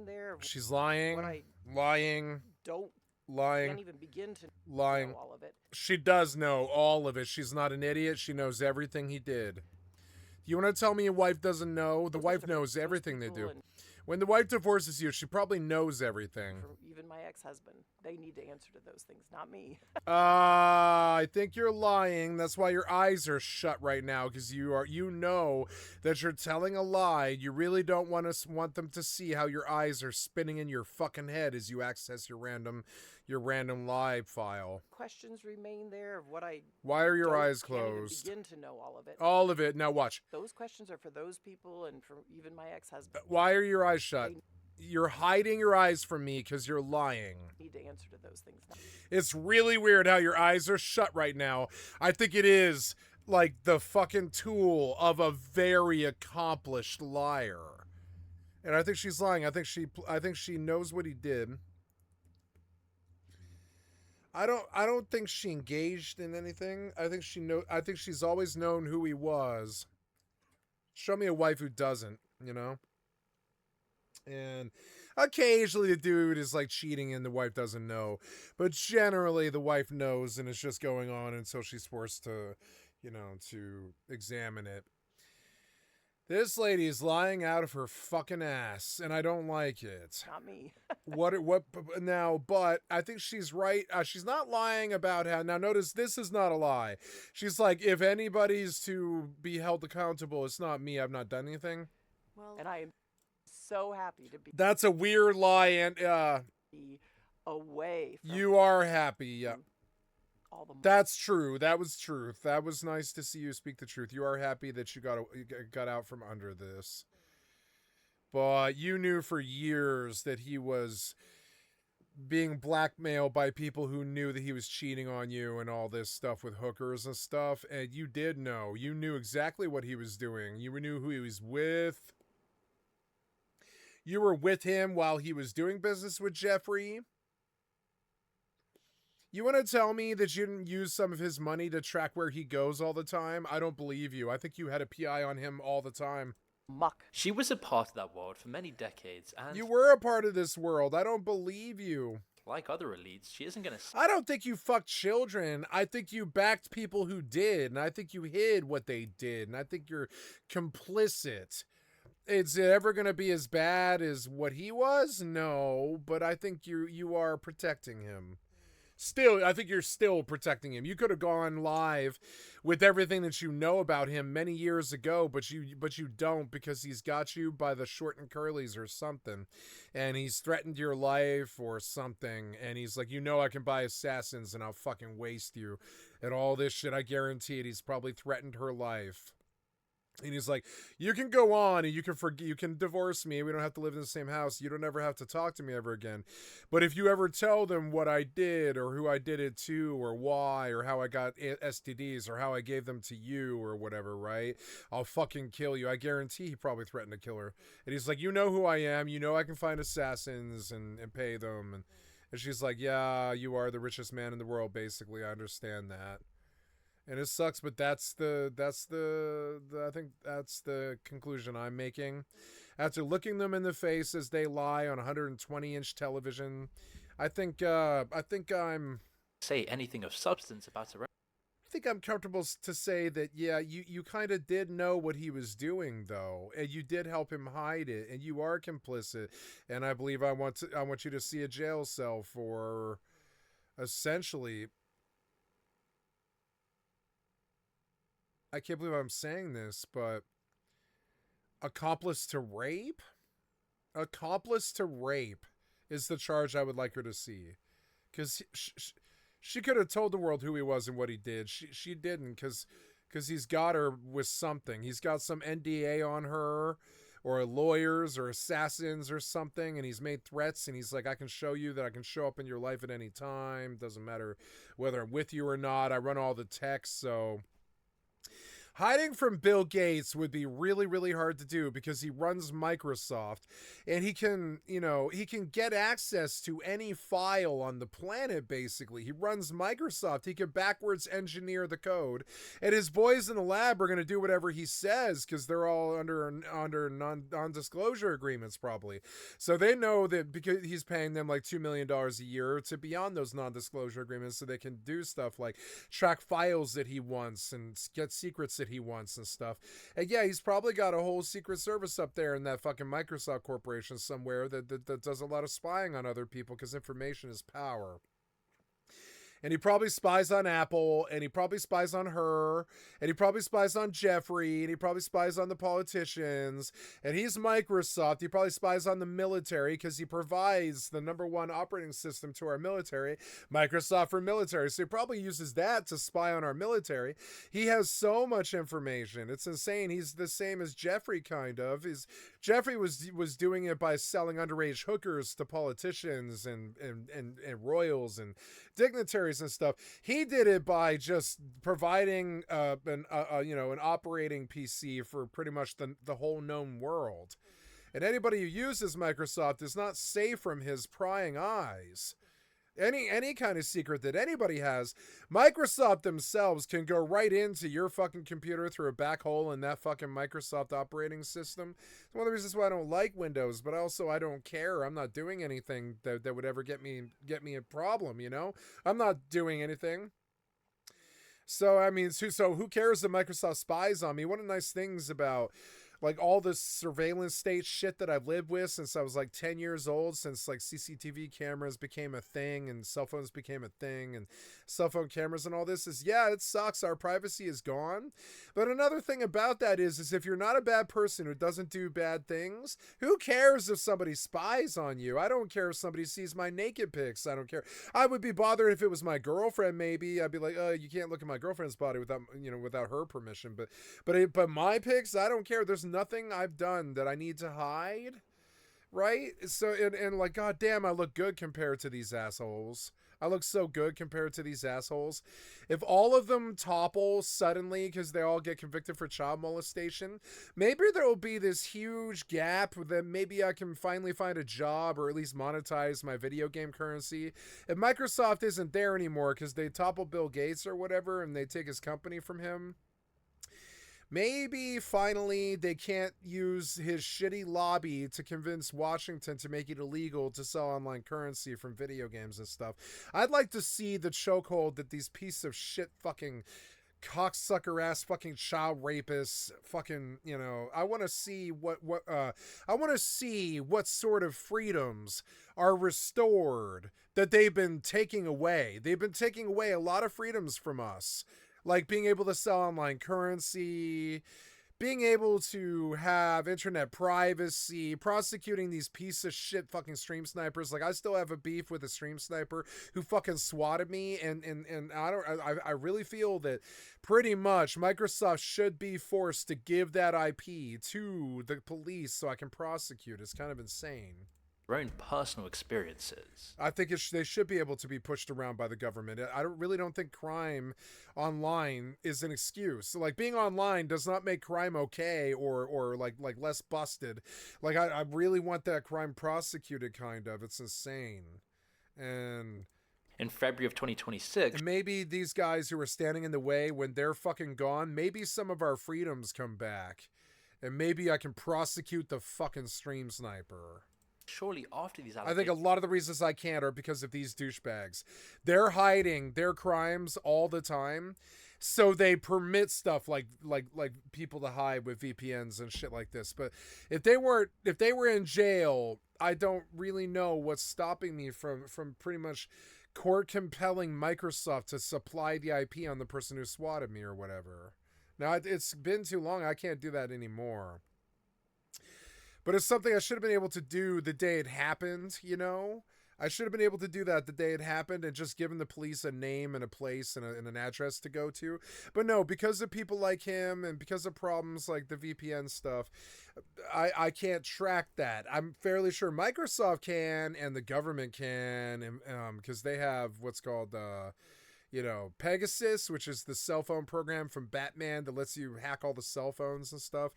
there... She's lying. What I lying. Lying. can't even begin to lying. know all of it. She does know all of it. She's not an idiot. She knows everything he did. You want to tell me your wife doesn't know? The wife knows everything they do. When the wife divorces you, she probably knows everything. Even my ex-husband, they need to answer to those things, not me. I think you're lying. That's why your eyes are shut right now, because you know that you're telling a lie. You really don't want them to see how your eyes are spinning in your fucking head as you access your random random live file. Questions remain there of what I. Why are your eyes can't even closed? begin to know all of it. All of it. Now watch. Those questions are for those people and for even my ex-husband. Why are your eyes shut? You're hiding your eyes from me because you're lying. I need to answer to those things now. It's really weird how your eyes are shut right now. I think it is like the fucking tool of a very accomplished liar. And I think she's lying. I think she knows what he did. I don't think she engaged in anything. I think she's always known who he was. Show me a wife who doesn't, you know? And occasionally the dude is like cheating and the wife doesn't know. But generally the wife knows and it's just going on until she's forced to, you know, to examine it. This lady is lying out of her fucking ass, and I don't like it. Not me. What now? But I think she's right. She's not lying about how. Now, notice this is not a lie. She's like, if anybody's to be held accountable, it's not me. I've not done anything. Well, and I am so happy to be. That's a weird lie, and away. From you are happy. Yeah. All the That's true. That was truth. That was nice to see you speak the truth. You are happy that you got out from under this. But you knew for years that he was being blackmailed by people who knew that he was cheating on you and all this stuff with hookers and stuff. And you did know. You knew exactly what he was doing. You knew who he was with. You were with him while he was doing business with Jeffrey. You want to tell me that you didn't use some of his money to track where he goes all the time? I don't believe you. I think you had a PI on him all the time. Muck. She was a part of that world for many decades, and you were a part of this world. I don't believe you. Like other elites, she isn't going to... I don't think you fucked children. I think you backed people who did, and I think you hid what they did, and I think you're complicit. Is it ever going to be as bad as what he was? No, but I think you are protecting him. Still, I think you're still protecting him. You could have gone live with everything that you know about him many years ago, but you don't, because he's got you by the short and curlies or something, and he's threatened your life or something, and he's like, you know, I can buy assassins and I'll fucking waste you and all this shit. I guarantee it. He's probably threatened her life. And he's like, you can go on and you can divorce me. We don't have to live in the same house. You don't ever have to talk to me ever again. But if you ever tell them what I did or who I did it to or why or how I got STDs or how I gave them to you or whatever, right? I'll fucking kill you. I guarantee he probably threatened to kill her. And he's like, you know who I am. You know I can find assassins and pay them. And she's like, yeah, you are the richest man in the world, basically. I understand that. And it sucks, but I think that's the conclusion I'm making. After looking them in the face as they lie on 120-inch television, I think I'm... Say anything of substance about her. I think I'm comfortable to say that, yeah, you kind of did know what he was doing, though, and you did help him hide it, and you are complicit. And I believe I want you to see a jail cell for essentially... I can't believe I'm saying this, but accomplice to rape? Accomplice to rape is the charge I would like her to see. Because she could have told the world who he was and what he did. She didn't, because he's got her with something. He's got some NDA on her, or lawyers, or assassins, or something, and he's made threats, and he's like, I can show you that I can show up in your life at any time. Doesn't matter whether I'm with you or not. I run all the texts, so... Hiding from Bill Gates would be really, really hard to do because he runs Microsoft and he can get access to any file on the planet, basically. He runs Microsoft. He can backwards engineer the code. And his boys in the lab are going to do whatever he says because they're all under non-disclosure agreements, probably. So they know that because he's paying them like $2 million a year to be on those non-disclosure agreements so they can do stuff like track files that he wants and get secrets that he wants and stuff. And yeah, he's probably got a whole secret service up there in that fucking Microsoft corporation somewhere that does a lot of spying on other people because information is power. And he probably spies on Apple, and he probably spies on her, and he probably spies on Jeffrey, and he probably spies on the politicians, and he's Microsoft. He probably spies on the military because he provides the #1 operating system to our military, Microsoft for military. So he probably uses that to spy on our military. He has so much information. It's insane. He's the same as Jeffrey, kind of. Jeffrey was doing it by selling underage hookers to politicians and royals and dignitaries and stuff. He did it by just providing an operating PC for pretty much the whole known world. And anybody who uses Microsoft is not safe from his prying eyes. Any kind of secret that anybody has, Microsoft themselves can go right into your fucking computer through a back hole in that fucking Microsoft operating system. It's one of the reasons why I don't like Windows, but also I don't care. I'm not doing anything that would ever get me a problem, you know? I'm not doing anything. So, I mean, so who cares that Microsoft spies on me? One of the nice things about like all this surveillance state shit that I've lived with since I was like 10 years old, since like CCTV cameras became a thing and cell phones became a thing and cell phone cameras and all this is, yeah, it sucks. Our privacy is gone. But another thing about that is if you're not a bad person who doesn't do bad things, who cares if somebody spies on you? I don't care if somebody sees my naked pics. I don't care. I would be bothered if it was my girlfriend, maybe. I'd be like, oh, you can't look at my girlfriend's body without her permission. But my pics, I don't care. There's nothing I've done that I need to hide, right? So and like, god damn, I look good compared to these assholes. I look so good compared to these assholes. If all of them topple suddenly because they all get convicted for child molestation, maybe there will be this huge gap that maybe I can finally find a job or at least monetize my video game currency. If Microsoft isn't there anymore because they topple Bill Gates or whatever and they take his company from him, maybe finally they can't use his shitty lobby to convince Washington to make it illegal to sell online currency from video games and stuff. I'd like to see the chokehold that these piece of shit fucking cocksucker ass fucking child rapists fucking, you know, I want to see what sort of freedoms are restored that they've been taking away. They've been taking away a lot of freedoms from us. Like being able to sell online currency, being able to have internet privacy, prosecuting these piece of shit fucking stream snipers. Like I still have a beef with a stream sniper who fucking swatted me, and I really feel that pretty much Microsoft should be forced to give that IP to the police so I can prosecute. It's kind of insane. Own personal experiences. I think they should be able to be pushed around by the government. I really don't think crime online is an excuse. So, like, being online does not make crime okay or like less busted. Like I really want that crime prosecuted, kind of. It's insane. And in February of 2026, and maybe these guys who are standing in the way, when they're fucking gone, maybe some of our freedoms come back, and maybe I can prosecute the fucking stream sniper. Surely after these I think a lot of the reasons I can't are because of these douchebags. They're hiding their crimes all the time, so they permit stuff like people to hide with VPNs and shit like this. But if they were in jail, I don't really know what's stopping me from pretty much court compelling Microsoft to supply the IP on the person who swatted me or whatever. Now it's been too long. I can't do that anymore. But it's something I should have been able to do the day it happened, you know? I should have been able to do that the day it happened and just given the police a name and a place and an address to go to. But no, because of people like him and because of problems like the VPN stuff, I can't track that. I'm fairly sure Microsoft can and the government can, because they have what's called Pegasus, which is the cell phone program from Batman that lets you hack all the cell phones and stuff,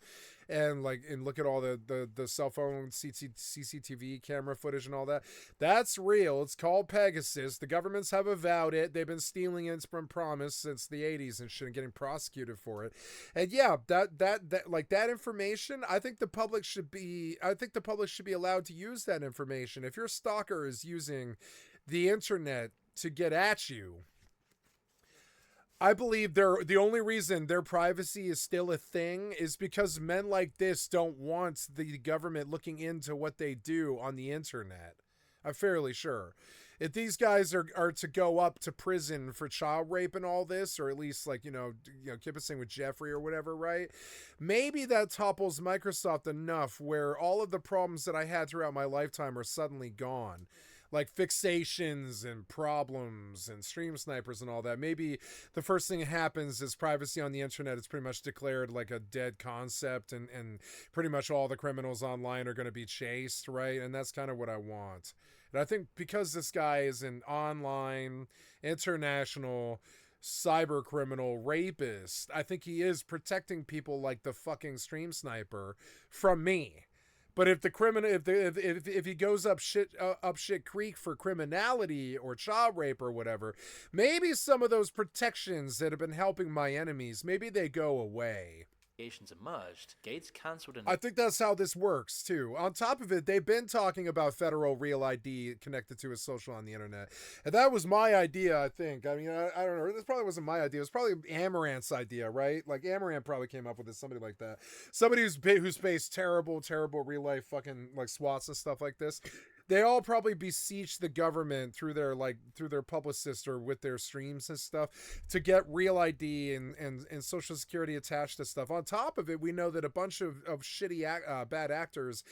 and look at all the cell phone CCTV camera footage and all that. That's real. It's called Pegasus. The governments have avowed it. They've been stealing it from Promise since the 80s and shit, and getting prosecuted for it. And yeah, that information, I think the public should be allowed to use that information. If your stalker is using the internet to get at you, I believe the only reason their privacy is still a thing is because men like this don't want the government looking into what they do on the internet. I'm fairly sure. If these guys are to go up to prison for child rape and all this, or at least like, kibbutzing with Jeffrey or whatever, right? Maybe that topples Microsoft enough where all of the problems that I had throughout my lifetime are suddenly gone. Like fixations and problems and stream snipers and all that. Maybe the first thing that happens is privacy on the internet is pretty much declared like a dead concept, and pretty much all the criminals online are going to be chased, right? And that's kind of what I want. And I think because this guy is an online, international, cyber criminal rapist, I think he is protecting people like the fucking stream sniper from me. But if the criminal, if he goes up shit creek for criminality or child rape or whatever, maybe some of those protections that have been helping my enemies, maybe they go away. Emerged, Gates cancelled I think that's how this works too. On top of it, they've been talking about federal real ID connected to his social on the internet, and that was my idea. I think. I mean, I don't know. This probably wasn't my idea. It was probably Amarant's idea, right? Like Amarant probably came up with it. Somebody like that. Somebody who's faced terrible real life fucking like SWATs and stuff like this. They all probably beseech the government through their publicist or with their streams and stuff to get real ID and Social Security attached to stuff. On top of it, we know that a bunch of shitty bad actors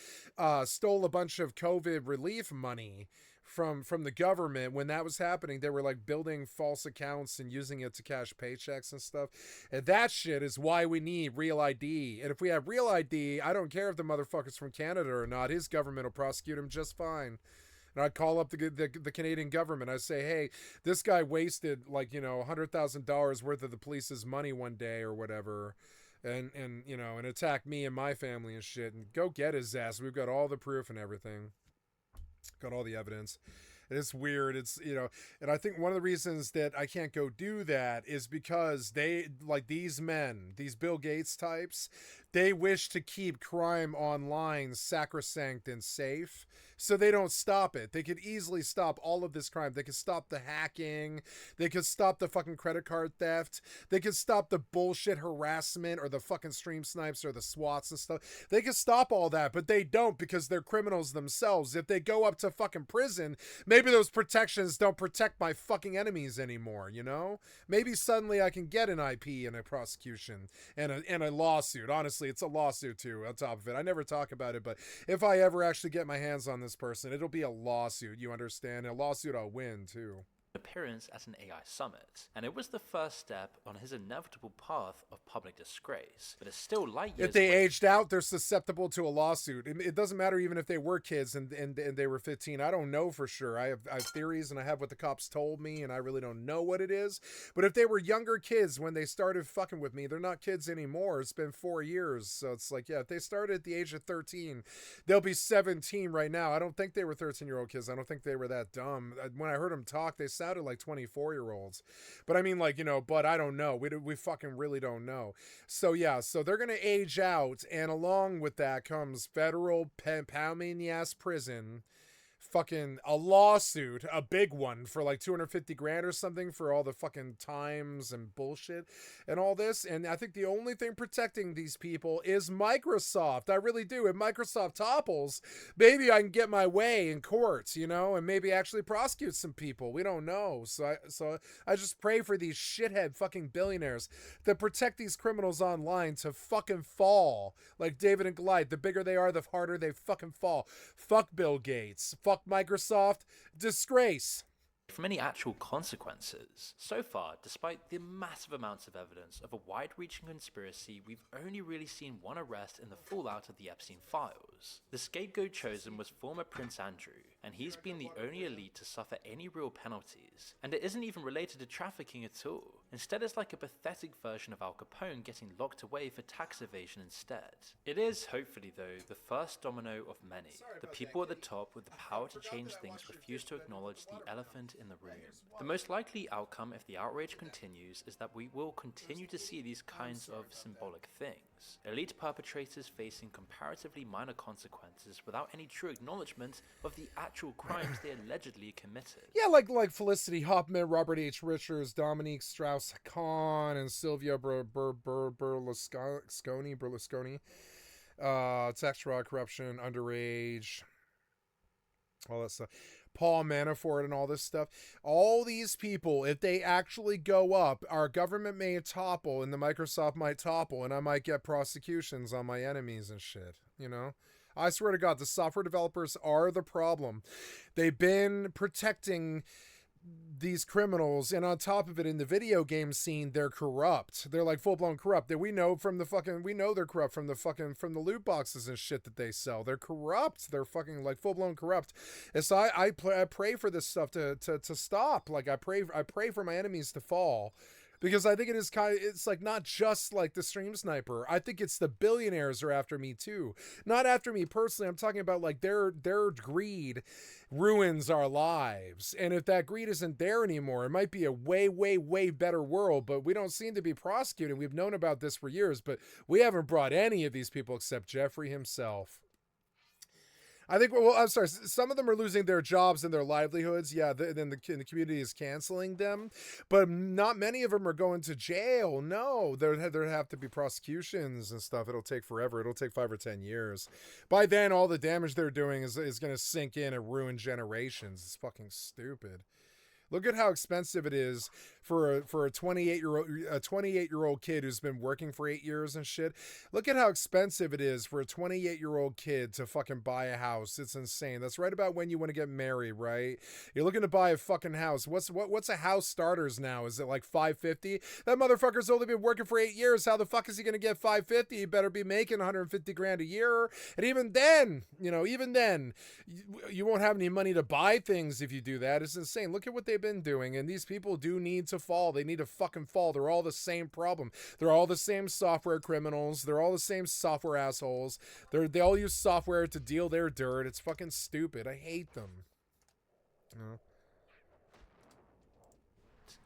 stole a bunch of COVID relief money from the government. When that was happening, they were like building false accounts and using it to cash paychecks and stuff. And that shit is why we need real ID. And if we have real ID, I don't care if the motherfucker's from Canada or not, his government will prosecute him just fine. And I'd call up the Canadian government. I say, hey, this guy wasted like, $100,000 worth of the police's money one day or whatever. And attack me and my family and shit, and go get his ass. We've got all the proof and everything. Got all the evidence. And it's weird. It's, and I think one of the reasons that I can't go do that is because they, like these men, these Bill Gates types, they wish to keep crime online sacrosanct and safe. So they don't stop it. They could easily stop all of this crime. They could stop the hacking. They could stop the fucking credit card theft. They could stop the bullshit harassment or the fucking stream snipes or the SWATs and stuff. They could stop all that, but they don't because they're criminals themselves. If they go up to fucking prison, maybe those protections don't protect my fucking enemies anymore, Maybe suddenly I can get an IP and a prosecution and a lawsuit. Honestly, it's a lawsuit too on top of it. I never talk about it, but if I ever actually get my hands on this person, it'll be a lawsuit, you understand? A lawsuit I'll win too. Appearance at an AI summit, and it was the first step on his inevitable path of public disgrace, but it's still light years if they away. aged out, they're susceptible to a lawsuit. It doesn't matter even if they were kids and they were 15. I don't know for sure. I have theories, and I have what the cops told me, and I really don't know what it is. But if they were younger kids when they started fucking with me, they're not kids anymore. It's been 4 years, so it's like, yeah, if they started at the age of 13, they'll be 17 right now. I don't think they were 13-year-old kids. I don't think they were that dumb. When I heard them talk, they sounded like 24-year-olds, but I mean, like, but I don't know. We fucking really don't know. So yeah, so they're gonna age out, and along with that comes federal pound me in the ass prison, fucking a lawsuit, a big one for like 250 grand or something for all the fucking times and bullshit and all this. And I think the only thing protecting these people is Microsoft. I really do. If Microsoft topples, maybe I can get my way in courts, and maybe actually prosecute some people. We don't know. So I just pray for these shithead fucking billionaires that protect these criminals online to fucking fall like David and Goliath. The bigger they are, the harder they fucking fall. Fuck Bill Gates. Fuck Microsoft. Disgrace. From any actual consequences. So far, despite the massive amounts of evidence of a wide-reaching conspiracy, we've only really seen one arrest in the fallout of the Epstein files. The scapegoat chosen was former Prince Andrew, and he's been the only elite to suffer any real penalties. And it isn't even related to trafficking at all. Instead, it's like a pathetic version of Al Capone getting locked away for tax evasion instead. It is, hopefully though, the first domino of many. The people at the top with the power to change things refuse to acknowledge the elephant in the room. The most likely outcome if the outrage continues is that we will continue to see these kinds of symbolic things. Elite perpetrators facing comparatively minor consequences without any true acknowledgement of the actual crimes they allegedly committed. Yeah, like Felicity Huffman, Robert H. Richards, Dominique Strauss-Kahn, and Sylvia Berlusconi. Tax fraud, corruption, underage, all that stuff. Paul Manafort and all this stuff. All these people, if they actually go up, our government may topple and the Microsoft might topple, and I might get prosecutions on my enemies and shit, you know? I swear to God, the software developers are the problem. They've been protecting these criminals, and on top of it, in the video game scene, they're corrupt. They're like full-blown corrupt. That we know they're corrupt from the loot boxes and shit that they sell. They're corrupt. They're fucking like full-blown corrupt. And so I pray for this stuff to stop. Like I pray for my enemies to fall. Because I think it's like not just like the stream sniper. I think it's the billionaires are after me too. Not after me personally. I'm talking about like their greed ruins our lives. And if that greed isn't there anymore, it might be a way, way, way better world, but we don't seem to be prosecuting. We've known about this for years, but we haven't brought any of these people except Jeffrey himself. I think, well, I'm sorry, some of them are losing their jobs and their livelihoods. Yeah, then the community is canceling them. But not many of them are going to jail. No, there have to be prosecutions and stuff. It'll take forever. It'll take 5 or 10 years. By then, all the damage they're doing is going to sink in and ruin generations. It's fucking stupid. Look at how expensive it is for a 28-year-old kid who's been working for 8 years and shit. Look at how expensive it is for a 28-year-old kid to fucking buy a house. It's insane. That's right about when you want to get married, right? You're looking to buy a fucking house. What's a house starters now? Is it like $550? That motherfucker's only been working for 8 years. How the fuck is he going to get $550? He better be making $150,000 a year. And even then, you won't have any money to buy things if you do that. It's insane. Look at what they've been doing, and these people do need to fall. They need to fucking fall. They're all the same problem. They're all the same software criminals. They're all the same software assholes. They all use software to deal their dirt. It's fucking stupid. I hate them.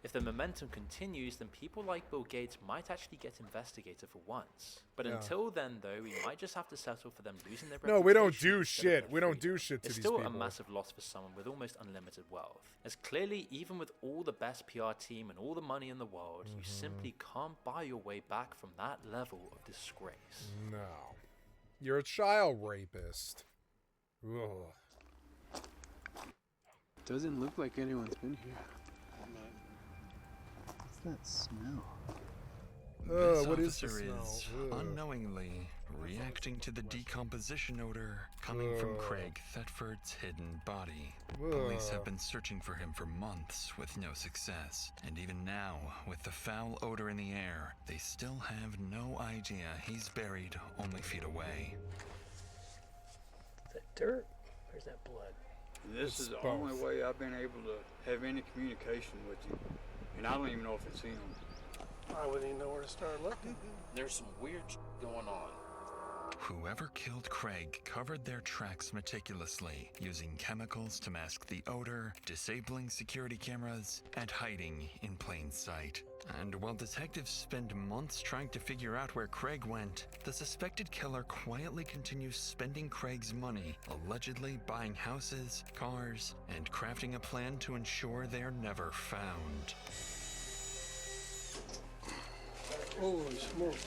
If the momentum continues, then people like Bill Gates might actually get investigated for once. But until then, though, we might just have to settle for them losing their reputation. No, we don't do shit. We don't do shit to these people. It's still a massive loss for someone with almost unlimited wealth. As clearly, even with all the best PR team and all the money in the world, you simply can't buy your way back from that level of disgrace. No. You're a child rapist. Ugh. Doesn't look like anyone's been here. That smell. What is the smell? Is unknowingly reacting to the decomposition odor coming from Craig Thetford's hidden body. Police have been searching for him for months with no success, and even now, with the foul odor in the air, they still have no idea he's buried only feet away. Is that dirt or is that blood? This is the only way I've been able to have any communication with you. And I don't even know if it's him. I wouldn't even know where to start looking. There's some weird going on. Whoever killed Craig covered their tracks meticulously, using chemicals to mask the odor, disabling security cameras, and hiding in plain sight. And while detectives spend months trying to figure out where Craig went, the suspected killer quietly continues spending Craig's money, allegedly buying houses, cars, and crafting a plan to ensure they're never found. Holy smokes.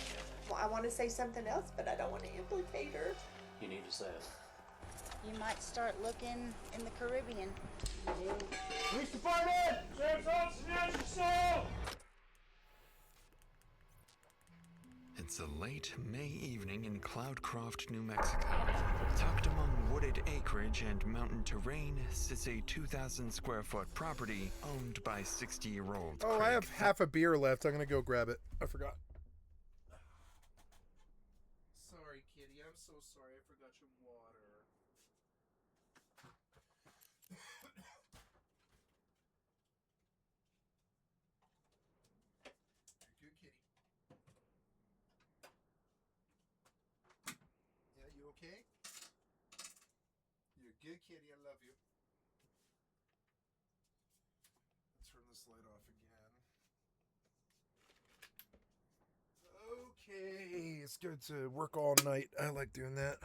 Well, I want to say something else, but I don't want to implicate her. You need to say it. You might start looking in the Caribbean. Police Department! Sheriff's Office, Financial Soul! It's a late May evening in Cloudcroft, New Mexico. Tucked among wooded acreage and mountain terrain sits a 2,000 square foot property owned by 60-year-old Oh, Craig. I have half a beer left. I'm going to go grab it. I forgot. Sorry, kitty. I'm so sorry. I forgot your water. You're good, kitty. Yeah, you okay? You're good, kitty. I love you. Let's turn this light off again. Okay, it's good to work all night. I like doing that,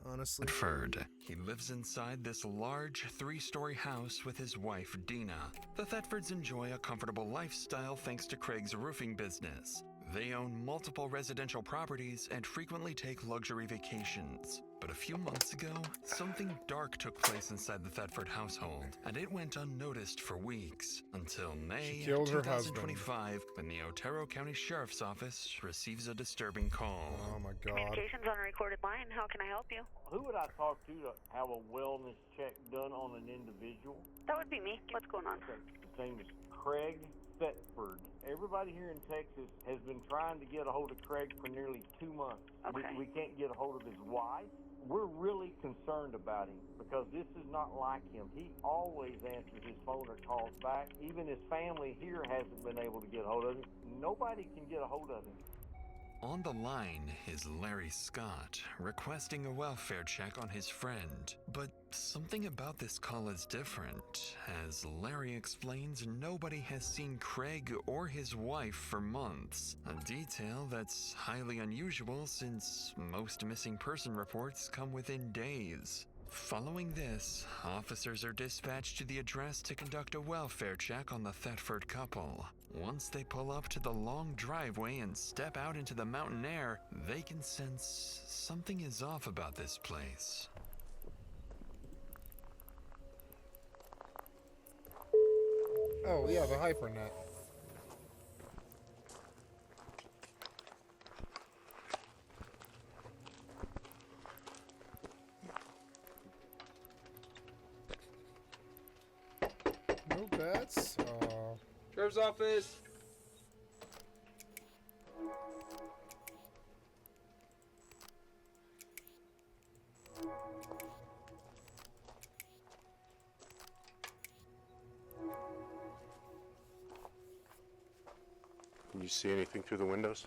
honestly. Thetford. He lives inside this large 3-story house with his wife, Dina. The Thetfords enjoy a comfortable lifestyle thanks to Craig's roofing business. They own multiple residential properties and frequently take luxury vacations. But a few months ago, something dark took place inside the Thetford household, and it went unnoticed for weeks until May killed her husband. 2025, when the Otero County Sheriff's Office receives a disturbing call. Oh my God. Communications on a recorded line. How can I help you? Who would I talk to have a wellness check done on an individual? That would be me. What's going on? Okay. His name is Craig Thetford. Everybody here in Texas has been trying to get a hold of Craig for nearly 2 months. Okay. We can't get a hold of his wife. We're really concerned about him because this is not like him. He always answers his phone or calls back. Even his family here hasn't been able to get a hold of him. Nobody can get a hold of him. On the line is Larry Scott, requesting a welfare check on his friend. But something about this call is different. As Larry explains, nobody has seen Craig or his wife for months. A detail that's highly unusual since most missing person reports come within days. Following this, officers are dispatched to the address to conduct a welfare check on the Thetford couple. Once they pull up to the long driveway and step out into the mountain air, they can sense something is off about this place. Oh yeah, the HyperNet. No bets? Sheriff's office! Can you see anything through the windows?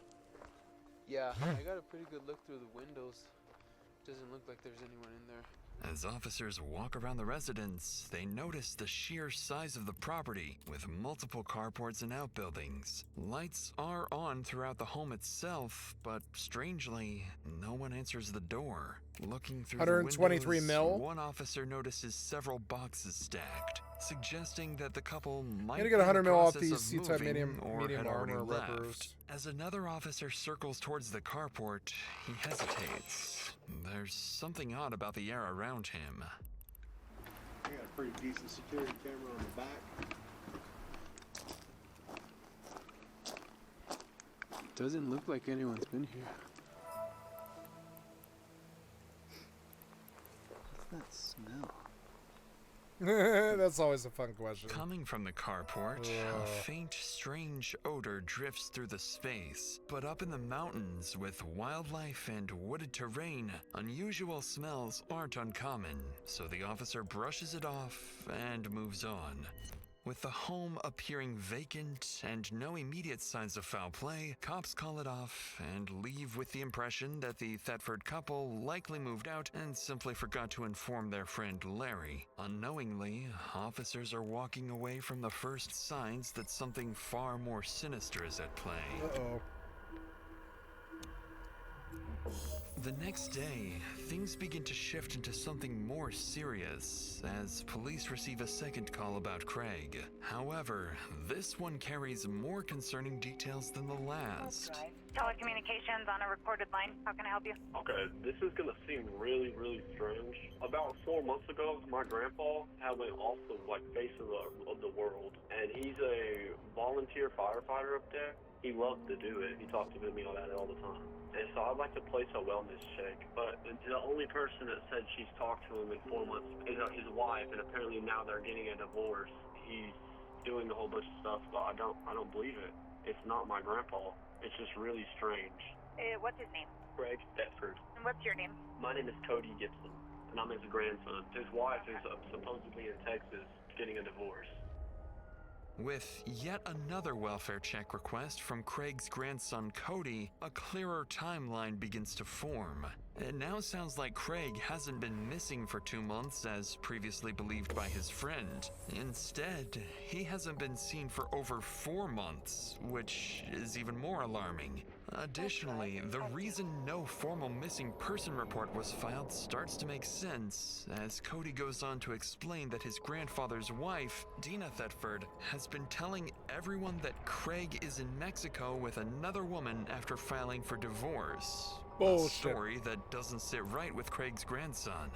Yeah, I got a pretty good look through the windows. Doesn't look like there's anyone in there. As officers walk around the residence, they notice the sheer size of the property, with multiple carports and outbuildings. Lights are on throughout the home itself, but strangely, no one answers the door. Looking through 123 the windows, mil? one officer notices several boxes stacked, suggesting that the couple might Gotta be get in 100 the mil off process these of C-type moving or medium had already armor left. rippers. As another officer circles towards the carport, he hesitates. There's something odd about the air around him. I got a pretty decent security camera on the back. Doesn't look like anyone's been here. What's that smell? That's always a fun question. Coming from the carport, a faint, strange odor drifts through the space. But up in the mountains, with wildlife and wooded terrain, unusual smells aren't uncommon, so the officer brushes it off and moves on. With the home appearing vacant and no immediate signs of foul play, cops call it off and leave with the impression that the Thetford couple likely moved out and simply forgot to inform their friend Larry. Unknowingly, officers are walking away from the first signs that something far more sinister is at play. Uh-oh. The next day, things begin to shift into something more serious as police receive a second call about Craig. However, this one carries more concerning details than the last. Telecommunications on a recorded line. How can I help you? Okay, this is gonna seem really, really strange. About 4 months ago, my grandpa had went off the face of the world, and he's a volunteer firefighter up there. He loved to do it. He talked to me about it all the time. And so I'd like to place a wellness check, but the only person that said she's talked to him in 4 months is his wife, and apparently now they're getting a divorce. He's doing a whole bunch of stuff, but I don't believe it. It's not my grandpa. It's just really strange. What's his name? Craig Thetford. And what's your name? My name is Cody Gibson, and I'm his grandson. His wife is supposedly in Texas getting a divorce. With yet another welfare check request from Craig's grandson Cody, a clearer timeline begins to form. It now sounds like Craig hasn't been missing for 2 months as previously believed by his friend. Instead, he hasn't been seen for over 4 months, which is even more alarming. Additionally, the reason no formal missing person report was filed starts to make sense, as Cody goes on to explain that his grandfather's wife, Dina Thetford, has been telling everyone that Craig is in Mexico with another woman after filing for divorce. Bullshit. A story that doesn't sit right with Craig's grandson.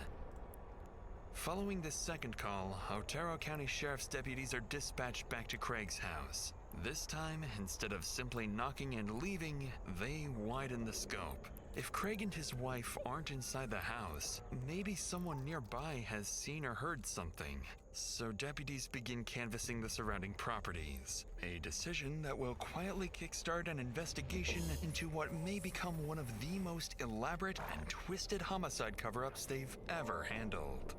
Following this second call, Otero County Sheriff's deputies are dispatched back to Craig's house. This time, instead of simply knocking and leaving, they widen the scope. If Craig and his wife aren't inside the house, maybe someone nearby has seen or heard something. So deputies begin canvassing the surrounding properties, a decision that will quietly kickstart an investigation into what may become one of the most elaborate and twisted homicide cover-ups they've ever handled.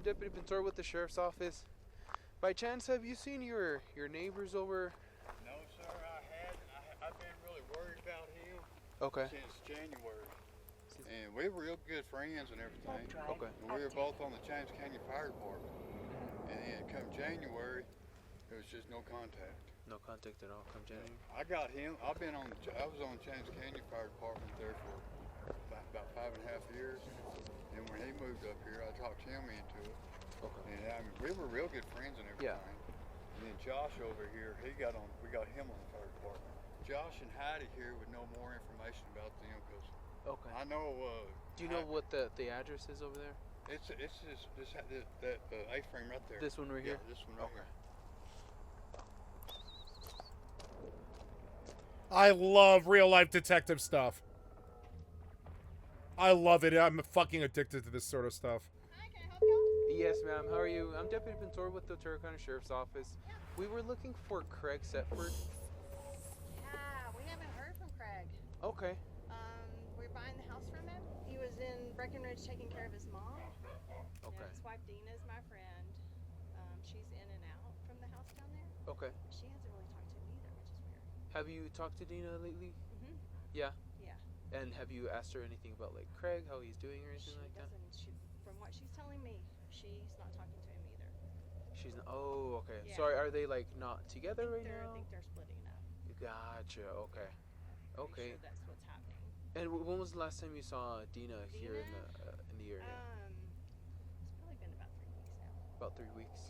Deputy Pintor with the Sheriff's Office. By chance, have you seen your neighbors over? No, sir, I hadn't. I've been really worried about him. Okay. Since January. And we were real good friends and everything. Okay. And we were both on the James Canyon Fire Department. And then come January, there was just no contact. No contact at all. Come January. I got him. I was on James Canyon Fire Department there for about 5.5 years. And when he moved up here, I talked him into it. Okay. And I mean, we were real good friends and everything. Yeah. And then Josh over here, we got him on the fire department. Josh and Heidi here would know more information about them because Okay. I know. Do you know what the address is over there? It's that A-frame right there. This one right here? Yeah, this one right here. I love real life detective stuff. I love it. I'm fucking addicted to this sort of stuff. Yes, ma'am. How are you? I'm Deputy Pintor with the Otero County Sheriff's Office. We were looking for Craig Setford. Yeah, we haven't heard from Craig. Okay. We're buying the house from him. He was in Breckenridge taking care of his mom. Okay. His wife Dina is my friend. She's in and out from the house down there. Okay. She hasn't really talked to him either, which is weird. Have you talked to Dina lately? Mm-hmm. Yeah. Yeah. And have you asked her anything about like Craig, how he's doing or anything like that? From what she's telling me, she's not talking to him either. She's not. Oh, okay. Yeah. So are they like not together right now? I think they're splitting up. Gotcha. Okay. Okay. Pretty sure that's what's happening. And when was the last time you saw Dina here in the area? It's probably been about 3 weeks now. About 3 weeks.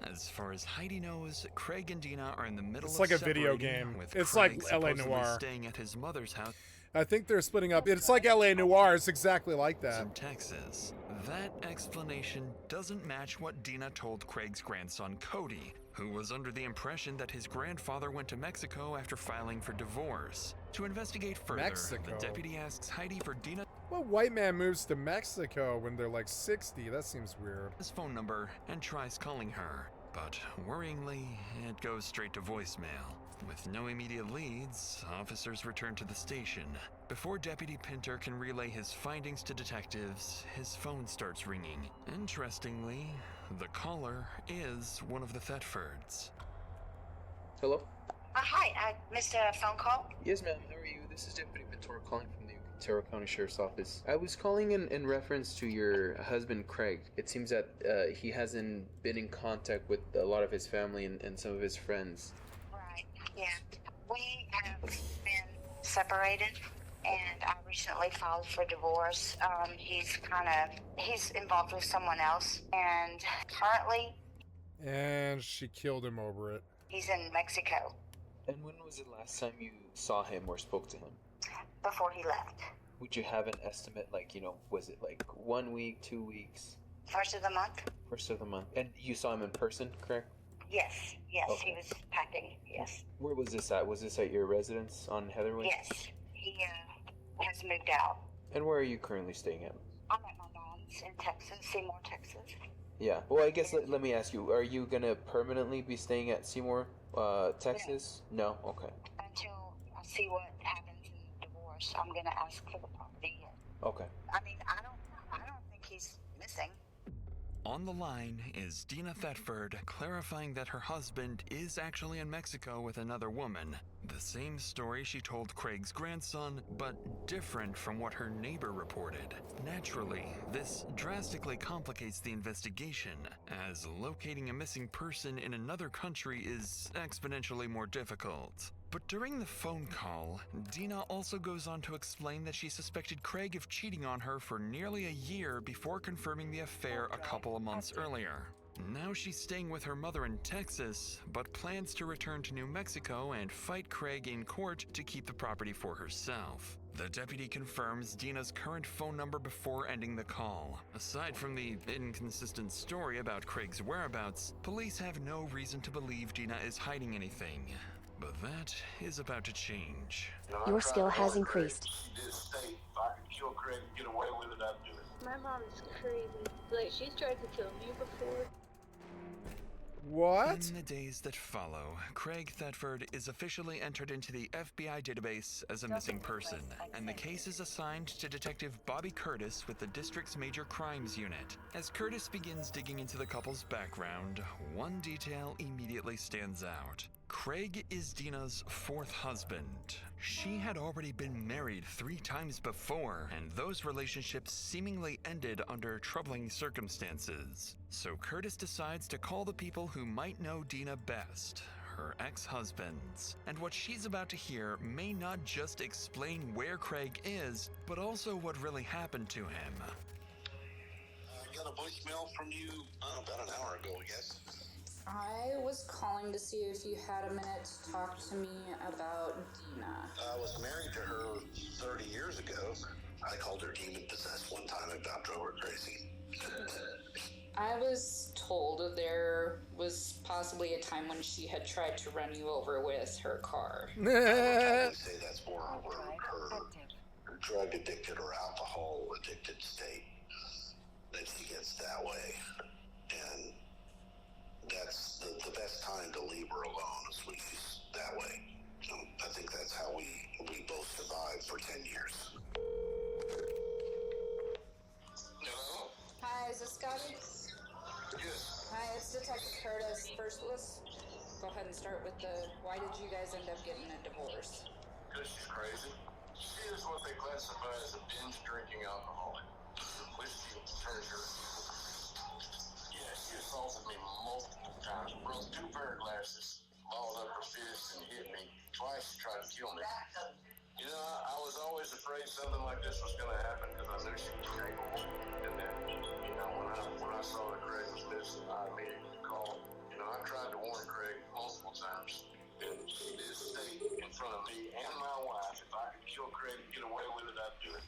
As far as Heidi knows, Craig and Dina are in the middle It's of like a video separating, game. with It's Craig like LA supposedly Noire. staying at his mother's house. I think they're splitting up. It's like LA Noire. It's exactly like that. In Texas. That explanation doesn't match what Dina told Craig's grandson Cody, who was under the impression that his grandfather went to Mexico after filing for divorce. To investigate further, Mexico? the deputy asks Heidi for Dina's What white man moves to Mexico when they're like 60? That seems weird. phone number and tries calling her. But worryingly, it goes straight to voicemail. With no immediate leads, officers return to the station. Before Deputy Pinter can relay his findings to detectives, his phone starts ringing. Interestingly, the caller is one of the Thetfords. Hello? Hi, I missed a phone call. Yes, ma'am. How are you? This is Deputy Pintor calling from the Otero County Sheriff's Office. I was calling in reference to your husband, Craig. It seems that he hasn't been in contact with a lot of his family and some of his friends. Right, yeah. We have been separated, and I recently filed for divorce. He's involved with someone else, and currently And she killed him over it. he's in Mexico And when was the last time you saw him or spoke to him? before he left. Would you have an estimate, like, was it like 1 week, 2 weeks? First of the month? First of the month. And you saw him in person, correct? Yes, Okay. he was packing, yes. Where was this at? Was this at your residence on Heatherwood? Yes, he has moved out. And where are you currently staying at? I'm at my mom's in Texas, Seymour, Texas. Yeah. Well, I guess let me ask you, are you going to permanently be staying at Seymour, Texas? No? Okay. Until I see what happens in divorce, I'm going to ask for the property. Okay. I mean, I don't think he's missing. On the line is Dina Thetford, clarifying that her husband is actually in Mexico with another woman. The same story she told Craig's grandson, but different from what her neighbor reported. Naturally, this drastically complicates the investigation, as locating a missing person in another country is exponentially more difficult. But during the phone call, Dina also goes on to explain that she suspected Craig of cheating on her for nearly a year before confirming the affair a couple of months earlier. Now she's staying with her mother in Texas, but plans to return to New Mexico and fight Craig in court to keep the property for herself. The deputy confirms Dina's current phone number before ending the call. Aside from the inconsistent story about Craig's whereabouts, police have no reason to believe Dina is hiding anything. But that is about to change. Your skill has increased. She did state if I could kill Craig and get away with it, I'd do it. My mom's crazy. Like, she's tried to kill me before. What? In the days that follow, Craig Thetford is officially entered into the FBI database as a missing person, and the case is assigned to Detective Bobby Curtis with the district's Major Crimes Unit. As Curtis begins digging into the couple's background, one detail immediately stands out. Craig is Dina's fourth husband. She had already been married 3 times before, and those relationships seemingly ended under troubling circumstances. So Curtis decides to call the people who might know Dina best, her ex-husbands. And what she's about to hear may not just explain where Craig is, but also what really happened to him. I got a voicemail from you about an hour ago, I guess. I was calling to see if you had a minute to talk to me about Dina. I was married to her 30 years ago. I called her demon possessed one time and about drove her crazy. I was told there was possibly a time when she had tried to run you over with her car. I would totally say that's more over her drug addicted or alcohol addicted state that she gets that way. And that's the best time to leave her alone is when she's that way. I think that's how we both survived for 10 years. Hello? Hi, is this Scotty? Yes. Hi, it's Detective Curtis. First, let's go ahead and start with why did you guys end up getting a divorce? Because she's crazy. She is what they classify as a binge drinking alcoholic. Whiskey turns her. Yeah, she assaulted me multiple times, broke 2 pair of glasses, balled up her fist and hit me. Twice she tried to kill me. You know, I was always afraid something like this was going to happen because I knew she was capable. And then, you know, when I saw that Craig was missing, I immediately called. You know, I tried to warn Craig multiple times. And she did state in front of me and my wife, if I could kill Craig and get away with it, I'd do it.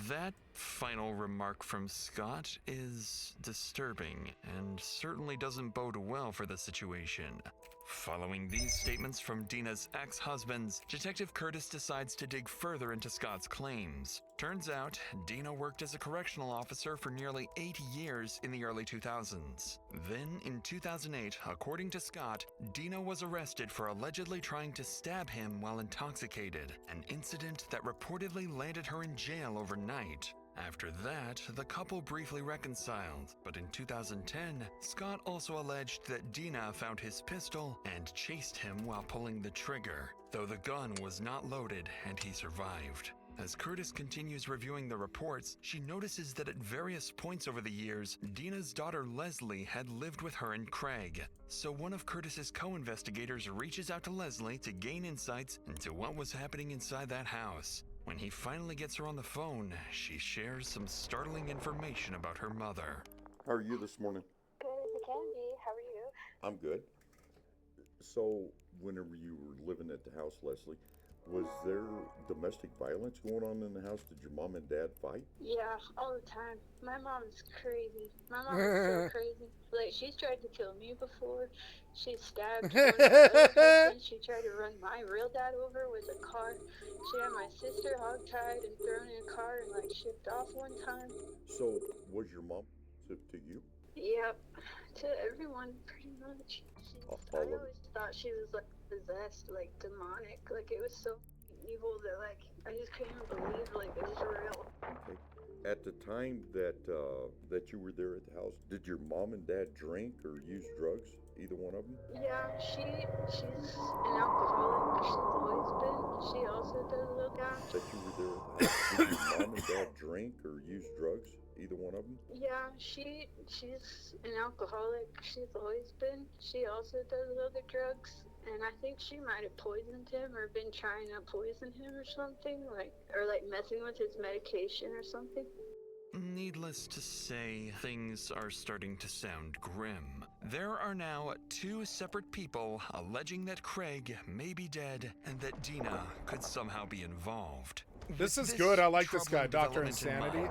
That final remark from Scott is disturbing and certainly doesn't bode well for the situation. Following these statements from Dina's ex-husbands, Detective Curtis decides to dig further into Scott's claims. Turns out, Dina worked as a correctional officer for nearly 80 years in the early 2000s. Then, in 2008, according to Scott, Dina was arrested for allegedly trying to stab him while intoxicated, an incident that reportedly landed her in jail overnight. After that, the couple briefly reconciled, but in 2010, Scott also alleged that Dina found his pistol and chased him while pulling the trigger, though the gun was not loaded and he survived. As Curtis continues reviewing the reports, she notices that at various points over the years, Dina's daughter Leslie had lived with her and Craig. So one of Curtis's co-investigators reaches out to Leslie to gain insights into what was happening inside that house. When he finally gets her on the phone, she shares some startling information about her mother. How are you this morning? Good as it can be. How are you? I'm good. So, whenever you were living at the house, Leslie, was there domestic violence going on in the house? Did your mom and dad fight? Yeah, all the time. My mom's crazy. My mom is so crazy. Like, she's tried to kill me before. She stabbed one of my other husbands. She tried to run my real dad over with a car. She had my sister hogtied and thrown in a car and, like, shipped off one time. So, was your mom to you? Yep, to everyone, pretty much. I always thought she was, like, possessed, like, demonic. Like, it was so evil that, like, I just couldn't even believe, like, it was real. Okay. At the time that you were there at the house, did your mom and dad drink or use drugs? Either one of them? Yeah, she's an alcoholic. She's always been. She also does yoga. That you were there at the house, did your mom and dad drink or use drugs? Either one of them? Yeah, she's an alcoholic. She's always been. She also does other drugs. And I think she might have poisoned him or been trying to poison him or something, or messing with his medication or something. Needless to say, things are starting to sound grim. There are now 2 separate people alleging that Craig may be dead and that Dina could somehow be involved. This is good. I like this guy, Dr. Insanity.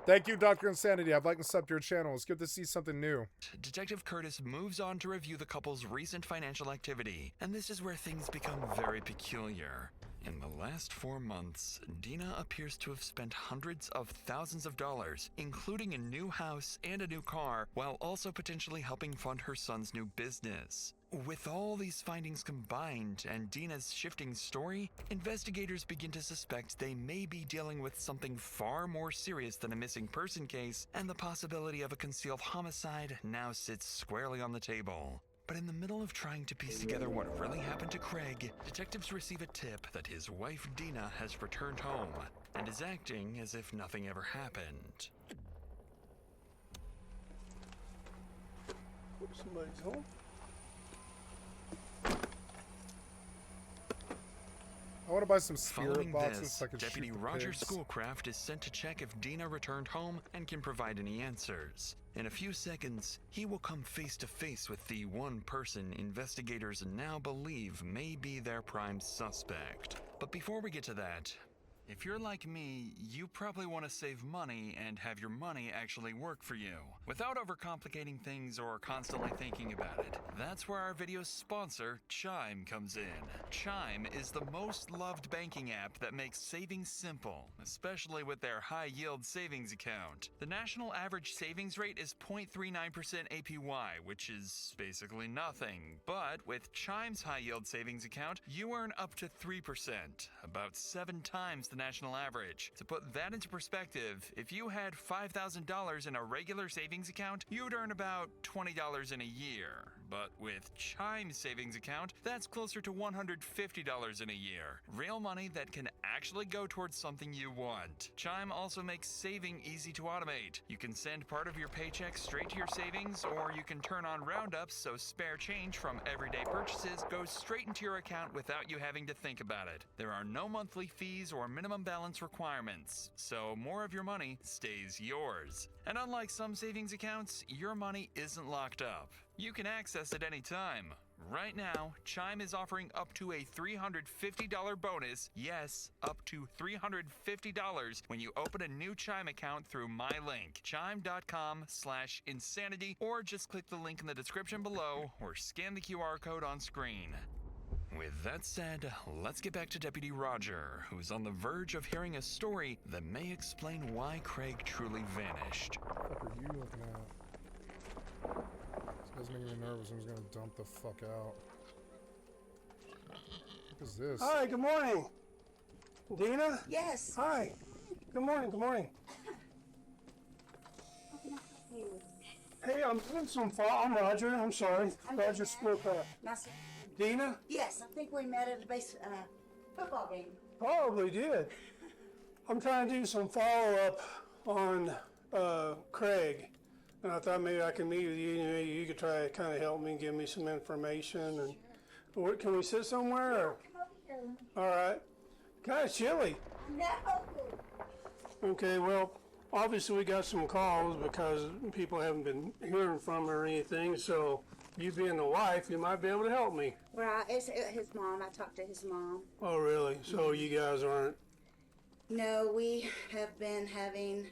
Thank you, Dr. Insanity. I'd like to sub to your channel. It's good to see something new. Detective Curtis moves on to review the couple's recent financial activity, and this is where things become very peculiar. In the last 4 months, Dina appears to have spent hundreds of thousands of dollars, including a new house and a new car, while also potentially helping fund her son's new business. With all these findings combined and Dina's shifting story, investigators begin to suspect they may be dealing with something far more serious than a missing person case, and the possibility of a concealed homicide now sits squarely on the table. But in the middle of trying to piece together what really happened to Craig, detectives receive a tip that his wife Dina has returned home and is acting as if nothing ever happened. Somebody's home. I want to buy some spirit Following boxes this, so I can Deputy shoot the Roger pigs. Schoolcraft is sent to check if Dina returned home and can provide any answers. In a few seconds, he will come face to face with the one person investigators now believe may be their prime suspect. But before we get to that, if you're like me, you probably want to save money and have your money actually work for you, without overcomplicating things or constantly thinking about it. That's where our video's sponsor, Chime, comes in. Chime is the most loved banking app that makes saving simple, especially with their high-yield savings account. The national average savings rate is 0.39% APY, which is basically nothing. But with Chime's high-yield savings account, you earn up to 3%, about 7 times the national average. To put that into perspective, if you had $5,000 in a regular savings account, you'd earn about $20 in a year. But with Chime's savings account, that's closer to $150 in a year. Real money that can actually go towards something you want. Chime also makes saving easy to automate. You can send part of your paycheck straight to your savings, or you can turn on roundups so spare change from everyday purchases goes straight into your account without you having to think about it. There are no monthly fees or minimum balance requirements, so more of your money stays yours. And unlike some savings accounts, your money isn't locked up. You can access it anytime. Right now, Chime is offering up to a $350 bonus, yes, up to $350 when you open a new Chime account through my link, chime.com/insanity, or just click the link in the description below or scan the QR code on screen. With that said, let's get back to Deputy Roger, who's on the verge of hearing a story that may explain why Craig truly vanished. What the fuck are you looking at? This guy's making me nervous. I'm just gonna dump the fuck out. What is this? Hi, good morning. Dina? Yes. Hi. Good morning, good morning. Hey, I'm doing some fall. I'm Roger. I'm sorry. Roger spoke up. Dina? Yes, I think we met at a football game. Probably did. I'm trying to do some follow-up on Craig. And I thought maybe I could meet with you. Maybe you could try to kind of help me, give me some information. And can we sit somewhere? Or? All right. Kind of chilly. No. Okay, well, obviously we got some calls because people haven't been hearing from her or anything. So you being the wife, you might be able to help me. Right, it's his mom. I talked to his mom. Oh, really? So you guys aren't? No, we have been having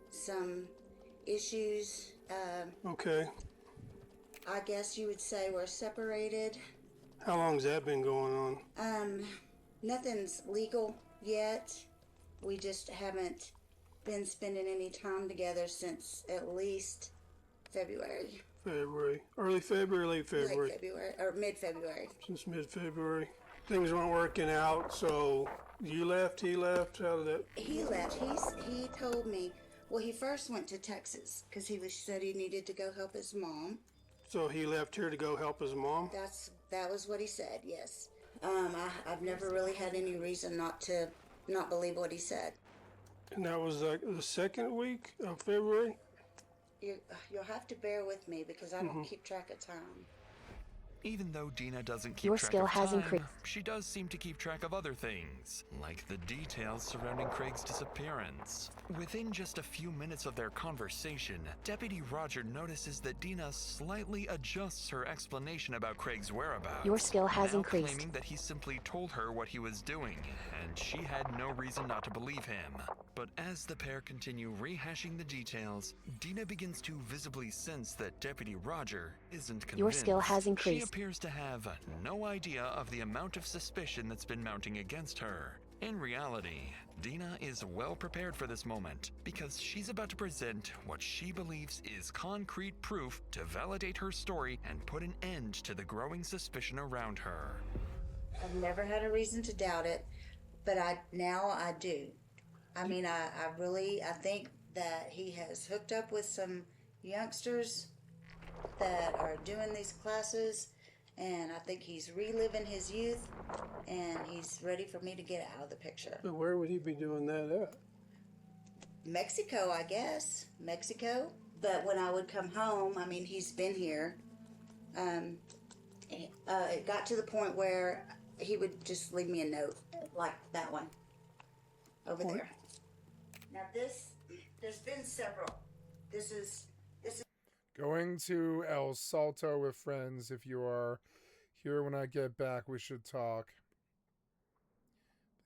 some issues. Okay. I guess you would say we're separated. How long's that been going on? Nothing's legal yet. We just haven't been spending any time together since at least February. Early February, late February? Late February, or mid-February. Since mid-February. Things weren't working out, so You left, he left, how did that? He left. He told me, well, he first went to Texas because said he needed to go help his mom. So he left here to go help his mom? That was what he said, yes. I've never really had any reason not believe what he said. And that was like the second week of February? You'll have to bear with me because I don't keep track of time. Even though Dina doesn't keep Your track skill of has time, increased. she does seem to keep track of other things, like the details surrounding Craig's disappearance. Within just a few minutes of their conversation, Deputy Roger notices that Dina slightly adjusts her explanation about Craig's whereabouts. Your skill has now increased. claiming that he simply told her what he was doing, and she had no reason not to believe him. But as the pair continue rehashing the details, Dina begins to visibly sense that Deputy Roger isn't convinced. Your skill has She increased. appears to have no idea of the amount of suspicion that's been mounting against her. In reality, Dina is well prepared for this moment because she's about to present what she believes is concrete proof to validate her story and put an end to the growing suspicion around her. I've never had a reason to doubt it, but now I do. I mean, I think that he has hooked up with some youngsters that are doing these classes, and I think he's reliving his youth, and he's ready for me to get out of the picture. But where would he be doing that at? Mexico, I guess. Mexico. But when I would come home, I mean, he's been here. It got to the point where he would just leave me a note, like that one over there. Now there's been several. This is Going to El Salto with friends. If you are here when I get back, we should talk.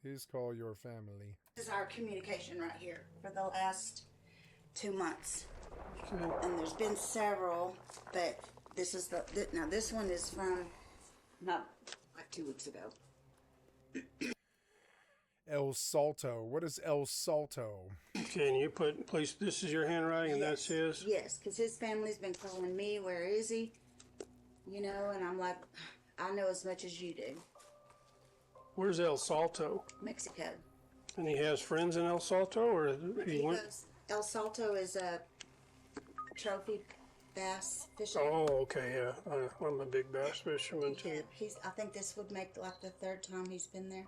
Please call your family. This is our communication right here for the last 2 months. And there's been several, but this is now this one is from not like 2 weeks ago. El Salto. What is El Salto? Can you please, this is your handwriting and that's his? Yes, because his family's been calling me, where is he? You know, and I'm like, I know as much as you do. Where's El Salto? Mexico. And he has friends in El Salto, or he went? El Salto is a trophy bass fisher. Oh, okay, yeah. I'm a big bass fisherman too. I think this would make like the 3rd time he's been there.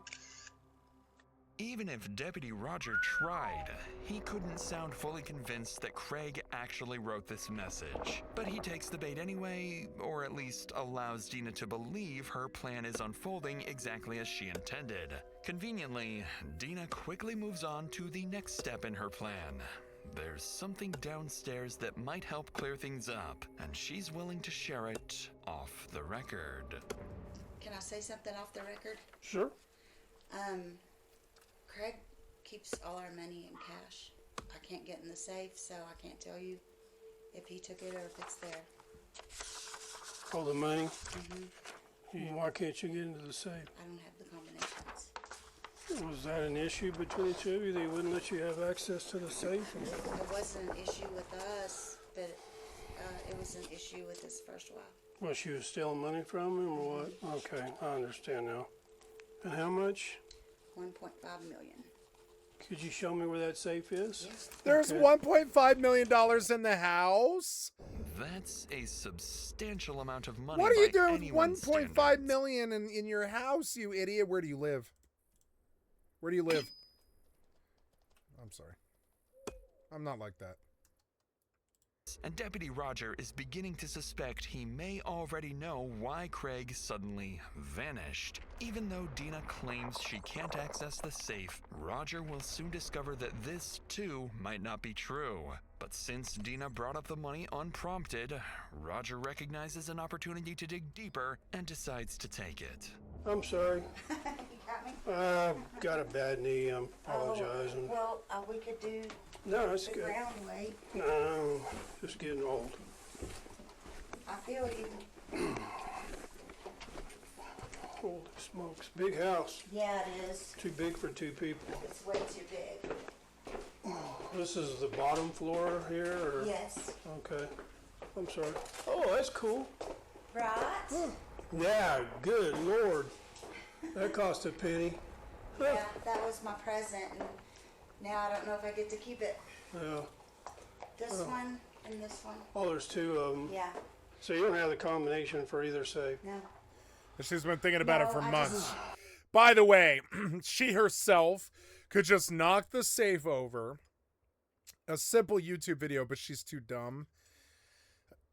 Even if Deputy Roger tried, he couldn't sound fully convinced that Craig actually wrote this message. But he takes the bait anyway, or at least allows Dina to believe her plan is unfolding exactly as she intended. Conveniently, Dina quickly moves on to the next step in her plan. There's something downstairs that might help clear things up, and she's willing to share it off the record. Can I say something off the record? Sure. Craig keeps all our money in cash. I can't get in the safe, so I can't tell you if he took it or if it's there. All the money? Mm-hmm. Why can't you get into the safe? I don't have the combinations. Was that an issue between the two of you? They wouldn't let you have access to the safe? It wasn't an issue with us, but it was an issue with his first wife. Well, she was stealing money from him or what? Okay, I understand now. And how much? 1.5 million. Could you show me where that safe is? Yes. There's $1.5 million in the house. That's a substantial amount of money. What are you by doing with anyone's 1.5 million in your house, you idiot? Where do you live? Where do you live? I'm sorry. I'm not like that. And Deputy Roger is beginning to suspect he may already know why Craig suddenly vanished. Even though Dina claims she can't access the safe, Roger will soon discover that this, too, might not be true. But since Dina brought up the money unprompted, Roger recognizes an opportunity to dig deeper and decides to take it. I'm sorry. You got me? I've got a bad knee. I'm apologizing. Well, we could do No, that's the good. ground weight. No, just getting old. I feel you. Holy smokes. Big house. Yeah, it is. Too big for 2 people. It's way too big. This is the bottom floor here? Or? Yes. Okay. I'm sorry. Oh, that's cool. Right? Huh. Yeah, good Lord. That cost a penny. Yeah, that was my present, and now I don't know if I get to keep it. Yeah. This one and this one. Oh, there's two of them. Yeah. So you don't have the combination for either safe? No. She's been thinking about it for I months. just- By the way, she herself could just knock the safe over. A simple YouTube video, but she's too dumb.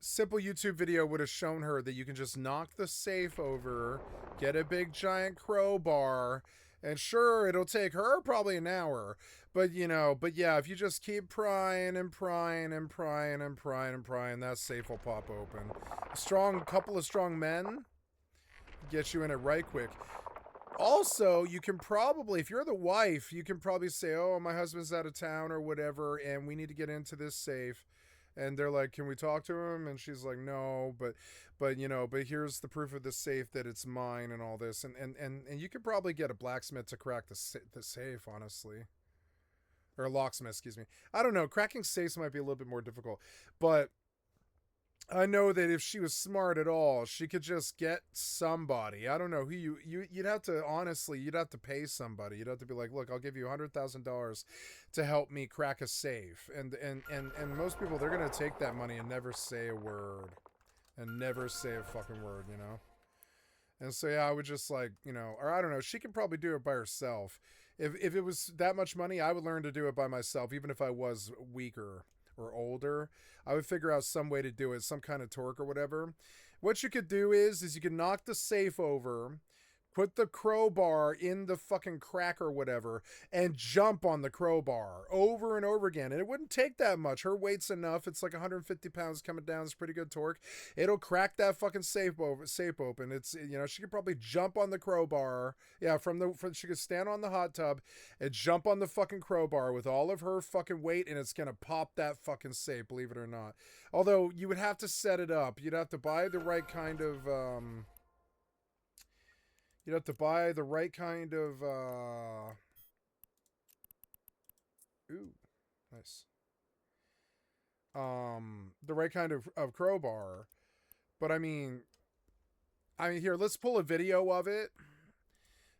Simple YouTube video would have shown her that you can just knock the safe over, get a big giant crowbar, and sure, it'll take her probably an hour. But, you know, but yeah, if you just keep prying and prying and prying and prying and prying, that safe will pop open. A couple of strong men get you in it right quick. Also, you can probably, if you're the wife, you can probably say, oh, my husband's out of town or whatever, and we need to get into this safe. And they're like, can we talk to him? And she's like, no, but you know, but here's the proof of the safe that it's mine and all this. And you could probably get a blacksmith to crack the safe, honestly. Or a locksmith, excuse me. I don't know. Cracking safes might be a little bit more difficult. But I know that if she was smart at all, she could just get somebody. I don't know who you'd have to, honestly, you'd have to pay somebody. You'd have to be like, look, I'll give you $100,000 to help me crack a safe. And most people, they're going to take that money and never say a word. And never say a fucking word, you know? And so, yeah, I would just like, you know, or I don't know, she could probably do it by herself. If it was that much money, I would learn to do it by myself, even if I was weaker or older. I would figure out some way to do it, some kind of torque or whatever. What you could do is you could knock the safe over, put the crowbar in the fucking crack or whatever, and jump on the crowbar over and over again. And it wouldn't take that much. Her weight's enough. It's like 150 pounds coming down. It's pretty good torque. It'll crack that fucking safe open. It's, you know, she could probably jump on the crowbar. Yeah, she could stand on the hot tub and jump on the fucking crowbar with all of her fucking weight, and it's gonna pop that fucking safe, believe it or not. Although you would have to set it up. You'd have to buy the right kind of You'd have to buy the right kind of, ooh, nice. The right kind of crowbar. But I mean, here, let's pull a video of it.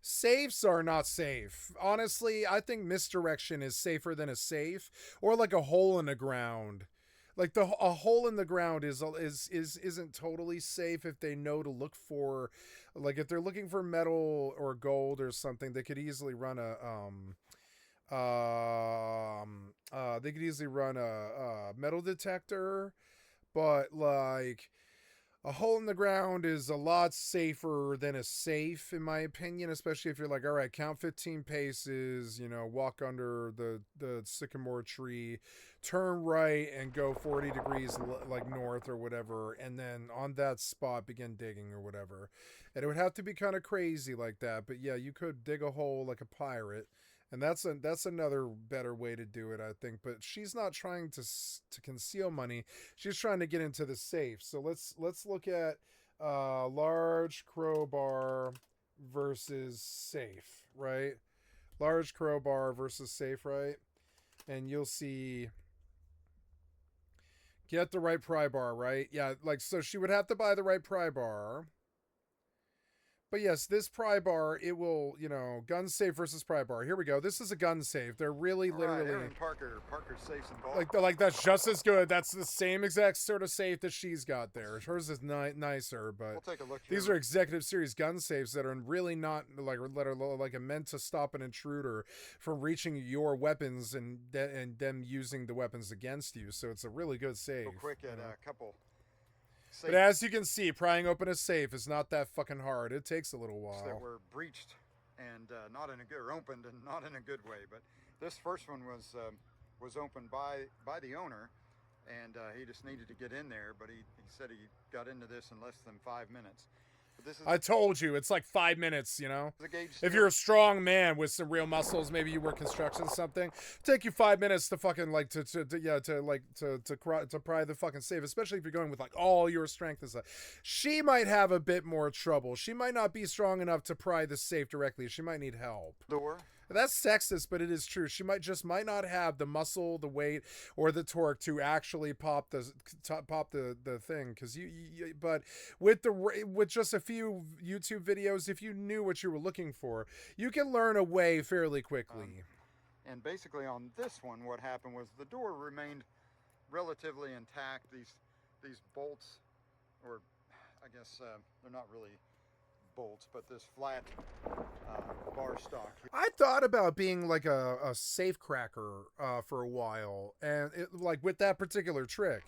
Safes are not safe. Honestly, I think misdirection is safer than a safe, or like a hole in the ground. Like a hole in the ground isn't totally safe if they know to look for, like if they're looking for metal or gold or something, they could easily run a metal detector, but like a hole in the ground is a lot safer than a safe, in my opinion, especially if you're like, all right, count 15 paces, you know, walk under the sycamore tree, turn right and go 40 degrees like north or whatever, and then on that spot begin digging or whatever. And it would have to be kind of crazy like that, but yeah, you could dig a hole like a pirate. And that's another better way to do it, I think. But she's not trying to conceal money. She's trying to get into the safe. So let's look at large crowbar versus safe, right? Large crowbar versus safe, right? And you'll see, get the right pry bar, right? Yeah, like, so she would have to buy the right pry bar. But yes, this pry bar, it will, you know, gun safe versus pry bar. Here we go. This is a gun safe. They're really literally Aaron Parker's safe's involved. like that's just as good. That's the same exact sort of safe that she's got there. Hers is nicer, but We'll take a look these here. are executive series gun safes that are really not like, that are like meant to stop an intruder from reaching your weapons and them using the weapons against you. So it's a really good safe. Real quick at a couple. But as you can see, prying open a safe is not that fucking hard. It takes a little while. That were breached and not in a good, or opened and not in a good way. But this first one was opened by the owner, and he just needed to get in there. But he said he got into this in less than 5 minutes. But this is I told you, it's like 5 minutes, you know? the gauge If you're a strong man with some real muscles, maybe you work construction something, take you 5 minutes to fucking like to pry the fucking safe, especially if you're going with like all your strength and stuff. She might have a bit more trouble. She might not be strong enough to pry the safe directly. She might need help. door. That's sexist, but it is true. She might not have the muscle, the weight, or the torque to actually pop the thing. Because but with just a few few YouTube videos, if you knew what you were looking for, you can learn a way fairly quickly. And basically on this one, what happened was the door remained relatively intact. These bolts, or I guess they're not really bolts, but this flat bar stock. I thought about being like a safe cracker for a while, and like with that particular trick.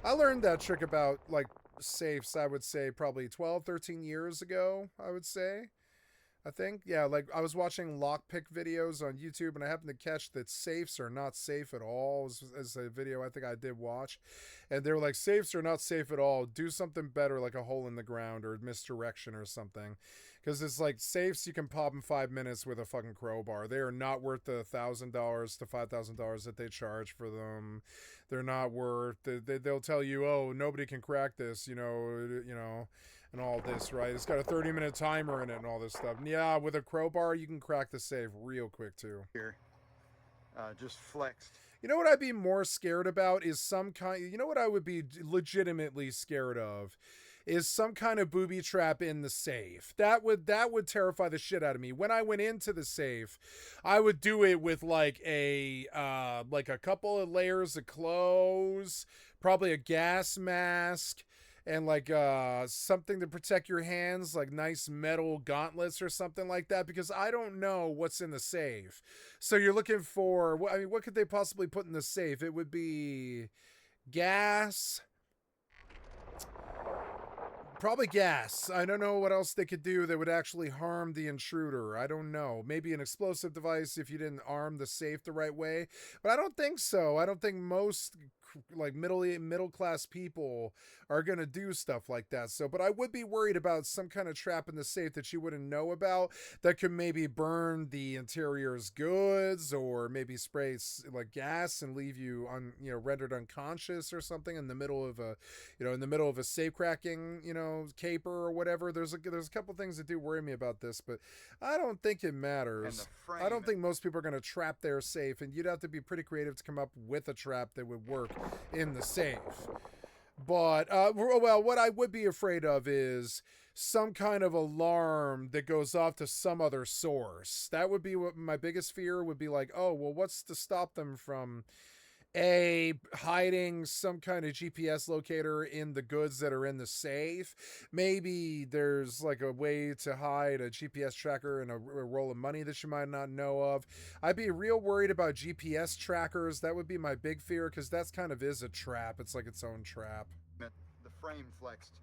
I learned that trick about like safes, I would say probably 12, 13 years ago, I would say. I think, yeah, like I was watching lockpick videos on YouTube, and I happened to catch that safes are not safe at all. As a video I think I did watch, and they were like, safes are not safe at all. Do something better, like a hole in the ground or misdirection or something, because it's like safes you can pop in 5 minutes with a fucking crowbar. They are not worth the $1,000 to $5,000 that they charge for them. They're not worth. They'll tell you, oh, nobody can crack this, you know. And all this, right? It's got a 30-minute timer in it and all this stuff. And yeah, with a crowbar, you can crack the safe real quick, too. Here, just flexed. You know what I'd be more scared about is some kind... You know what I would be legitimately scared of? Is some kind of booby trap in the safe. That would terrify the shit out of me. When I went into the safe, I would do it with like a couple of layers of clothes, probably a gas mask, and like something to protect your hands, like nice metal gauntlets or something like that, because I don't know what's in the safe. So you're looking for, I mean, what could they possibly put in the safe? It would be gas. Probably gas. I don't know what else they could do that would actually harm the intruder. I don't know. Maybe an explosive device if you didn't arm the safe the right way. But I don't think so. I don't think most like middle class people are going to do stuff like that. So, but I would be worried about some kind of trap in the safe that you wouldn't know about that could maybe burn the interior's goods, or maybe spray like gas and leave you rendered unconscious or something in the middle of a safe cracking, caper or whatever. There's a couple things that do worry me about this, but I don't think it matters. I don't think most people are going to trap their safe, and you'd have to be pretty creative to come up with a trap that would work in the safe. But what I would be afraid of is some kind of alarm that goes off to some other source. That would be what my biggest fear would be. Like, oh well, what's to stop them from hiding some kind of GPS locator in the goods that are in the safe? Maybe there's like a way to hide a GPS tracker in a roll of money that you might not know of. I'd be real worried about GPS trackers. That would be my big fear, because that's kind of is a trap. It's like its own trap. The frame flexed.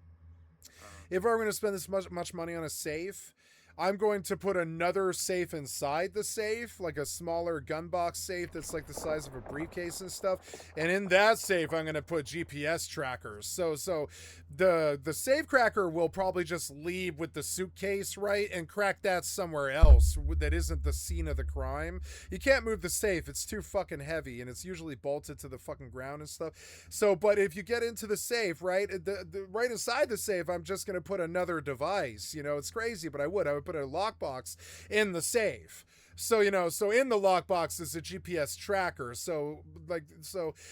If I were going to spend this much money on a safe, I'm going to put another safe inside the safe, like a smaller gun box safe that's like the size of a briefcase and stuff. And in that safe, I'm going to put GPS trackers. So the safe cracker will probably just leave with the suitcase, right, and crack that somewhere else that isn't the scene of the crime. You can't move the safe. It's too fucking heavy, and it's usually bolted to the fucking ground and stuff. So, but if you get into the safe, right, the right inside the safe, I'm just going to put another device. It's crazy, but I would put a lockbox in the safe. So in the lockbox is a GPS tracker. So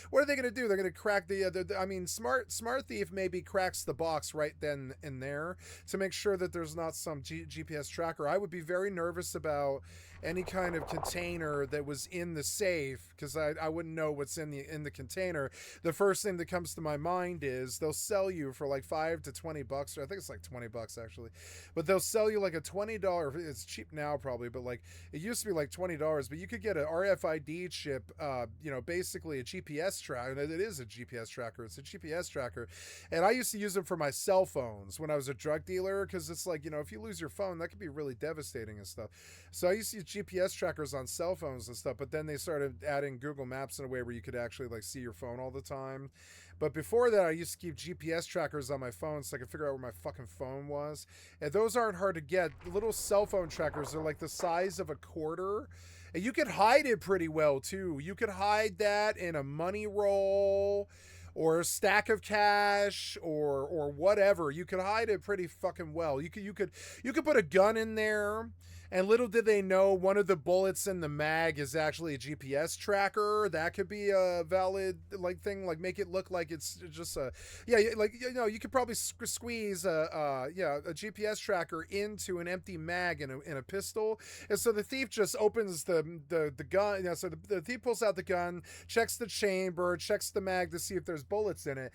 what are they going to do? They're going to crack Smart Thief maybe cracks the box right then and there to make sure that there's not some GPS tracker. I would be very nervous about any kind of container that was in the safe, because I wouldn't know what's in the container. The first thing that comes to my mind is they'll sell you for like $5 to $20, or I think it's like $20 actually, but they'll sell you like a $20. It's cheap now probably, but like it used to be like $20, but you could get an RFID chip, basically a GPS tracker. It is a GPS tracker. It's a GPS tracker, and I used to use them for my cell phones when I was a drug dealer, because it's like, if you lose your phone, that could be really devastating and stuff. So I used to use GPS trackers on cell phones and stuff, but then they started adding Google Maps in a way where you could actually like see your phone all the time. But before that, I used to keep GPS trackers on my phone so I could figure out where my fucking phone was. And those aren't hard to get. The little cell phone trackers are like the size of a quarter. And you could hide it pretty well too. You could hide that in a money roll or a stack of cash or whatever. You could hide it pretty fucking well. You could put a gun in there, And little did they know, one of the bullets in the mag is actually a GPS tracker. That could be a valid like thing, like make it look like it's just a, yeah, like, you know, you could probably squeeze a GPS tracker into an empty mag in a pistol. And so the thief just opens the gun, you know, so the thief pulls out the gun, checks the chamber, checks the mag to see if there's bullets in it.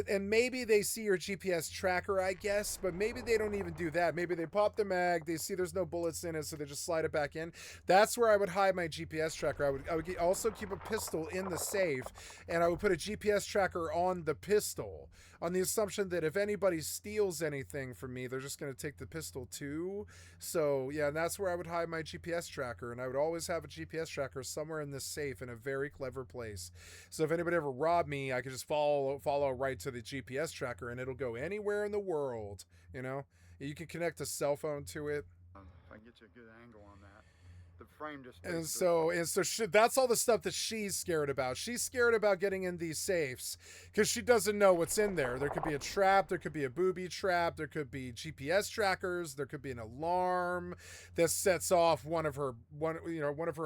And maybe they see your GPS tracker, I guess, but maybe they don't even do that. Maybe they pop the mag, they see there's no bullets in it, so they just slide it back in. That's where I would hide my GPS tracker. I would also keep a pistol in the safe, and I would put a GPS tracker on the pistol, on the assumption that if anybody steals anything from me, they're just going to take the pistol too. So yeah, and that's where I would hide my GPS tracker, and I would always have a GPS tracker somewhere in this safe in a very clever place. So if anybody ever robbed me, I could just follow right to the GPS tracker, and it'll go anywhere in the world, you know? You can connect a cell phone to it. If I can get you a good angle on that. The frame just And so that's all the stuff that she's scared about. She's scared about getting in these safes because she doesn't know what's in there. There could be a trap, there could be a booby trap, there could be GPS trackers, there could be an alarm that sets off one of her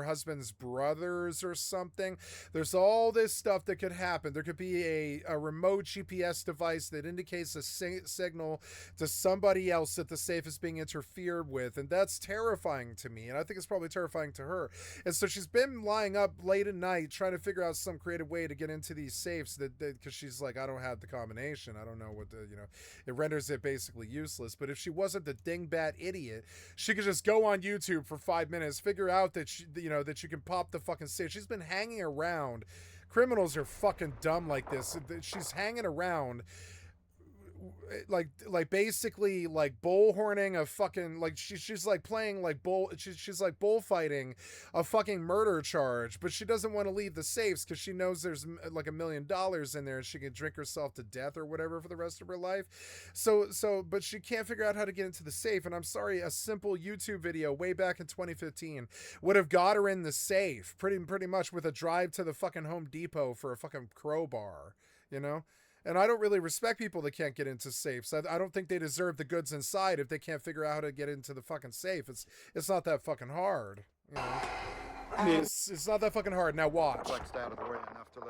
husband's brothers or something. There's all this stuff that could happen. There could be a remote GPS device that indicates a signal to somebody else that the safe is being interfered with, and that's terrifying to me, and I think it's probably terrifying to her. And so she's been lying up late at night trying to figure out some creative way to get into these safes that because she's like, I don't have the combination, I don't know what the, you know, it renders it basically useless. But if she wasn't the dingbat idiot, she could just go on YouTube for 5 minutes, figure out that that you can pop the fucking safe. She's been hanging around. Criminals are fucking dumb like this. She's hanging around like basically like bullhorning a fucking, like she's like playing like she's like bullfighting a fucking murder charge, but she doesn't want to leave the safes because she knows there's like $1 million in there and she can drink herself to death or whatever for the rest of her life. So but she can't figure out how to get into the safe, and I'm sorry, a simple YouTube video way back in 2015 would have got her in the safe pretty much with a drive to the fucking Home Depot for a fucking crowbar, you know? And I don't really respect people that can't get into safes. I don't think they deserve the goods inside if they can't figure out how to get into the fucking safe. It's not that fucking hard. You know? It's not that fucking hard. Now watch. Flexed out of the way enough to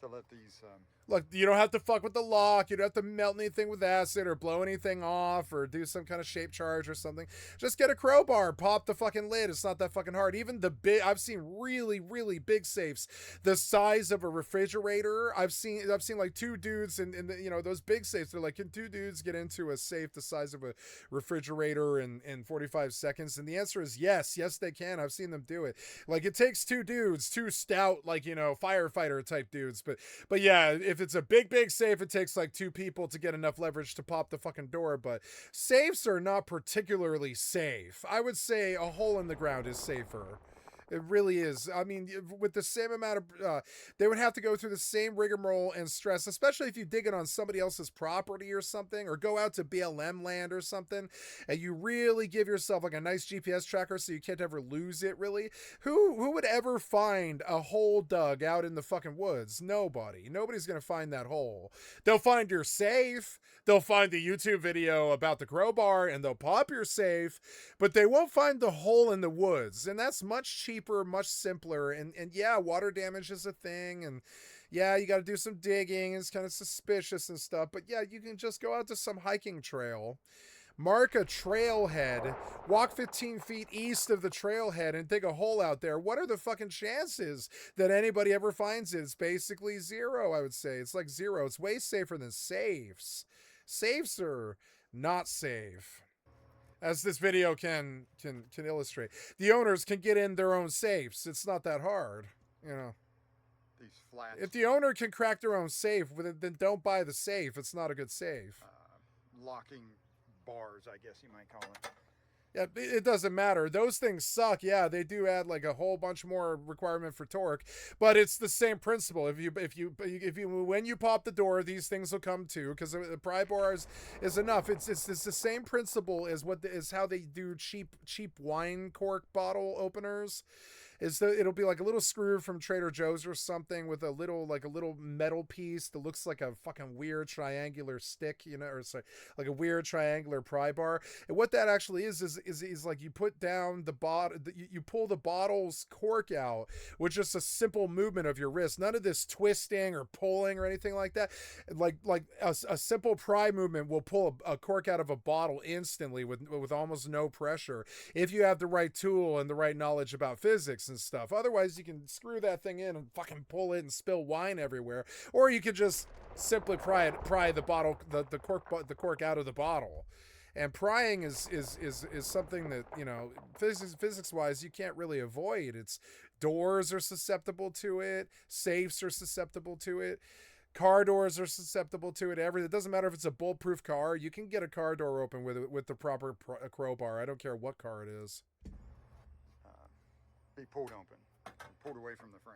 let these Look, you don't have to fuck with the lock. You don't have to melt anything with acid or blow anything off or do some kind of shape charge or something. Just get a crowbar, pop the fucking lid. It's not that fucking hard. Even the big, I've seen really, really big safes the size of a refrigerator. I've seen like two dudes in the, you know, those big safes. They're like, can two dudes get into a safe the size of a refrigerator in 45 seconds? And the answer is yes. Yes, they can. I've seen them do it. Like, it takes two dudes, two stout, like, you know, firefighter type dudes. But yeah, if it's a big safe, it takes like two people to get enough leverage to pop the fucking door. But safes are not particularly safe. I would say a hole in the ground is safer. It really is. I mean, with the same amount of, they would have to go through the same rigmarole and stress, especially if you dig it on somebody else's property or something, or go out to BLM land or something, and you really give yourself like a nice GPS tracker so you can't ever lose it, really. Who would ever find a hole dug out in the fucking woods? Nobody. Nobody's going to find that hole. They'll find your safe. They'll find the YouTube video about the crowbar, and they'll pop your safe, but they won't find the hole in the woods. And that's much cheaper, much simpler. And yeah, water damage is a thing. And yeah, you got to do some digging. It's kind of suspicious and stuff. But yeah, you can just go out to some hiking trail, mark a trailhead, walk 15 feet east of the trailhead and dig a hole out there. What are the fucking chances that anybody ever finds it? It's basically zero, I would say. It's like zero. It's way safer than safes. Safes are not safe, as this video can illustrate. The owners can get in their own safes. It's not that hard, you know. These flats. If the owner can crack their own safe, then don't buy the safe. It's not a good safe. Locking bars, I guess you might call it. Yeah, it doesn't matter. Those things suck. Yeah, they do add like a whole bunch more requirement for torque, but it's the same principle. If you when you pop the door, these things will come too, because the pry bar is enough. It's the same principle as how they do cheap wine cork bottle openers. It'll be like a little screw from Trader Joe's or something with a little metal piece that looks like a fucking weird triangular stick, or sorry, like a weird triangular pry bar. And what that actually is like you put down the bottle, you pull the bottle's cork out with just a simple movement of your wrist. None of this twisting or pulling or anything like that. Like a simple pry movement will pull a cork out of a bottle instantly with almost no pressure if you have the right tool and the right knowledge about physics and stuff. Otherwise, you can screw that thing in and fucking pull it and spill wine everywhere, or you could just simply pry the bottle, the cork out of the bottle. And prying is something that, physics wise, you can't really avoid. It's doors are susceptible to it, safes are susceptible to it, car doors are susceptible to it. It doesn't matter if it's a bulletproof car. You can get a car door open with the proper crowbar. I don't care what car it is. Be pulled open, pulled away from the frame.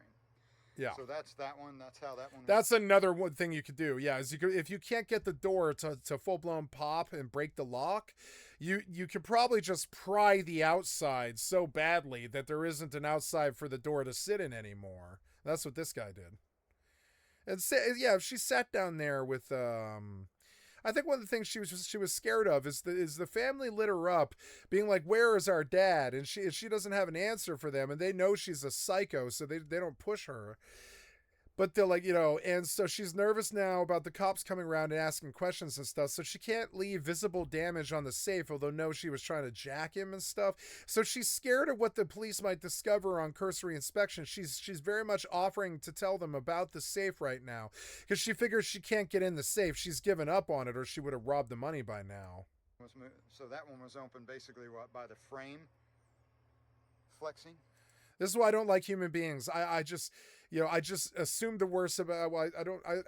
Yeah. So that's that one. That's how that one. That's another one thing you could do. Yeah, is if you can't get the door to full blown pop and break the lock, you could probably just pry the outside so badly that there isn't an outside for the door to sit in anymore. That's what this guy did. And if she sat down there with I think one of the things she was scared of is the family lit her up, being like, "Where is our dad?" And she doesn't have an answer for them, and they know she's a psycho, so they don't push her. But they're like, and so she's nervous now about the cops coming around and asking questions and stuff. So she can't leave visible damage on the safe, although no, she was trying to jack him and stuff. So she's scared of what the police might discover on cursory inspection. She's very much offering to tell them about the safe right now because she figures she can't get in the safe. She's given up on it, or she would have robbed the money by now. So that one was open basically by the frame flexing. This is why I don't like human beings. I just assume the worst about. Well,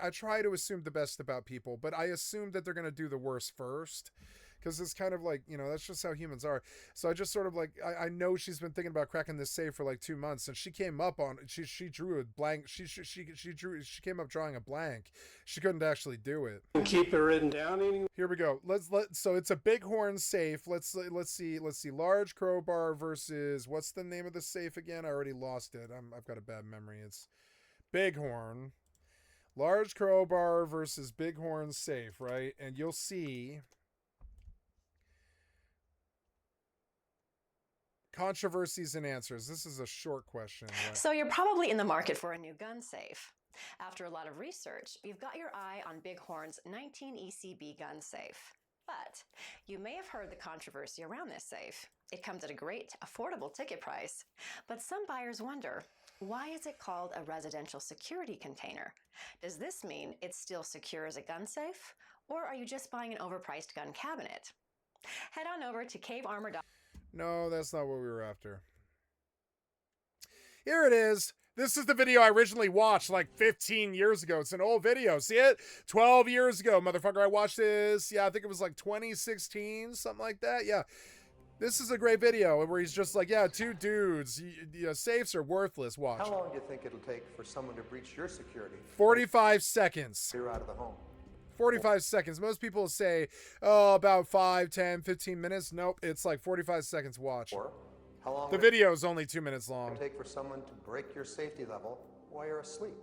I try to assume the best about people, but I assume that they're gonna do the worst first, because it's kind of like, that's just how humans are. So I just sort of like, I know she's been thinking about cracking this safe for like 2 months, and she came up on she drew a blank. She came up drawing a blank. She couldn't actually do it. Keep it written down anyway. Here we go. So it's a bighorn safe. Let's see. Large crowbar versus, what's the name of the safe again? I already lost it. I've got a bad memory. It's bighorn. Large crowbar versus bighorn safe, right? And you'll see controversies and answers. This is a short question. Right? So you're probably in the market for a new gun safe. After a lot of research, you've got your eye on Bighorn's 19 ECB gun safe. But you may have heard the controversy around this safe. It comes at a great, affordable ticket price. But some buyers wonder, why is it called a residential security container? Does this mean it's still secure as a gun safe? Or are you just buying an overpriced gun cabinet? Head on over to cavearmor.com. No, that's not what we were after. Here it is. This is the video I originally watched like 15 years ago. It's an old video. See it? 12 years ago, motherfucker. I watched this. Yeah, I think it was like 2016, something like that. Yeah. This is a great video where he's just like, yeah, two dudes. Safes are worthless. Watch. How long do you think it'll take for someone to breach your security? 45 seconds. You're out of the home. 45 seconds. Most people say, oh, about 5, 10, 15 minutes. Nope, it's like 45 seconds. Watch. Or how long the video is only 2 minutes long. It'll take for someone to break your safety level while you're asleep.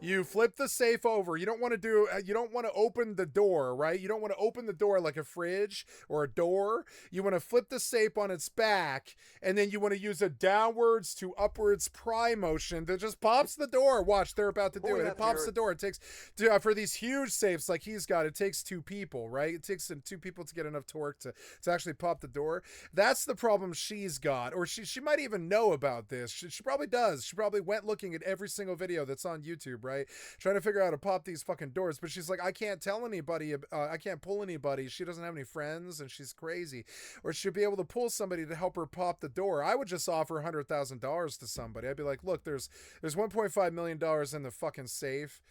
You flip the safe over. You don't want to open the door, right? You don't want to open the door like a fridge or a door. You want to flip the safe on its back, and then you want to use a downwards to upwards pry motion that just pops the door. Watch, they're about to do it. It pops the door. It takes, for these huge safes like he's got, it takes 2 people, right? It takes 2 people to get enough torque to actually pop the door. That's the problem she's got, or she might even know about this. She probably does. She probably went looking at every single video that's on YouTube, right? Trying to figure out how to pop these fucking doors, but she's like, I can't tell anybody, I can't pull anybody. She doesn't have any friends, and she's crazy. Or she'd be able to pull somebody to help her pop the door. I would just offer $100,000 to somebody. I'd be like, look, there's $1.5 million in the fucking safe,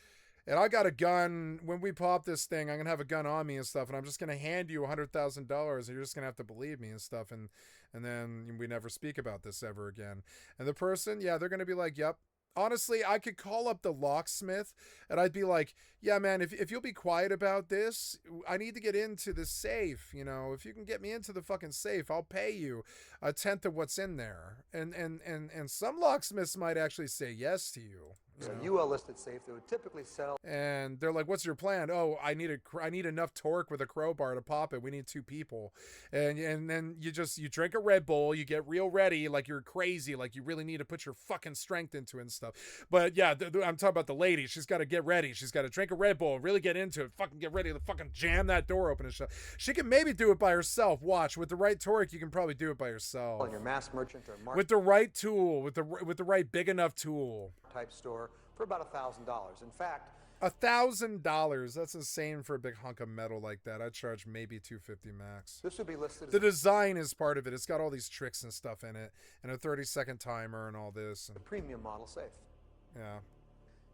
and I got a gun. When we pop this thing, I'm gonna have a gun on me and stuff, and I'm just gonna hand you $100,000, and you're just gonna have to believe me and stuff, and then we never speak about this ever again. And the person, yeah, they're gonna be like, yep, honestly, I could call up the locksmith and I'd be like, yeah, man, if you'll be quiet about this, I need to get into the safe. You know, if you can get me into the fucking safe, I'll pay you 1/10 of what's in there. And some locksmiths might actually say yes to you. It's a UL listed safe that would typically sell. And they're like, what's your plan? Oh, I need enough torque with a crowbar to pop it. We need 2 people. And then you drink a Red Bull, you get real ready, like you're crazy, like you really need to put your fucking strength into it and stuff. But yeah, I'm talking about the lady. She's got to get ready. She's got to drink a Red Bull, really get into it, fucking get ready to fucking jam that door open and shut. She can maybe do it by herself. Watch, with the right torque, you can probably do it by yourself. Your mass merchant or with the right tool, with the right big enough tool. Type store for about $1,000. In fact, $1,000. That's insane for a big hunk of metal like that. I'd charge maybe $250 max. This would be listed. The design is part of it. It's got all these tricks and stuff in it, and a 30-second timer and all this. And a premium model safe. Yeah.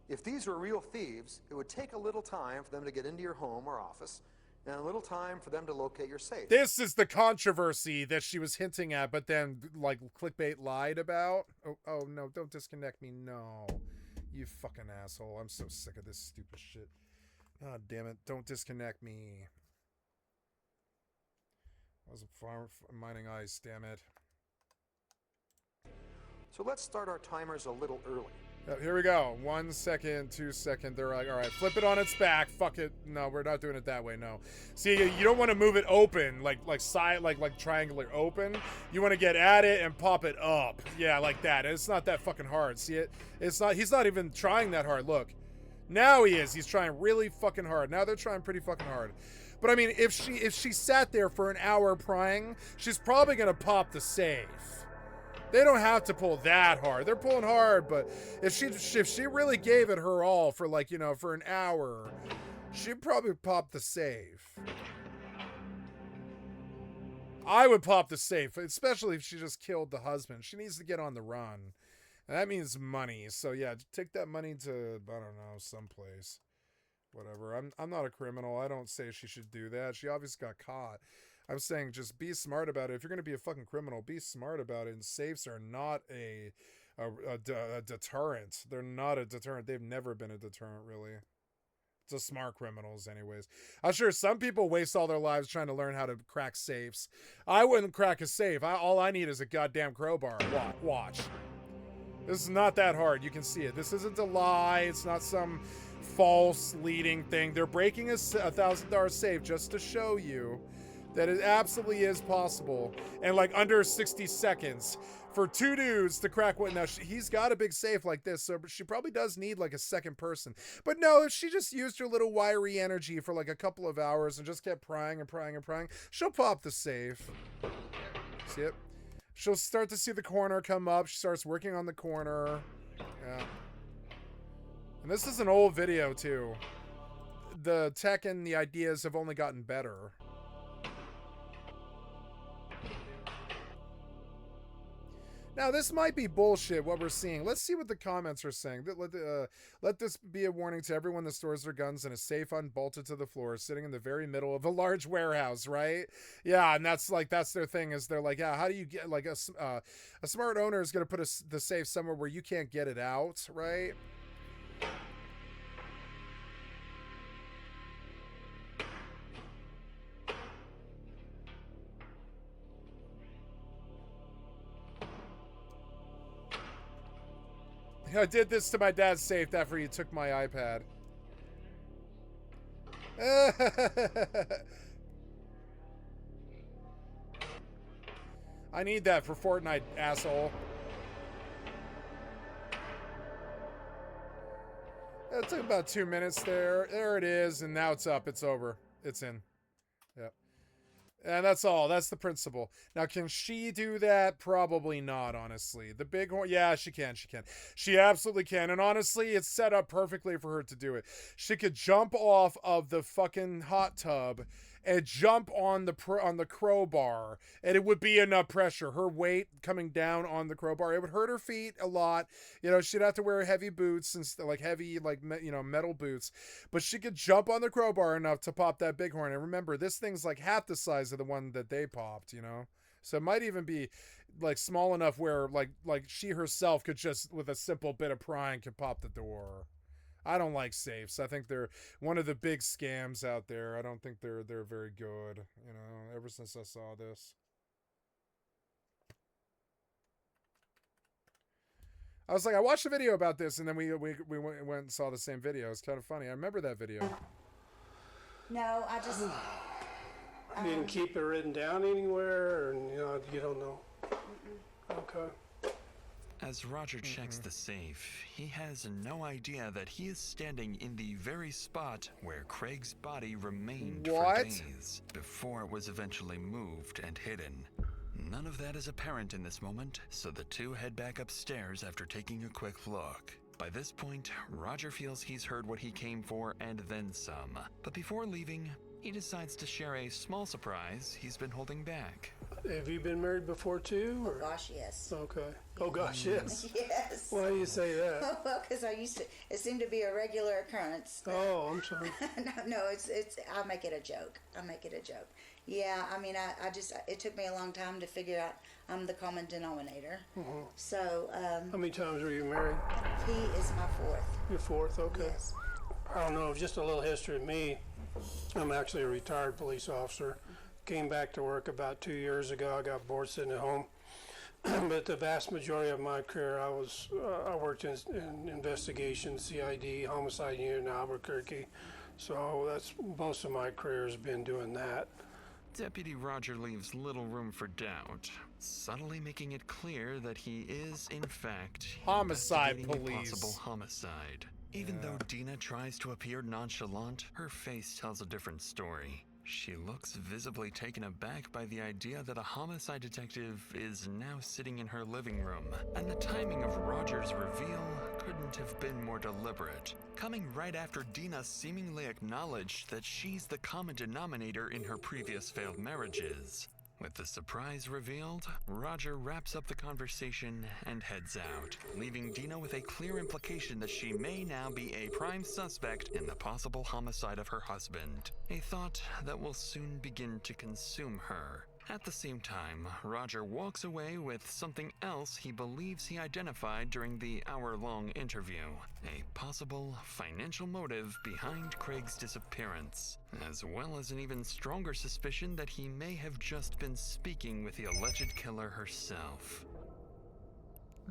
If these were real thieves, it would take a little time for them to get into your home or office, and a little time for them to locate your safe. This is the controversy that she was hinting at, but then like clickbait lied about. Oh no! Don't disconnect me. No. You fucking asshole. I'm so sick of this stupid shit. God damn it. Don't disconnect me. I was mining ice, damn it. So let's start our timers a little early. Here we go. 1 second, 2 seconds. They're like, all right, flip it on its back. Fuck it. No, we're not doing it that way. No. See, you don't want to move it open, like triangular open. You want to get at it and pop it up. Yeah, like that. It's not that fucking hard. See it? It's not. He's not even trying that hard. Look. Now he is. He's trying really fucking hard. Now they're trying pretty fucking hard. But I mean, if she sat there for an hour prying, she's probably gonna pop the safe. They don't have to pull that hard. They're pulling hard, but if she really gave it her all for like, you know, for an hour, she'd probably pop the safe. I would pop the safe, especially if she just killed the husband. She needs to get on the run. And that means money. So yeah, take that money to, I don't know, someplace. Whatever. I'm not a criminal. I don't say she should do that. She obviously got caught. I'm saying just be smart about it. If you're going to be a fucking criminal, be smart about it. And safes are not a deterrent. They're not a deterrent. They've never been a deterrent, really. To smart criminals, anyways. I'm sure some people waste all their lives trying to learn how to crack safes. I wouldn't crack a safe. All I need is a goddamn crowbar. Watch. This is not that hard. You can see it. This isn't a lie. It's not some false leading thing. They're breaking a $1,000 safe just to show you that it absolutely is possible. And like under 60 seconds for 2 dudes to crack one. Now he's got a big safe like this, so she probably does need like a second person. But no, if she just used her little wiry energy for like a couple of hours and just kept prying and prying and prying, she'll pop the safe. See it? She'll start to see the corner come up. She starts working on the corner. Yeah. And this is an old video too. The tech and the ideas have only gotten better. Now, this might be bullshit, what we're seeing. Let's see what the comments are saying. Let this be a warning to everyone that stores their guns in a safe unbolted to the floor, sitting in the very middle of a large warehouse, right? Yeah, and that's their thing, is they're like, yeah, how do you get, like, a smart owner is going to put the safe somewhere where you can't get it out, right? I did this to my dad's safe after he took my iPad. I need that for Fortnite, asshole. It took about 2 minutes there. There it is, and now it's up. It's over. It's in. Yep. And that's all. That's the principle. Now, can she do that? Probably not, honestly. The bighorn, yeah, she can. She absolutely can. And honestly, it's set up perfectly for her to do it. She could jump off of the fucking hot tub and jump on the crowbar, and it would be enough pressure. Her weight coming down on the crowbar, it would hurt her feet a lot. You know, she'd have to wear heavy boots and like heavy, like, you know, metal boots. But she could jump on the crowbar enough to pop that bighorn. And remember, this thing's like half the size of the one that they popped, you know. So it might even be like small enough where like she herself could just, with a simple bit of prying, could pop the door. I don't like safes. I think they're one of the big scams out there. I don't think they're very good, you know, ever since I saw this. I was like, I watched a video about this, and then we went and saw the same video. It's kind of funny. I remember that video. No, I just... You didn't keep it written down anywhere, and you don't know. Okay. As Roger checks the safe, he has no idea that he is standing in the very spot where Craig's body remained for days before it was eventually moved and hidden. None of that is apparent in this moment, so the two head back upstairs after taking a quick look. By this point, Roger feels he's heard what he came for and then some. But before leaving, he decides to share a small surprise he's been holding back. Have you been married before too? Or? Oh gosh, yes. Okay. Oh gosh, yes. Yes. Why do you say that? Well, because it seemed to be a regular occurrence. Oh, I'm sorry. No, it's. I make it a joke. Yeah, I mean, I just, it took me a long time to figure out I'm the common denominator. So. How many times were you married? He is my fourth. Your fourth, okay. Yes. I don't know, just a little history of me. I'm actually a retired police officer. Came back to work about 2 years ago. I got bored sitting at home. But the vast majority of my career, I worked in investigation, CID, homicide unit in Albuquerque. So that's most of my career has been doing that. Deputy Roger leaves little room for doubt, subtly making it clear that he is, in fact, homicide investigating police. A possible homicide. Even though Dina tries to appear nonchalant, her face tells a different story. She looks visibly taken aback by the idea that a homicide detective is now sitting in her living room, and the timing of Roger's reveal couldn't have been more deliberate, coming right after Dina seemingly acknowledged that she's the common denominator in her previous failed marriages. With the surprise revealed, Roger wraps up the conversation and heads out, leaving Dina with a clear implication that she may now be a prime suspect in the possible homicide of her husband, a thought that will soon begin to consume her. At the same time, Roger walks away with something else he believes he identified during the hour-long interview, a possible financial motive behind Craig's disappearance, as well as an even stronger suspicion that he may have just been speaking with the alleged killer herself.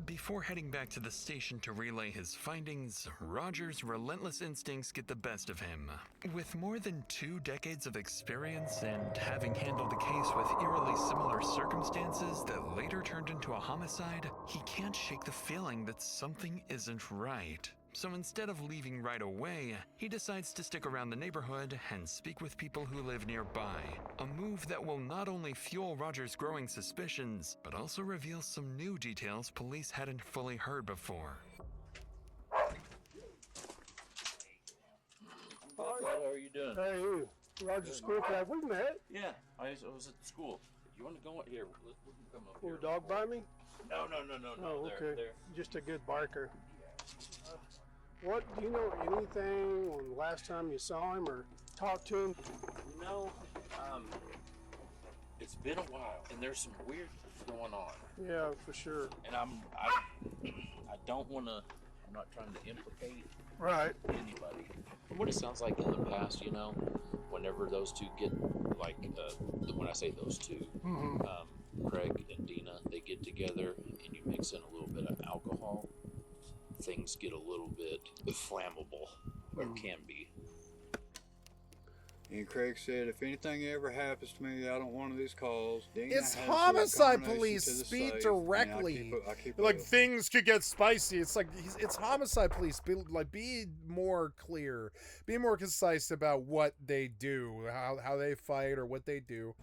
Before heading back to the station to relay his findings, Roger's relentless instincts get the best of him. With more than 2 decades of experience and having handled a case with eerily similar circumstances that later turned into a homicide, he can't shake the feeling that something isn't right. So instead of leaving right away, he decides to stick around the neighborhood and speak with people who live nearby. A move that will not only fuel Roger's growing suspicions, but also reveal some new details police hadn't fully heard before. How are you doing? Hey, you. Roger Skycatlive, we met. Yeah, I was at the school. You want to go here? We can come up Will here. the dog bite me? No. Oh, There, okay. there. Just a good barker. What, do you know anything on the last time you saw him or talked to him? No, it's been a while, and there's some weird things going on. Yeah, for sure. And I don't want to. I'm not trying to implicate anybody. From what it sounds like in the past, whenever those two get when I say those two, Craig and Dina, they get together, and you mix in a little bit of alcohol. Things get a little bit flammable, or can be. And Craig said, if anything ever happens to me out on one of these calls, Dina it's has homicide the police. to the Speak safe, directly. I keep like things could get spicy. It's like it's homicide police. Be more clear. Be more concise about what they do, how they fight, or what they do.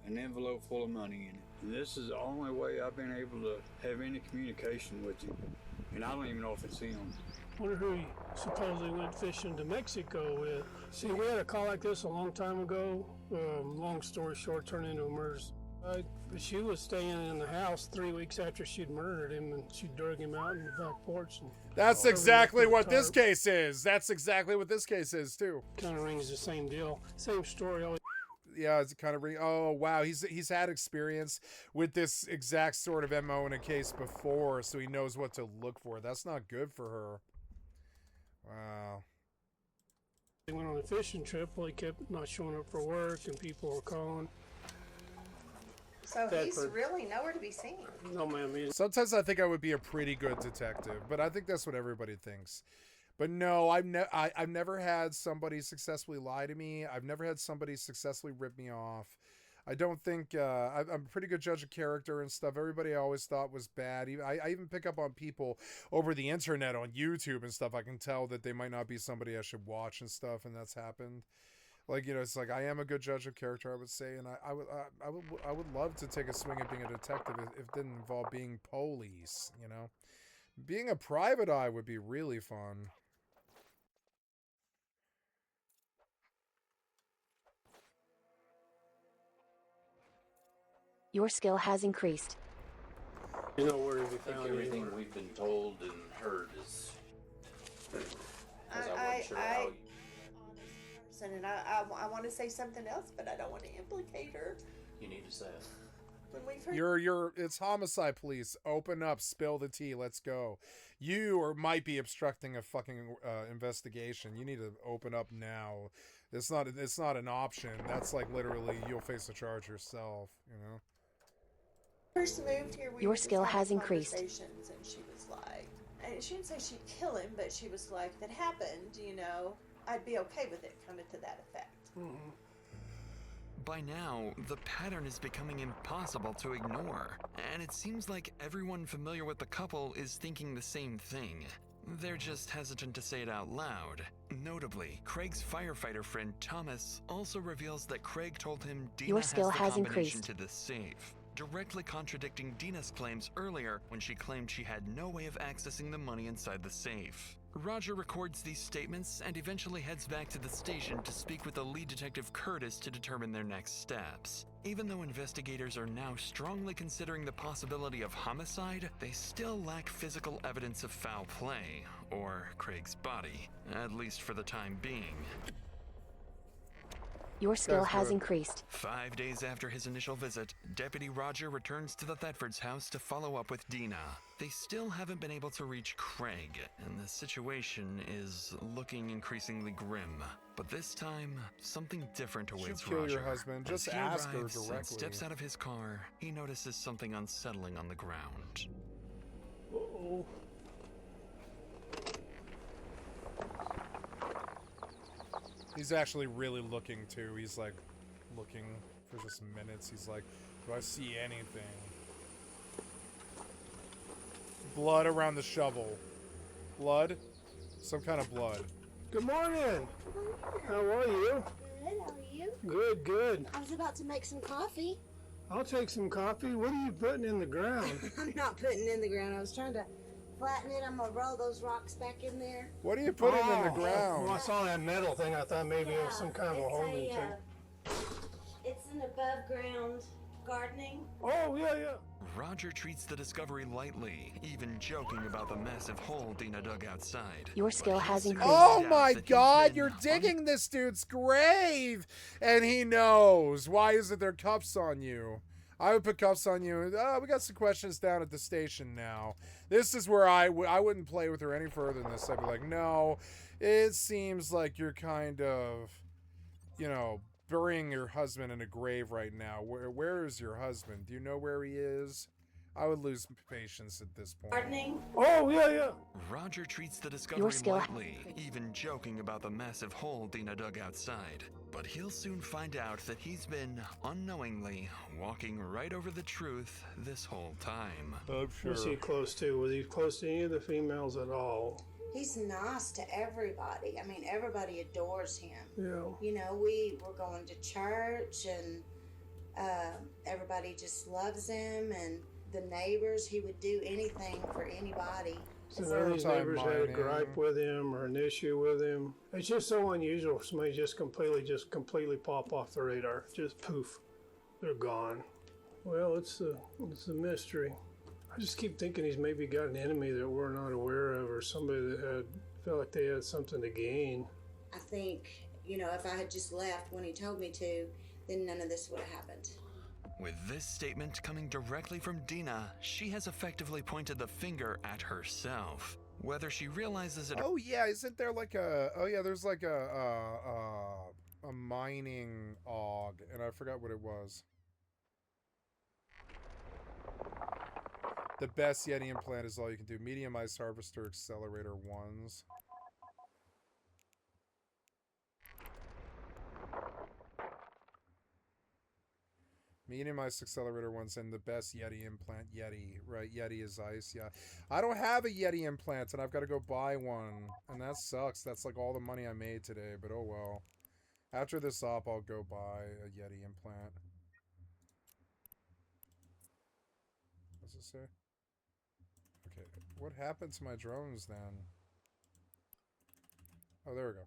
An envelope full of money in it. And this is the only way I've been able to have any communication with him. And I don't even know if it's him. Wonder who he supposedly went fishing to Mexico with. See, we had a call like this a long time ago. Long story short, turned into a murder. But she was staying in the house 3 weeks after she'd murdered him, and she drug him out in the back porch. And that's exactly what this case is. That's exactly what this case is, too. Kind of rings the same deal. Same story. Yeah, it's kind of oh wow, he's had experience with this exact sort of MO in a case before, so he knows what to look for. That's not good for her. Wow. He went on a fishing trip. Well, he kept not showing up for work, and people were calling. So he's really nowhere to be seen. No, ma'am. Sometimes I think I would be a pretty good detective, but I think that's what everybody thinks. But no, I've never had somebody successfully lie to me. I've never had somebody successfully rip me off. I don't think I'm a pretty good judge of character and stuff. Everybody I always thought was bad. I even pick up on people over the internet on YouTube and stuff. I can tell that they might not be somebody I should watch and stuff, and that's happened. Like, you know, it's like I am a good judge of character, I would say, and I would love to take a swing at being a detective if it didn't involve being police. You know, being a private eye would be really fun. Your skill has increased. You know where to be I think found. everything we've been told and heard is. I wasn't sure how. And I want to say something else, but I don't want to implicate her. You need to say it. When we've heard It's homicide police. Open up, spill the tea. Let's go. You might be obstructing a fucking investigation. You need to open up now. It's not an option. That's like literally you'll face a charge yourself. You know. First moved here, Your skill has increased. And she was like, and she didn't say she'd kill him, but she was like, if it happened, you know, I'd be okay with it, kind of to that effect. Mm-hmm. By now, the pattern is becoming impossible to ignore, and it seems like everyone familiar with the couple is thinking the same thing. They're just hesitant to say it out loud. Notably, Craig's firefighter friend Thomas also reveals that Craig told him Dina Your skill has the combination increased. to the safe, directly contradicting Dina's claims earlier when she claimed she had no way of accessing the money inside the safe. Roger records these statements and eventually heads back to the station to speak with the lead detective Curtis to determine their next steps. Even though investigators are now strongly considering the possibility of homicide, they still lack physical evidence of foul play, or Craig's body, at least for the time being. Your skill has increased. 5 days after his initial visit, Deputy Roger returns to the Thetfords' house to follow up with Dina. They still haven't been able to reach Craig, and the situation is looking increasingly grim. But this time, something different awaits kill Roger. your husband. Just As he ask her arrives and directly. steps out of his car, he notices something unsettling on the ground. Uh-oh. He's actually really looking too. He's like looking for just minutes. He's like, do I see anything? Blood around the shovel. Blood? Some kind of blood. Good morning. How are you? Good, how are you? Good, good. I was about to make some coffee. I'll take some coffee. What are you putting in the ground? I'm not putting it in the ground. I was trying to flatten it. I'm going to roll those rocks back in there. What are you putting in the ground? Well, I saw that metal thing. I thought maybe it was some kind of a holding thing. It's an above ground gardening. Oh, yeah, yeah. Roger treats the discovery lightly, even joking about the massive hole Dina dug outside. Your skill has increased. Oh my god, you're digging this dude's grave! And he knows. Why isn't there cuffs on you? I would put cuffs on you. We got some questions down at the station now. This is where I wouldn't play with her any further than this. I'd be like, no, it seems like you're kind of, you know, burying your husband in a grave right now. Where is your husband? Do you know where he is? I would lose patience at this point. Gardening? Oh, yeah, yeah. Roger treats the discovery lightly, even joking about the massive hole Dina dug outside. But he'll soon find out that he's been, unknowingly, walking right over the truth this whole time. I'm sure. Was he close to? Was he close to any of the females at all? He's nice to everybody. I mean, everybody adores him. Yeah. You know, we were going to church and everybody just loves him, and the neighbors, he would do anything for anybody. So none of these neighbors had a gripe with him or an issue with him. It's just so unusual for somebody just completely pop off the radar. Just poof, they're gone. Well, it's a mystery. I just keep thinking he's maybe got an enemy that we're not aware of, or somebody that felt like they had something to gain. I think, you know, if I had just left when he told me to, then none of this would have happened. With this statement coming directly from Dina, she has effectively pointed the finger at herself. Whether she realizes it or... Oh yeah, isn't there like a... Oh yeah, there's like a mining AUG, and I forgot what it was. The best Yeti implant is all you can do. Medium ice harvester accelerator ones. Medium ice accelerator ones and the best Yeti implant. Yeti, right? Yeti is ice, yeah. I don't have a Yeti implant and I've got to go buy one. And that sucks. That's like all the money I made today, but oh well. After this op, I'll go buy a Yeti implant. What's it say? Okay, what happened to my drones then? Oh, there we go.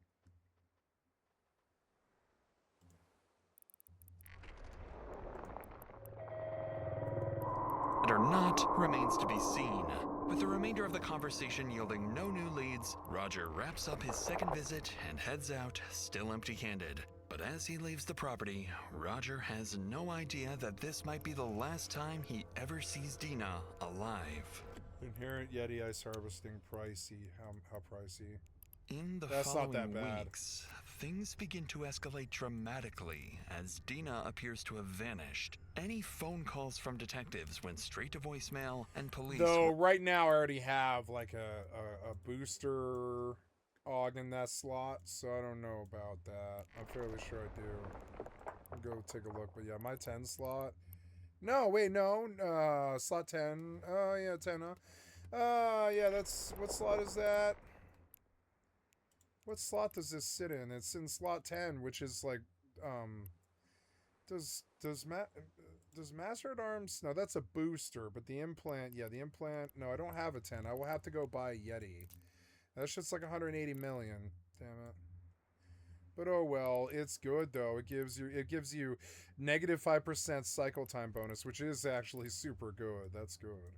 or not remains to be seen. With the remainder of the conversation yielding no new leads, Roger wraps up his second visit and heads out, still empty-handed. But as he leaves the property, Roger has no idea that this might be the last time he ever sees Dina alive. Inherent Yeti ice harvesting, pricey. How pricey? In the That's not following that bad. weeks, things begin to escalate dramatically as Dina appears to have vanished. Any phone calls from detectives went straight to voicemail, and police... Though right now I already have like a booster AUG in that slot, so I don't know about that. I'm fairly sure I do. I'll go take a look, but yeah, my 10 slot... No, wait, no, slot 10. Oh, yeah, 10, huh? Yeah, that's... What slot is that? What slot does this sit in? It's in slot 10, which is like, does Master at Arms? No, that's a booster, but the implant, yeah, the implant, no, I don't have a 10. I will have to go buy a Yeti. That shit's like 180 million. Damn it. But oh well, it's good though. It gives you negative -5% cycle time bonus, which is actually super good. That's good.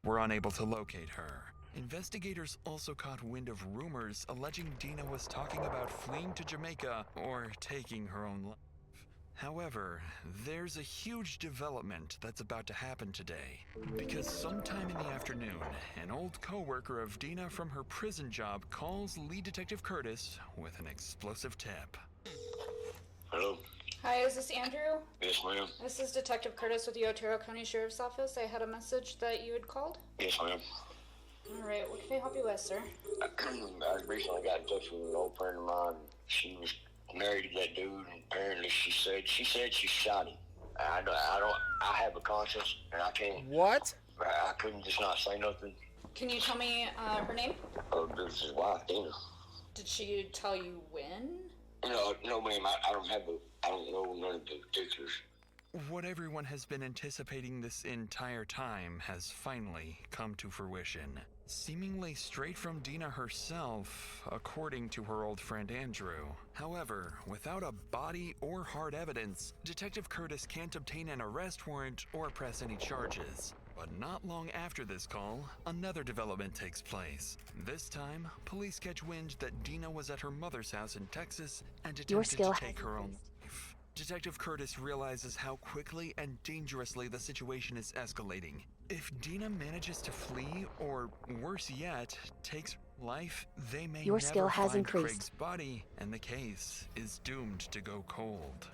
Were unable to locate her. Investigators also caught wind of rumors alleging Dina was talking about fleeing to Jamaica or taking her own life. However, there's a huge development that's about to happen today. Because sometime in the afternoon, an old co-worker of Dina from her prison job calls lead detective Curtis with an explosive tip. Hello? Hi, is this Andrew? Yes, ma'am. This is Detective Curtis with the Otero County Sheriff's Office. I had a message that you had called. Yes, ma'am. Alright, what can I help you with, sir? I recently got in touch with an old friend of mine. She was married to that dude, and apparently she said she shot him. I have a conscience, and I can't. What? I couldn't just not say nothing. Can you tell me her name? This is his wife, Dina. Did she tell you when? No, ma'am. I don't know none of the particulars. What everyone has been anticipating this entire time has finally come to fruition. Seemingly straight from Dina herself, according to her old friend Andrew. However, without a body or hard evidence, Detective Curtis can't obtain an arrest warrant or press any charges. But not long after this call, another development takes place. This time, police catch wind that Dina was at her mother's house in Texas and attempted to take her own life. Detective Curtis realizes how quickly and dangerously the situation is escalating. If Dina manages to flee, or worse yet, takes life, they may never find Craig's body, and the case is doomed to go cold.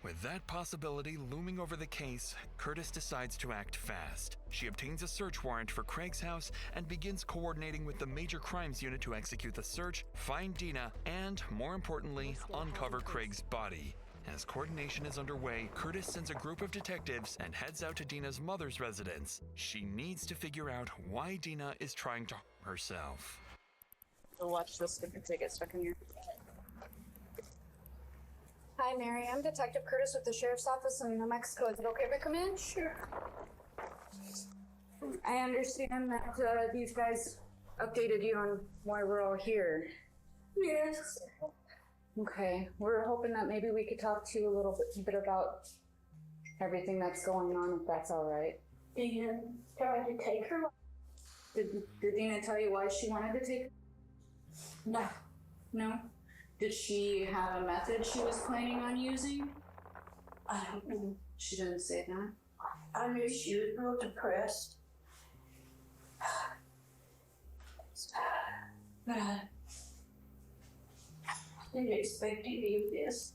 With that possibility looming over the case, Curtis decides to act fast. She obtains a search warrant for Craig's house and begins coordinating with the Major Crimes Unit to execute the search, find Dina, and, more importantly, uncover Craig's body. As coordination is underway, Curtis sends a group of detectives and heads out to Dina's mother's residence. She needs to figure out why Dina is trying to harm herself. So watch this if they get stuck in here. Hi, Mary. I'm Detective Curtis with the Sheriff's Office in New Mexico. Is it okay if I come in? Sure. I understand that these guys updated you on why we're all here. Yes. Okay. We're hoping that maybe we could talk to you a little bit about everything that's going on, if that's all right. Dina tried to take her. Did Dina tell you why she wanted to take her? No. No? Did she have a method she was planning on using? I don't know. She didn't say that. I knew she was real depressed. But I didn't expect any of this.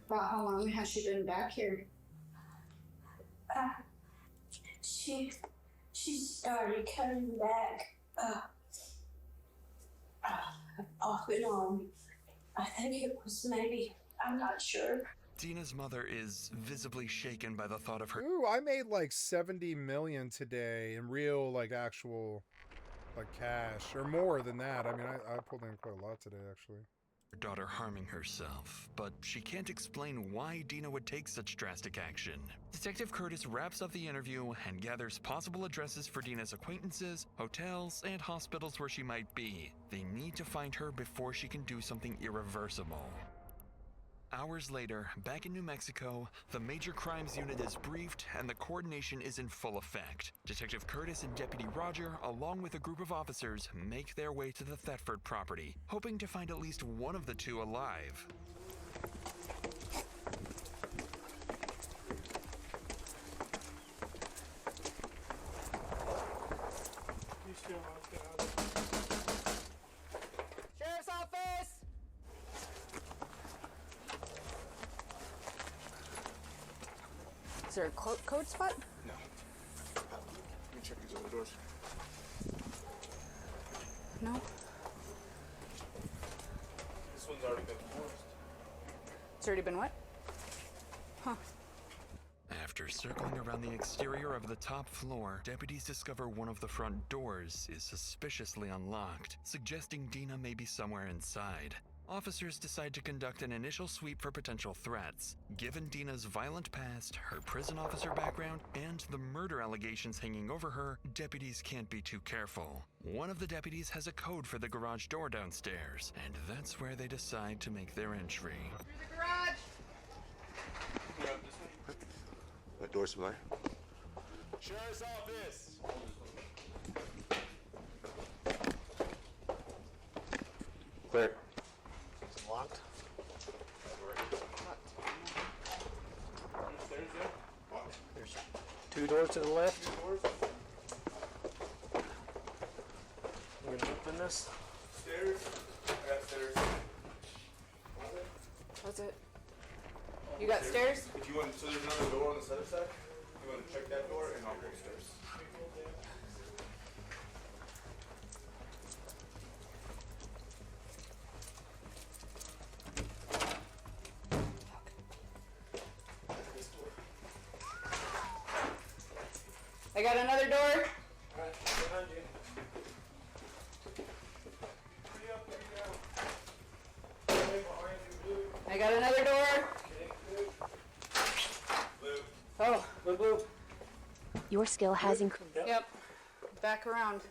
About how long has she been back here? She started coming back off and on. I think it was maybe, I'm not sure. Dina's mother is visibly shaken by the thought of her. Ooh, I made like 70 million today in real, like, actual, like, cash. Or more than that. I mean, I pulled in quite a lot today, actually. Her daughter harming herself, but she can't explain why Dina would take such drastic action. Detective Curtis wraps up the interview and gathers possible addresses for Dina's acquaintances, hotels, and hospitals where she might be. They need to find her before she can do something irreversible. Hours later, back in New Mexico, the Major Crimes Unit is briefed and the coordination is in full effect. Detective Curtis and Deputy Roger, along with a group of officers, make their way to the Thetford property, hoping to find at least one of the two alive. Sheriff's office! Is there a code spot? No. Let me check these other doors. No. This one's already been forced. It's already been what? Huh. After circling around the exterior of the top floor, deputies discover one of the front doors is suspiciously unlocked, suggesting Dina may be somewhere inside. Officers decide to conduct an initial sweep for potential threats. Given Dina's violent past, her prison officer background, and the murder allegations hanging over her, deputies can't be too careful. One of the deputies has a code for the garage door downstairs, and that's where they decide to make their entry. Through the garage! That door supply. Sheriff's office! Clear. Locked. There's 2 doors to the left. We're gonna open this. Stairs. I got stairs. What's it? You got stairs? If you want, so there's another door on this other side. You want to check that door, and I'll go upstairs. I got another door. Alright, behind you. I got another door. Oh, blue. Your skill has increased. Yep. Back around.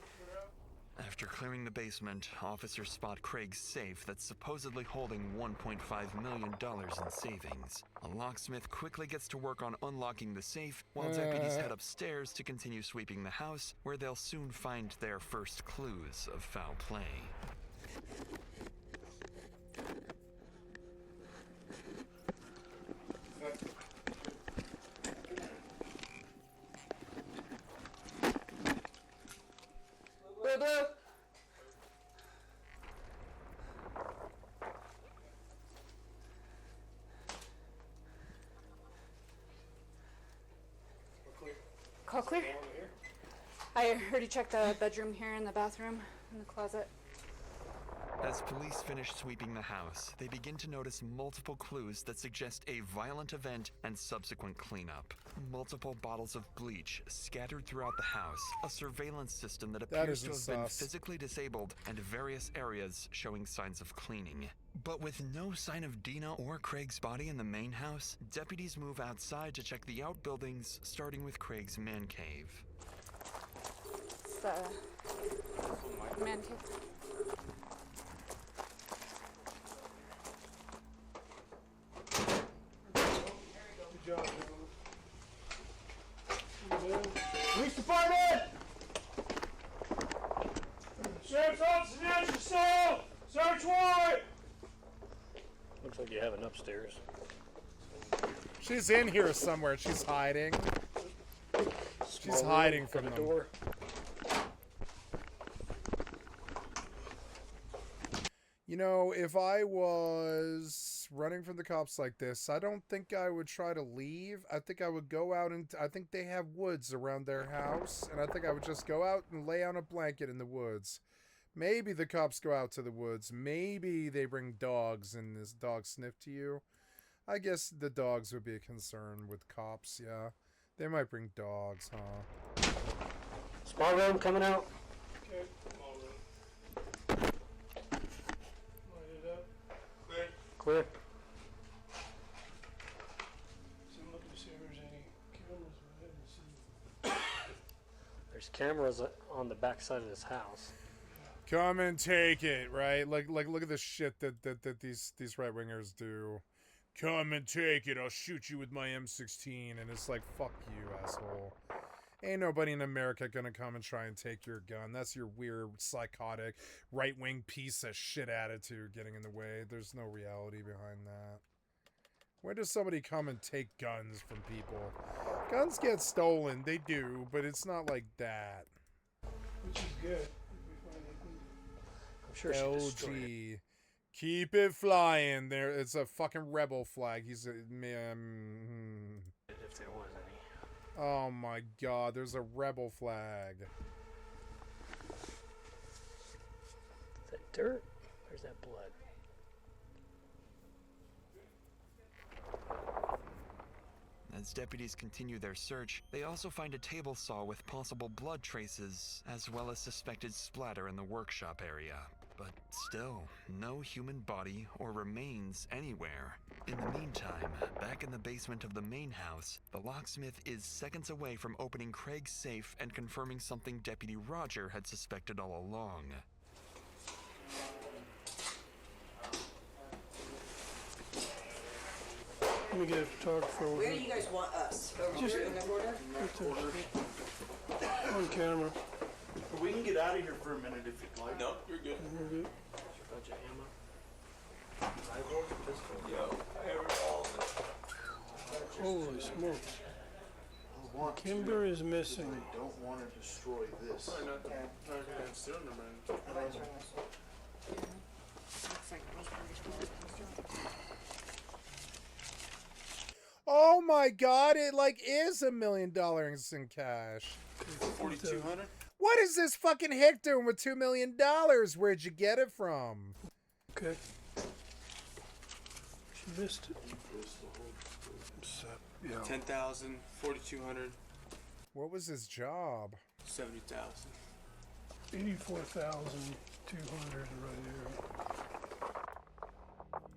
After clearing the basement, officers spot Craig's safe that's supposedly holding $1.5 million in savings. A locksmith quickly gets to work on unlocking the safe, while deputies head upstairs to continue sweeping the house, where they'll soon find their first clues of foul play. Blue. Call clear. I already checked the bedroom here and the bathroom and the closet. As police finish sweeping the house, they begin to notice multiple clues that suggest a violent event and subsequent cleanup. Multiple bottles of bleach scattered throughout the house, a surveillance system that appears to have been physically disabled, and various areas showing signs of cleaning. But with no sign of Dina or Craig's body in the main house, deputies move outside to check the outbuildings, starting with Craig's man cave. It's the man cave. Good job, Police department! Sheriff's office, attention! Looks like you have an upstairs. She's in here somewhere. She's hiding. She's hiding from the them. door. You know, if I was running from the cops like this, I don't think I would try to leave. I think I would go out and I think they have woods around their house, and I think I would just go out and lay on a blanket in the woods. Maybe the cops go out to the woods. Maybe they bring dogs and this dog sniff to you. I guess the dogs would be a concern with cops, yeah. They might bring dogs, huh? Small room coming out. Okay, small room. Light it up. Clear. So I'm looking to see if there's any cameras. But I haven't seen. There's cameras on the back side of this house. Come and take it, right? Like look at the shit that these right wingers do. Come and take it. I'll shoot you with my M16, and it's like, fuck you, asshole. Ain't nobody in America gonna come and try and take your gun. That's your weird, psychotic, right-wing piece of shit attitude getting in the way. There's no reality behind that. When does somebody come and take guns from people? Guns get stolen, they do, but it's not like that. Which is good. I'm sure she destroyed it. LG. Keep it flying. There, it's a fucking rebel flag. He's a man. If there was any. Oh my god, there's a rebel flag. Is that dirt? Or is that blood? As deputies continue their search, they also find a table saw with possible blood traces, as well as suspected splatter in the workshop area. But still, no human body or remains anywhere. In the meantime, back in the basement of the main house, the locksmith is seconds away from opening Craig's safe and confirming something Deputy Roger had suspected all along. Let me get a photographer. Where do you guys want us? Over Just here in the corner? On camera. We can get out of here for a minute if you'd like. No, you're good. We're good. Bunch of ammo. Holy smokes. Kimber is missing. They don't want to destroy this. Oh my god, it like is $1 million in cash. 4,200? What is this fucking hick doing with $2 million? Where'd you get it from? Okay. She missed it. Yeah. 10,000, 4,200, What was his job? 70,000. 84,200 right here.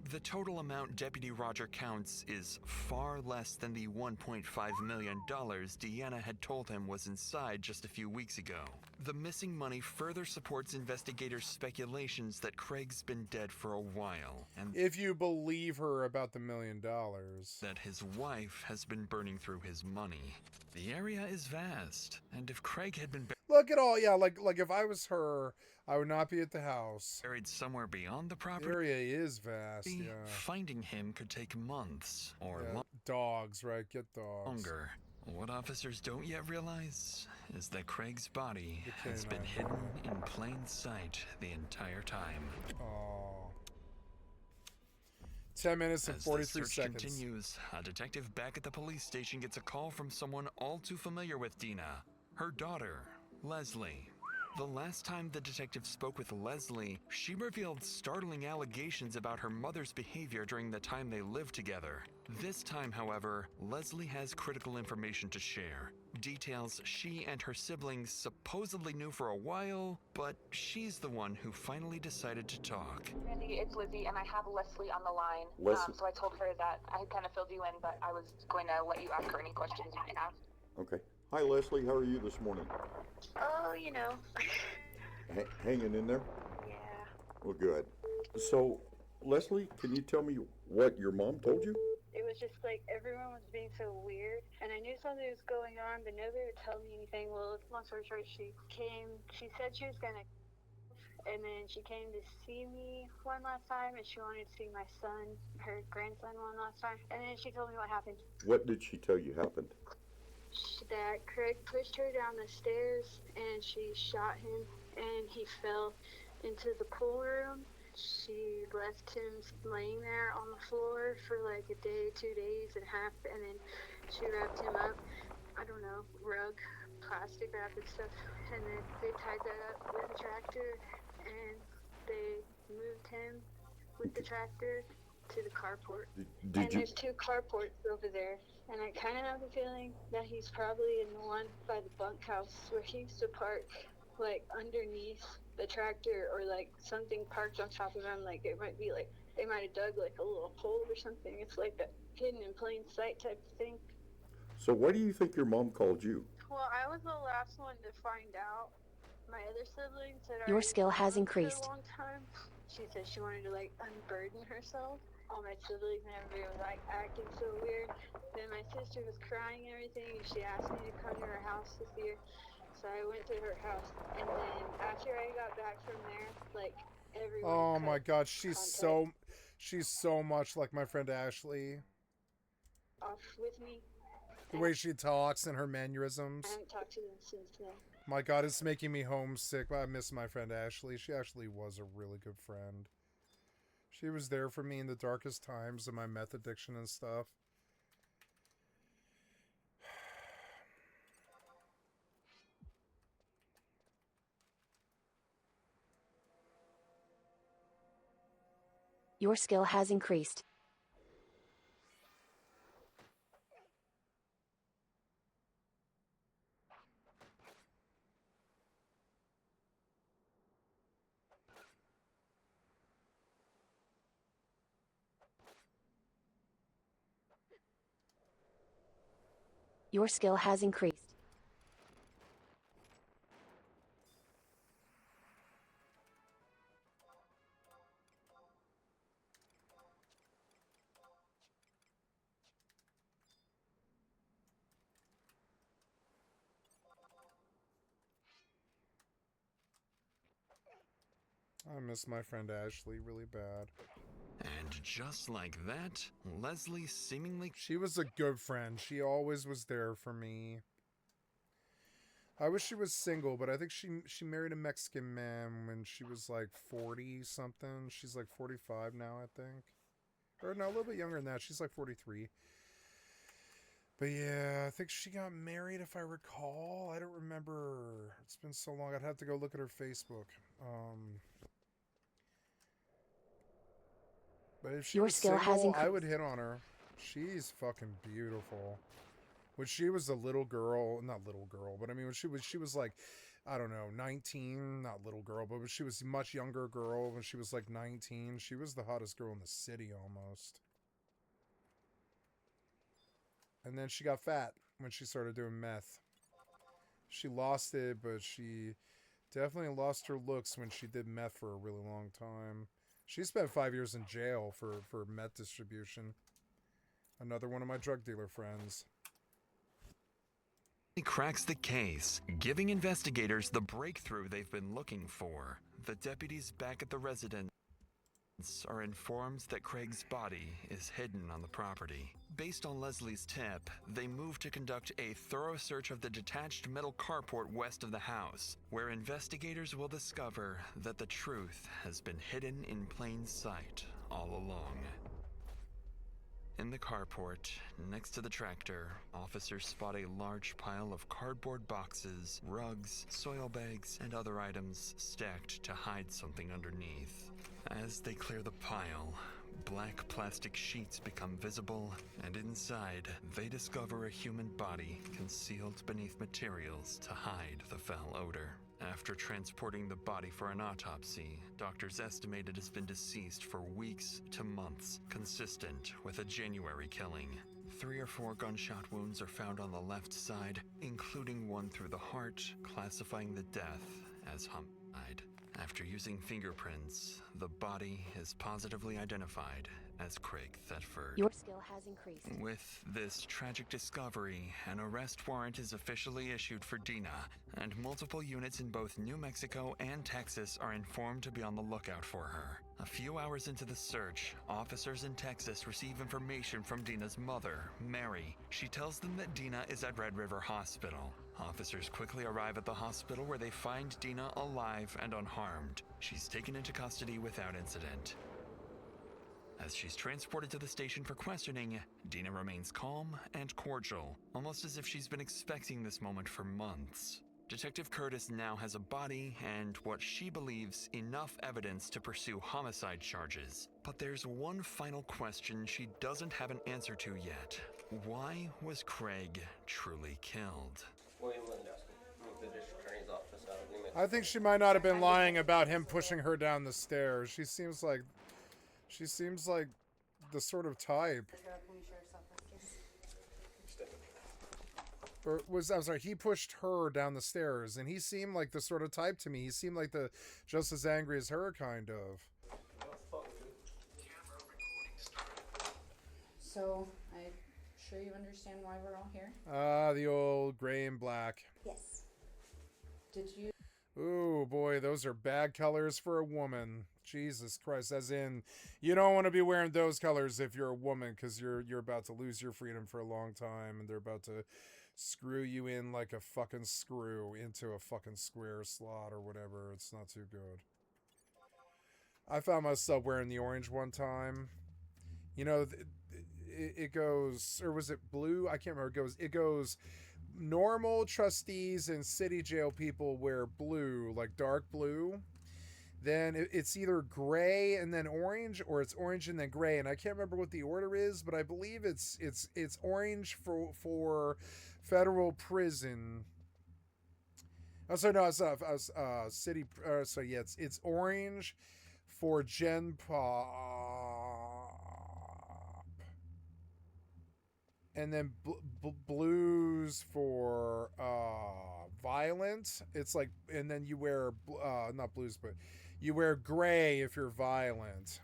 The total amount Deputy Roger counts is far less than the $1.5 million Deanna had told him was inside just a few weeks ago. The missing money further supports investigators' speculations that Craig's been dead for a while, and If you believe her about the $1 million. that his wife has been burning through his money. The area is vast, and if Craig had been Look at all, yeah, like if I was her, I would not be at the house. buried somewhere beyond the The property, area is vast, yeah. finding him could take months or Yeah, dogs, right? Get dogs. longer. What officers don't yet realize is that Craig's body The has been canine. hidden in plain sight the entire time. Oh. 10 minutes and As 43 the search seconds. continues, a detective back at the police station gets a call from someone all too familiar with Dina, her daughter, Leslie. The last time the detective spoke with Leslie, she revealed startling allegations about her mother's behavior during the time they lived together. This time, however, Leslie has critical information to share. Details she and her siblings supposedly knew for a while, but she's the one who finally decided to talk. Randy, it's Lizzie, and I have Leslie on the line. Leslie. So I told her that I had kind of filled you in, but I was going to let you ask her any questions you might have. Okay. Hi, Leslie. How are you this morning? Oh, you know. Hanging in there? Yeah. Well, good. So, Leslie, can you tell me what your mom told you? It was just like everyone was being so weird, and I knew something was going on, but nobody would tell me anything. Well, long story short, she said she was gonna, And then she came to see me one last time, and she wanted to see my son, her grandson, one last time. And then she told me what happened. What did she tell you happened? That Craig pushed her down the stairs, and she shot him, and he fell into the pool room. She left him laying there on the floor for like a day, 2 days and a half, and then she wrapped him up, I don't know, rug, plastic wrap and stuff, and then they tied that up with a tractor, and they moved him with the tractor to the carport. And there's 2 carports over there, and I kind of have a feeling that he's probably in the one by the bunkhouse where he used to park, like underneath the tractor, or like something parked on top of him. Like it might be like they might have dug like a little hole or something. It's like a hidden in plain sight type of thing. So why do you think your mom called you? Well, I was the last one to find out. My other siblings had Your already skill has known for increased. a long time. She said she wanted to like unburden herself. All my siblings and everybody was like acting so weird. Then my sister was crying and everything, and she asked me to come to her house this year. So I went to her house, and then after I got back from there, like everyone. Oh my God, she's so much like my friend Ashley. Off with me. The way she talks and her mannerisms. I haven't talked to them since then. My God, it's making me homesick. I miss my friend Ashley. She actually was a really good friend. She was there for me in the darkest times of my meth addiction and stuff. Your skill has increased. Your skill has increased. I miss my friend Ashley really bad. And just like that, Leslie seemingly... She was a good friend. She always was there for me. I wish she was single, but I think she married a Mexican man when she was like 40 something. She's like 45 now, I think. Or no, a little bit younger than that. She's like 43. But yeah, I think she got married if I recall. I don't remember. It's been so long. I'd have to go look at her Facebook. But if she was single, I would hit on her. She's fucking beautiful. When she was a little girl, not little girl, but I mean when she was like, I don't know, 19, not little girl, but when she was a much younger girl, when she was like 19, she was the hottest girl in the city almost. And then she got fat when she started doing meth. She lost it, but she definitely lost her looks when she did meth for a really long time. She spent 5 years in jail for meth distribution. Another one of my drug dealer friends. He cracks the case, giving investigators the breakthrough they've been looking for. The deputies back at the residence are informed that Craig's body is hidden on the property. Based on Leslie's tip, they move to conduct a thorough search of the detached metal carport west of the house, where investigators will discover that the truth has been hidden in plain sight all along. In the carport, next to the tractor, officers spot a large pile of cardboard boxes, rugs, soil bags, and other items stacked to hide something underneath. As they clear the pile, black plastic sheets become visible, and inside, they discover a human body concealed beneath materials to hide the foul odor. After transporting the body for an autopsy, doctors estimate it has been deceased for weeks to months, consistent with a January killing. 3 or 4 gunshot wounds are found on the left side, including one through the heart, classifying the death as homicide. After using fingerprints, the body is positively identified as Craig Thetford. Your skill has increased. With this tragic discovery, an arrest warrant is officially issued for Dina, and multiple units in both New Mexico and Texas are informed to be on the lookout for her. A few hours into the search, officers in Texas receive information from Dina's mother, Mary. She tells them that Dina is at Red River Hospital. Officers quickly arrive at the hospital where they find Dina alive and unharmed. She's taken into custody without incident. As she's transported to the station for questioning, Dina remains calm and cordial, almost as if she's been expecting this moment for months. Detective Curtis now has a body and what she believes enough evidence to pursue homicide charges. But there's one final question she doesn't have an answer to yet. Why was Craig truly killed? William Lewandowski with the district attorney's office out of New Mexico. I think she might not have been lying about him pushing her down the stairs. She seems like the sort of type. Or I'm sorry, he pushed her down the stairs, and he seemed like the sort of type to me. He seemed like just as angry as her, kind of. So, I'm sure you understand why we're all here? The old gray and black. Yes. Did you... Ooh, boy, those are bad colors for a woman. Jesus Christ, as in, you don't want to be wearing those colors if you're a woman, because you're about to lose your freedom for a long time, and they're about to screw you in like a fucking screw into a fucking square slot or whatever. It's not too good. I found myself wearing the orange one time. You know, it goes, or was it blue? I can't remember. It goes normal trustees and city jail people wear blue, like dark blue. Then it's either gray and then orange, or it's orange and then gray, and I can't remember what the order is, but I believe it's orange for federal prison. Oh, sorry, no, it's not city. So yeah, it's orange for Gen Pop, and then blues for violent. It's like, and then you wear not blues, but you wear gray if you're violent,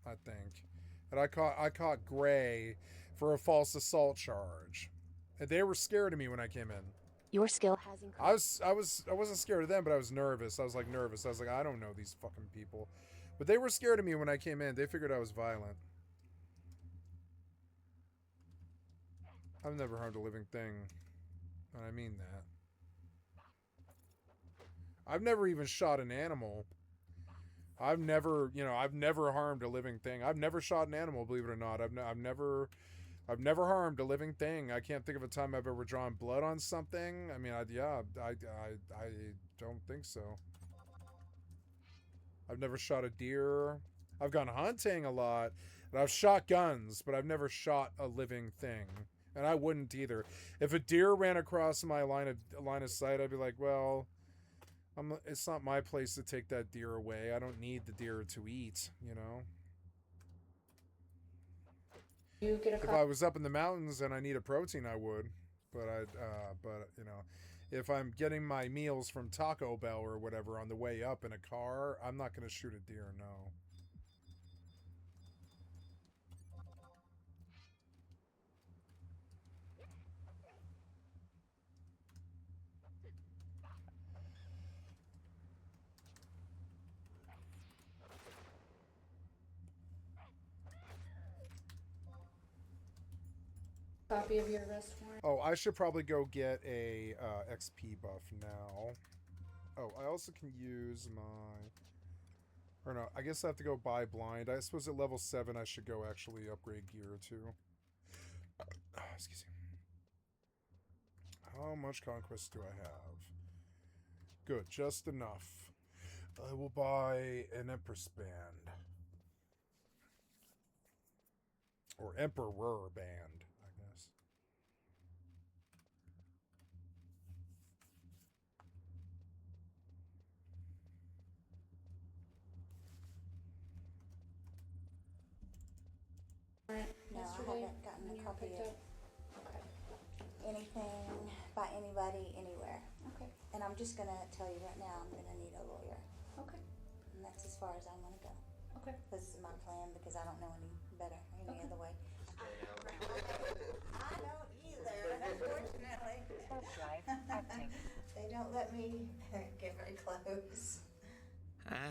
I think. And I caught gray for a false assault charge. And they were scared of me when I came in. Your skill has increased. I wasn't scared of them, but I was nervous. I was nervous. I was like, I don't know these fucking people. But they were scared of me when I came in. They figured I was violent. I've never harmed a living thing. And I mean that. I've never even shot an animal. I've never harmed a living thing. I've never shot an animal, believe it or not. I've never harmed a living thing. I can't think of a time I've ever drawn blood on something. I mean, I don't think so. I've never shot a deer. I've gone hunting a lot, and I've shot guns, but I've never shot a living thing. And I wouldn't either. If a deer ran across my line of sight, I'd be like, well, it's not my place to take that deer away. I don't need the deer to eat, you know. You get a if I was up in the mountains and I need a protein, I would. But you know, if I'm getting my meals from Taco Bell or whatever on the way up in a car, I'm not going to shoot a deer, no. Copy of your arrest warrant. Oh, I should probably go get a XP buff now. Oh, I also can use my... Or no, I guess I have to go buy blind. I suppose at level 7 I should go actually upgrade gear too. Excuse me. How much conquest do I have? Good, just enough. I will buy an Empress band. Or Emperor band, I guess. No, I haven't gotten a copy of anything by anybody anywhere. Okay. And I'm just gonna tell you right now, I'm gonna need a lawyer. Okay. And that's as far as I'm gonna go. Okay. This is my plan because I don't know any better any other way. I don't either, unfortunately. They don't let me get very close.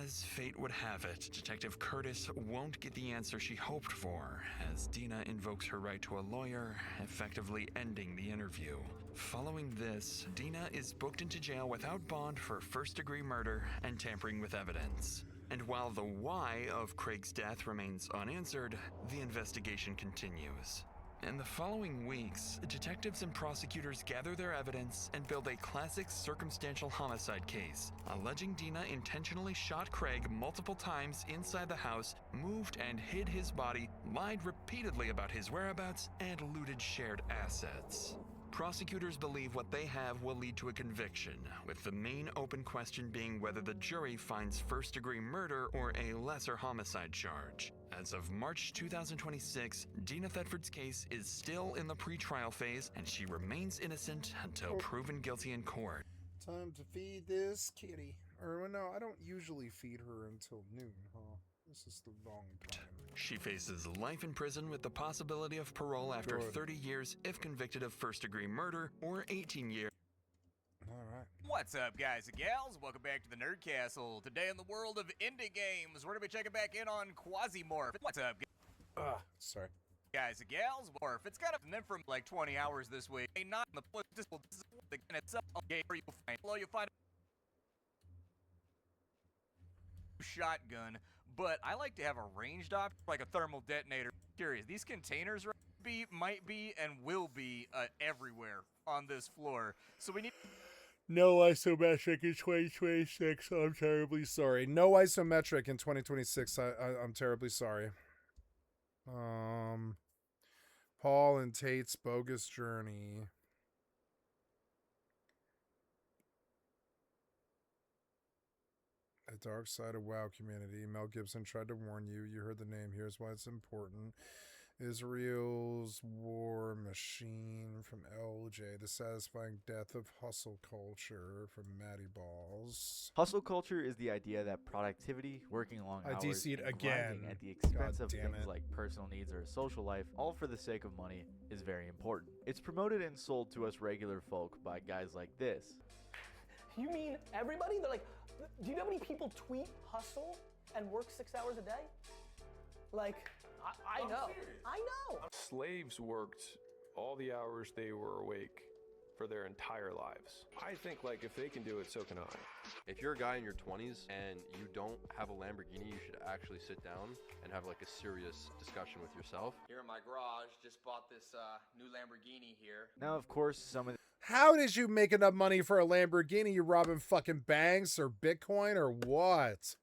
As fate would have it, Detective Curtis won't get the answer she hoped for as Dina invokes her right to a lawyer, effectively ending the interview. Following this, Dina is booked into jail without bond for first-degree murder and tampering with evidence. And while the why of Craig's death remains unanswered, the investigation continues. In the following weeks, detectives and prosecutors gather their evidence and build a classic circumstantial homicide case, alleging Dina intentionally shot Craig multiple times inside the house, moved and hid his body, lied repeatedly about his whereabouts, and looted shared assets. Prosecutors believe what they have will lead to a conviction, with the main open question being whether the jury finds first-degree murder or a lesser homicide charge. As of March 2026, Dina Thetford's case is still in the pre-trial phase, and she remains innocent until proven guilty in court. Time to feed this kitty. Or no, I don't usually feed her until noon, huh? This is the wrong time. She faces life in prison with the possibility of parole after 30 years if convicted of first-degree murder, or 18 years. Alright. What's up, guys and gals? Welcome back to the Nerd Castle. Today in the world of indie games, we're going to be checking back in on Quasimorph. What's up, sorry. guys and gals? Morph. It's got up and then from like 20 hours this week. Not in the this is the game itself. Game where you'll find a shotgun, but I like to have a ranged option, like a thermal detonator. Curious, these containers might be and will be everywhere on this floor. So we need. No isometric in 2026. I'm terribly sorry. No isometric in 2026. I'm terribly sorry. Paul and Tate's bogus journey. The dark side of WoW community. Mel Gibson tried to warn you. You heard the name. Here's why it's important. Israel's War Machine from LJ. The Satisfying Death of Hustle Culture from Matty Balls. Hustle culture is the idea that productivity, working long hours, DC'd and again. grinding at the expense of damn things it. like personal needs or a social life, all for the sake of money, is very important. It's promoted and sold to us regular folk by guys like this. You mean everybody? They're like, do you know how many people tweet hustle and work 6 hours a day? Like, I know. I know. Slaves worked all the hours they were awake for their entire lives. I think, like, if they can do it, so can I. If you're a guy in your 20s and you don't have a Lamborghini, you should actually sit down and have like a serious discussion with yourself. Here in my garage, just bought this new Lamborghini here. Now, of course, some of How did you make enough money for a Lamborghini? You robbing fucking banks or Bitcoin or what?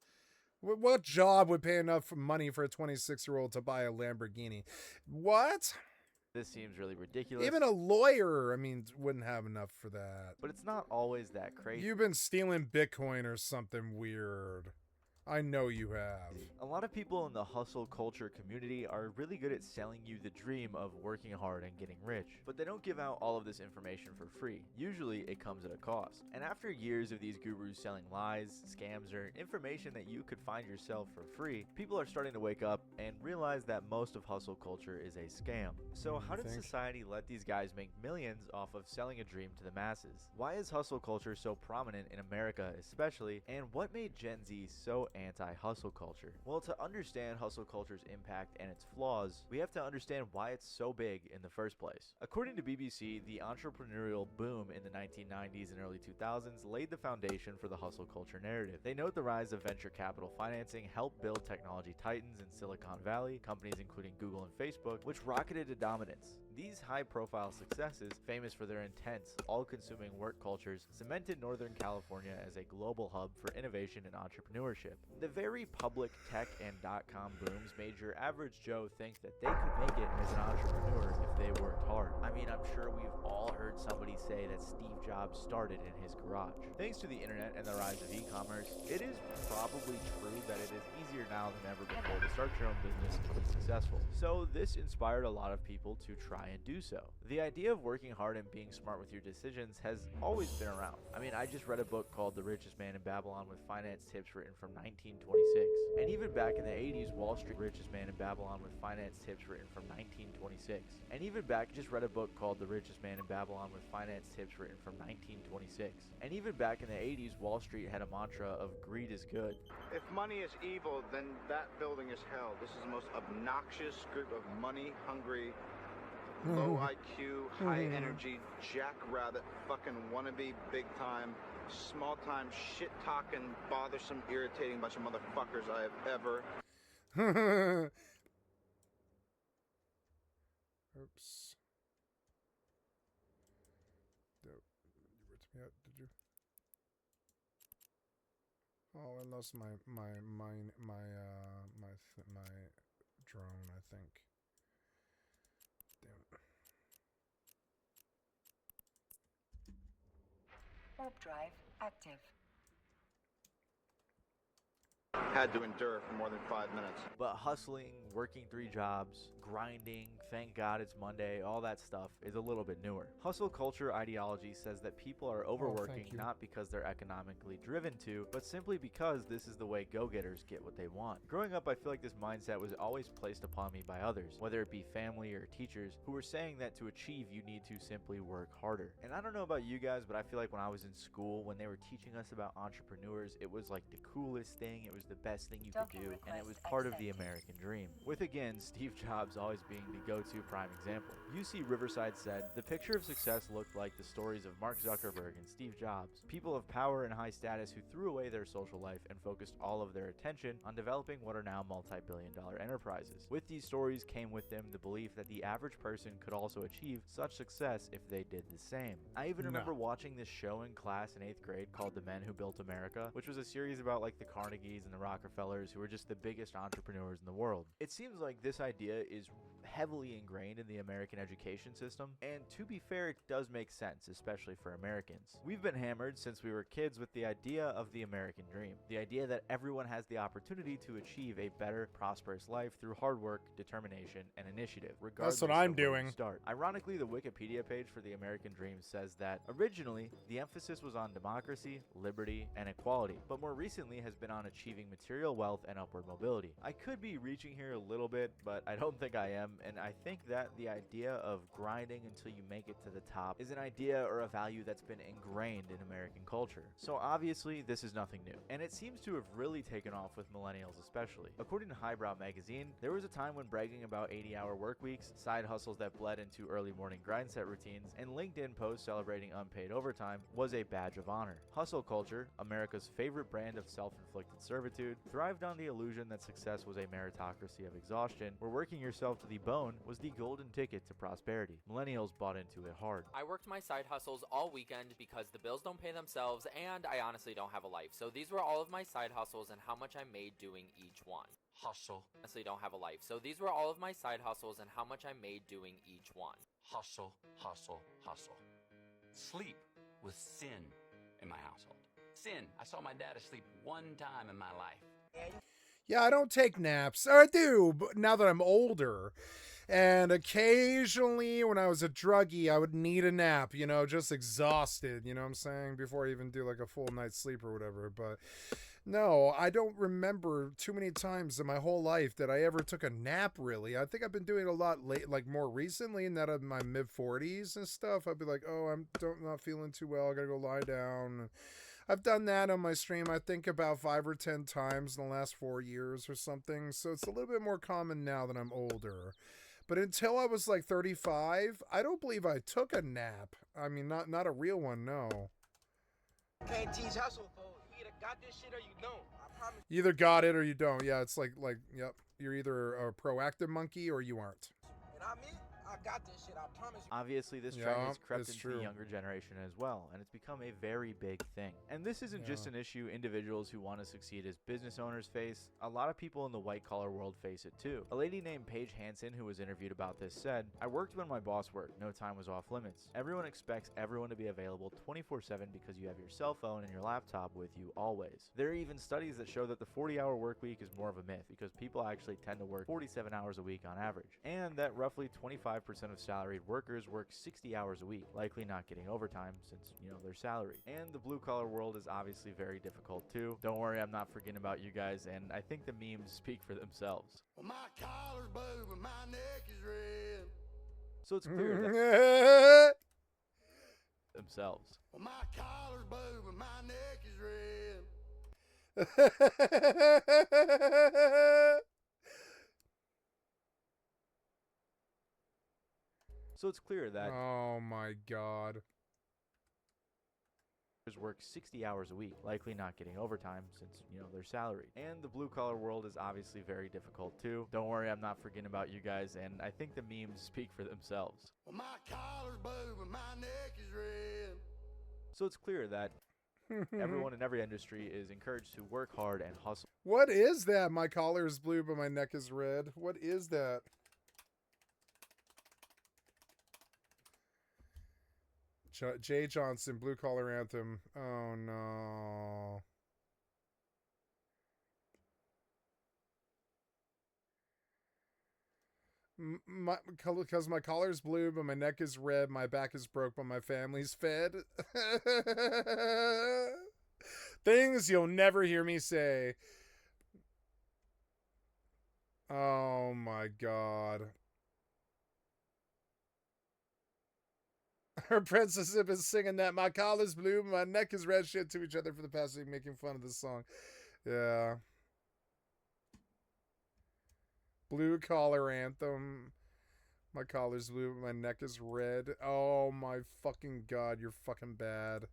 What job would pay enough money for a 26-year-old to buy a Lamborghini? What? this seems really ridiculous. Even a lawyer, I mean, wouldn't have enough for that. But it's not always that crazy. You've been stealing Bitcoin or something weird. I know you have. A lot of people in the hustle culture community are really good at selling you the dream of working hard and getting rich, but they don't give out all of this information for free. Usually it comes at a cost. And after years of these gurus selling lies, scams, or information that you could find yourself for free, people are starting to wake up and realize that most of hustle culture is a scam. So how did society let these guys make millions off of selling a dream to the masses? Why is hustle culture so prominent in America especially, and what made Gen Z so anti-hustle culture? Well, to understand hustle culture's impact and its flaws, we have to understand why it's so big in the first place. According to BBC, the entrepreneurial boom in the 1990s and early 2000s laid the foundation for the hustle culture narrative. They note the rise of venture capital financing helped build technology titans in Silicon Valley, companies including Google and Facebook, which rocketed to dominance. These high-profile successes, famous for their intense, all-consuming work cultures, cemented Northern California as a global hub for innovation and entrepreneurship. The very public tech and .com booms made your average Joe think that they could make it as an entrepreneur if they worked hard. I mean, I'm sure we've all heard somebody say that Steve Jobs started in his garage. Thanks to the internet and the rise of e-commerce, it is probably true that it is easier now than ever before to start your own business and be successful. So this inspired a lot of people to try try and do so. The idea of working hard and being smart with your decisions has always been around. I mean, I just read a book called The Richest Man in Babylon with finance tips written from 1926. And even back in the 80s, Wall Street Richest Man in Babylon with finance tips written from 1926. And even back, just read a book called The Richest Man in Babylon with finance tips written from 1926. And even back in the 80s, Wall Street had a mantra of greed is good. If money is evil, then that building is hell. This is the most obnoxious group of money-hungry, low IQ, high energy, jackrabbit, fucking wannabe, big-time, small-time, shit-talking, bothersome, irritating bunch of motherfuckers I have ever. Oops. You ripped me out, did you? Oh, I lost my drone, I think. Damn it. Warp drive active. Had to endure for more than 5 minutes. But hustling, working 3 jobs, grinding, thank God it's Monday, all that stuff is a little bit newer. Hustle culture ideology says that people are overworking not because they're economically driven to, but simply because this is the way go-getters get what they want. Growing up, I feel like this mindset was always placed upon me by others, whether it be family or teachers, who were saying that to achieve you need to simply work harder. And I don't know about you guys, but I feel like when I was in school, when they were teaching us about entrepreneurs, it was like the coolest thing, it was the best thing you could do, and it was part of the American dream. With again, Steve Jobs always being the go-to prime example. UC Riverside said, the picture of success looked like the stories of Mark Zuckerberg and Steve Jobs, people of power and high status who threw away their social life and focused all of their attention on developing what are now multi-billion-dollar enterprises. With these stories came with them the belief that the average person could also achieve such success if they did the same. I even remember watching this show in class in 8th grade called The Men Who Built America, which was a series about like the Carnegies and the Rockefellers, who were just the biggest entrepreneurs in the world. It seems like this idea is heavily ingrained in the American education system, and to be fair, it does make sense, especially for Americans. We've been hammered since we were kids with the idea of the American dream, the idea that everyone has the opportunity to achieve a better, prosperous life through hard work, determination, and initiative, regardless That's what I'm of where you doing. start. Ironically, the Wikipedia page for the American dream says that originally, the emphasis was on democracy, liberty, and equality, but more recently has been on achieving material wealth and upward mobility. I could be reaching here a little bit, but I don't think I am, and I think that the idea of grinding until you make it to the top is an idea or a value that's been ingrained in American culture. So obviously, this is nothing new, and it seems to have really taken off with millennials especially. According to Highbrow magazine, there was a time when bragging about 80-hour work weeks, side hustles that bled into early morning grind set routines, and LinkedIn posts celebrating unpaid overtime was a badge of honor. Hustle culture, America's favorite brand of self-inflicted servitude, thrived on the illusion that success was a meritocracy of exhaustion, where working yourself to the bone was the golden ticket to prosperity. Millennials bought into it hard. I worked my side hustles all weekend because the bills don't pay themselves and I honestly don't have a life. So these were all of my side hustles and how much I made doing each one. Hustle. Honestly don't have a life. So these were all of my side hustles and how much I made doing each one. Hustle, hustle, hustle. Sleep was sin in my household. Sin. I saw my dad asleep one time in my life. Yeah, I don't take naps. Or I do, but now that I'm older. And occasionally when I was a druggie, I would need a nap, you know, just exhausted, you know what I'm saying? Before I even do like a full night's sleep or whatever. But no, I don't remember too many times in my whole life that I ever took a nap, really. I think I've been doing it a lot late, like more recently, in that of my mid-40s and stuff. I'd be like, oh, I'm not feeling too well. I gotta go lie down. I've done that on my stream, I think about 5 or 10 times in the last 4 years or something. So it's a little bit more common now that I'm older. But until I was like 35, I don't believe I took a nap. I mean, not a real one, no. Can't teach hustle, folks. You either got this shit or you don't. I promise. You either got it or you don't. Yeah, it's like, yep. You're either a proactive monkey or you aren't. And I mean, I got this shit, I promise you. Obviously, this trend has crept into the younger generation as well, and it's become a very big thing. And this isn't just an issue individuals who want to succeed as business owners face. A lot of people in the white-collar world face it too. A lady named Paige Hansen, who was interviewed about this, said, I worked when my boss worked. No time was off limits. Everyone expects everyone to be available 24/7 because you have your cell phone and your laptop with you always. There are even studies that show that the 40-hour work week is more of a myth because people actually tend to work 47 hours a week on average, and that roughly 25% 95% of salaried workers work 60 hours a week, likely not getting overtime since, they're salaried. And the blue-collar world is obviously very difficult too. Don't worry, I'm not forgetting about you guys, and I think the memes speak for themselves. Well, my collar's blue and my neck is red. So it's clear that themselves. Well, my collar's blue and my neck is red. So it's clear that oh my god, work 60 hours a week, likely not getting overtime since, they're salaried. And the blue-collar world is obviously very difficult too. Don't worry, I'm not forgetting about you guys, and I think the memes speak for themselves. Well, my collar's blue and my neck is red. So it's clear that everyone in every industry is encouraged to work hard and hustle. What is that? My collar is blue, but my neck is red. What is that? Jay Johnson, Blue Collar Anthem. Oh no. Because my collar's blue, but my neck is red, my back is broke, but my family's fed. Things you'll never hear me say. Oh my god. Her princess is singing that my collar's blue, my neck is red shit to each other for the past week, making fun of this song. Yeah. Blue Collar Anthem. My collar's blue, my neck is red. Oh my fucking god, you're fucking bad.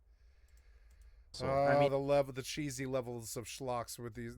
So, I mean, the cheesy levels of schlocks with these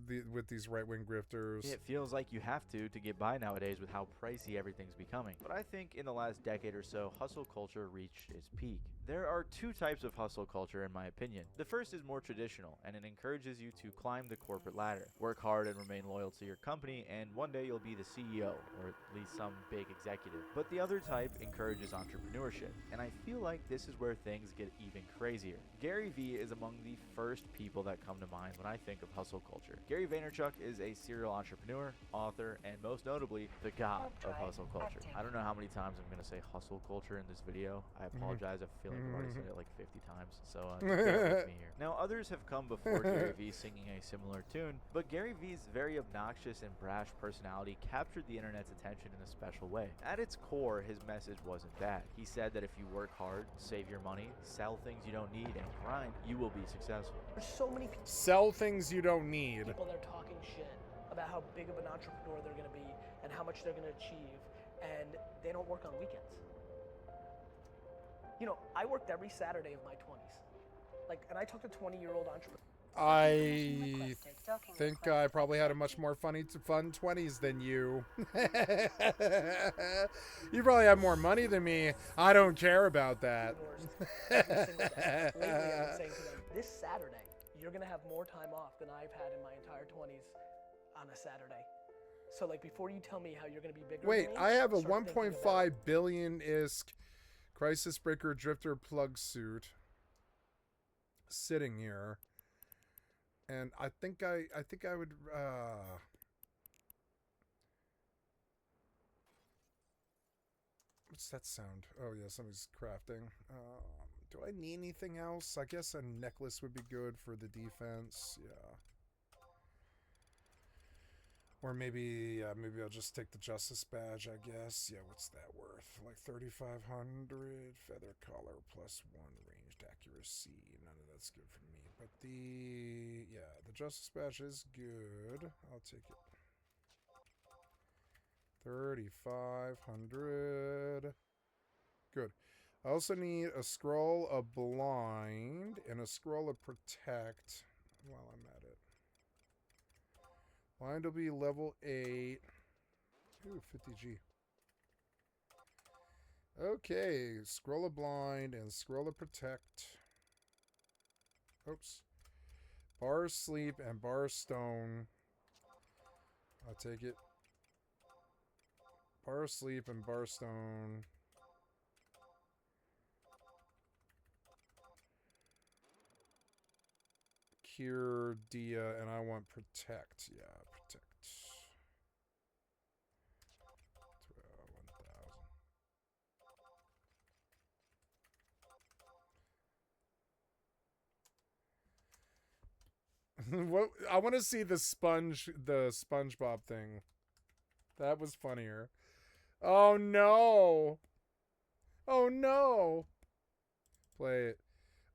right-wing grifters. It feels like you have to get by nowadays with how pricey everything's becoming. But I think in the last decade or so, hustle culture reached its peak. There are two types of hustle culture in my opinion. The first is more traditional, and it encourages you to climb the corporate ladder. Work hard and remain loyal to your company, and one day you'll be the CEO, or at least some big executive. But the other type encourages entrepreneurship, and I feel like this is where things get even crazier. Gary Vee is among the first people that come to mind when I think of hustle culture. Gary Vaynerchuk is a serial entrepreneur, author, and most notably, the god of hustle culture. I don't know how many times I'm going to say hustle culture in this video. I apologize. I feel like I've already said it like 50 times, so bear with me here. Now, others have come before Gary Vee singing a similar tune, but Gary Vee's very obnoxious and brash personality captured the internet's attention in a special way. At its core, his message wasn't bad. He said that if you work hard, save your money, sell things you don't need, and grind, you will be successful. There's so many people. Sell things you don't need. People that are talking shit about how big of an entrepreneur they're going to be and how much they're going to achieve, and they don't work on weekends. I worked every Saturday of my 20s. And I talked to 20-year-old entrepreneurs. I think I probably had a much more fun 20s than you. You probably have more money than me. I don't care about that. Lately, I've been saying to them, this Saturday, you're going to have more time off than I've had in my entire 20s on a Saturday. So, before you tell me how you're going to be bigger Wait, than me, I have a 1.5 billion-isk Crisis Breaker Drifter plug suit sitting here. And I think I would what's that sound? Oh yeah, somebody's crafting. Do I need anything else? I guess a necklace would be good for the defense. Yeah. Or maybe I'll just take the Justice Badge, I guess. Yeah, what's that worth? Like 3,500 feather collar plus 1 ranged accuracy. None of that's good for me. But the Justice Badge is good. I'll take it. 3,500. Good. I also need a Scroll of Blind and a Scroll of Protect while I'm at it. Blind will be level 8. Ooh, 50G. Okay, Scroll of Blind and Scroll of Protect. Oops. Bar of Sleep and Bar of Stone. I'll take it. Bar of Sleep and Bar of Stone. Cure, Dia, and I want Protect. Yeah, Protect. 1,000. What? I want to see the SpongeBob thing. That was funnier. Oh no! Oh no! Play it.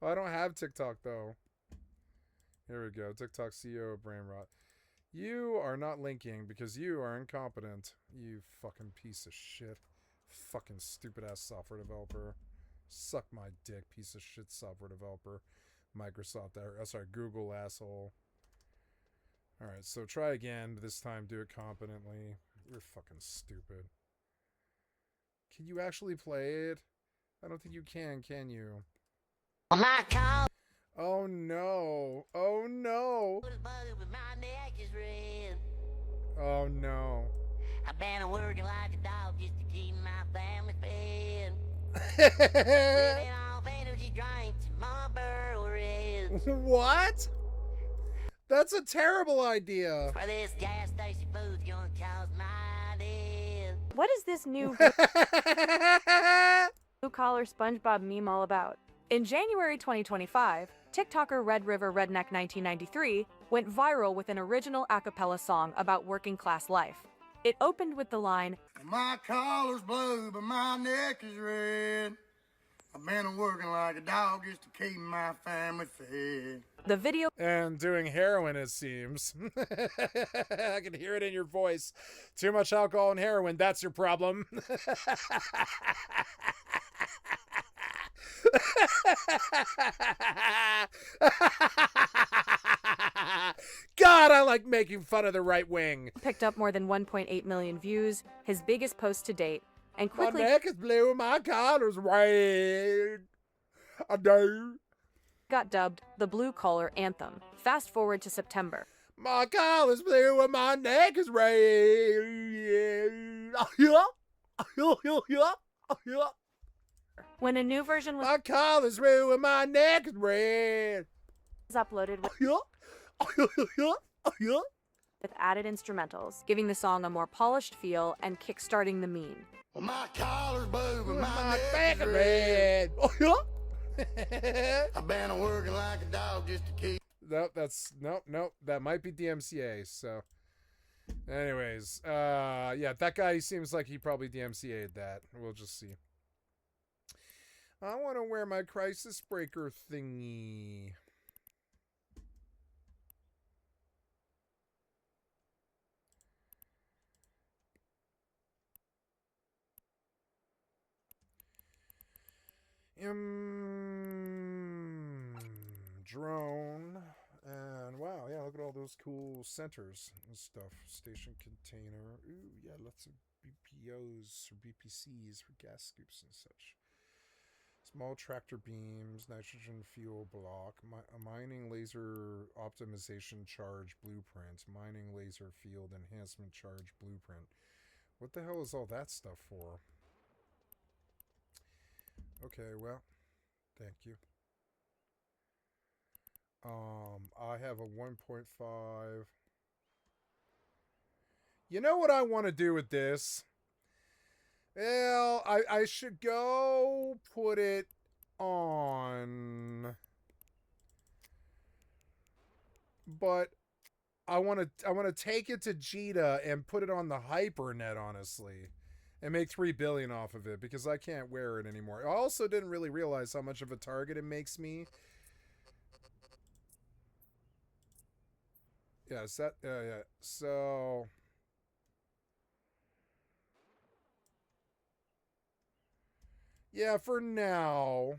Oh, I don't have TikTok though. Here we go. TikTok CEO brain rot. You are not linking because you are incompetent. You fucking piece of shit. Fucking stupid ass software developer. Suck my dick, piece of shit software developer. Microsoft, Google asshole. Alright, so try again. This time do it competently. You're fucking stupid. Can you actually play it? I don't think you can you? Oh my God. Oh no. Oh no. Oh no. I've been working like a dog just to keep my family fed. Living off energy drinks and Marlboro Reds. What? That's a terrible idea. For this gas station food's gonna cause my death. What is this new blue-collar SpongeBob meme all about? In January 2025, TikToker Red River Redneck 1993 went viral with an original a cappella song about working-class life. It opened with the line, My collar's blue, but my neck is red. I've been working like a dog just to keep my family fed. The video and doing heroin, it seems. I can hear it in your voice. Too much alcohol and heroin, that's your problem. God, I like making fun of the right wing. Picked up more than 1.8 million views, his biggest post to date, and quickly my neck is blue, my collar's red. I do. Got dubbed the Blue Collar Anthem. Fast forward to September. My collar's blue and my neck is red. When a new version was my collar's blue and my neck is red. Was uploaded with added instrumentals, giving the song a more polished feel and kickstarting the meme. Well, my collar's blue and my neck is red. I've been working like a dog just to keep. Nope, nope. That might be DMCA. So, anyways, yeah, that guy seems like he probably DMCA'd that. We'll just see. I want to wear my crisis breaker thingy. Drone. And wow, yeah, look at all those cool centers and stuff. Station container. Ooh, yeah, lots of BPOs or BPCs for gas scoops and such. Small tractor beams, nitrogen fuel block, a mining laser optimization charge blueprint, mining laser field enhancement charge blueprint. What the hell is all that stuff for? Okay, well, thank you. I have a 1.5. You know what I want to do with this? Well, I should go put it on, but I want to take it to Jita and put it on the HyperNet, honestly, and make 3 billion off of it because I can't wear it anymore. I also didn't really realize how much of a target it makes me. Yeah, yeah. So yeah, for now,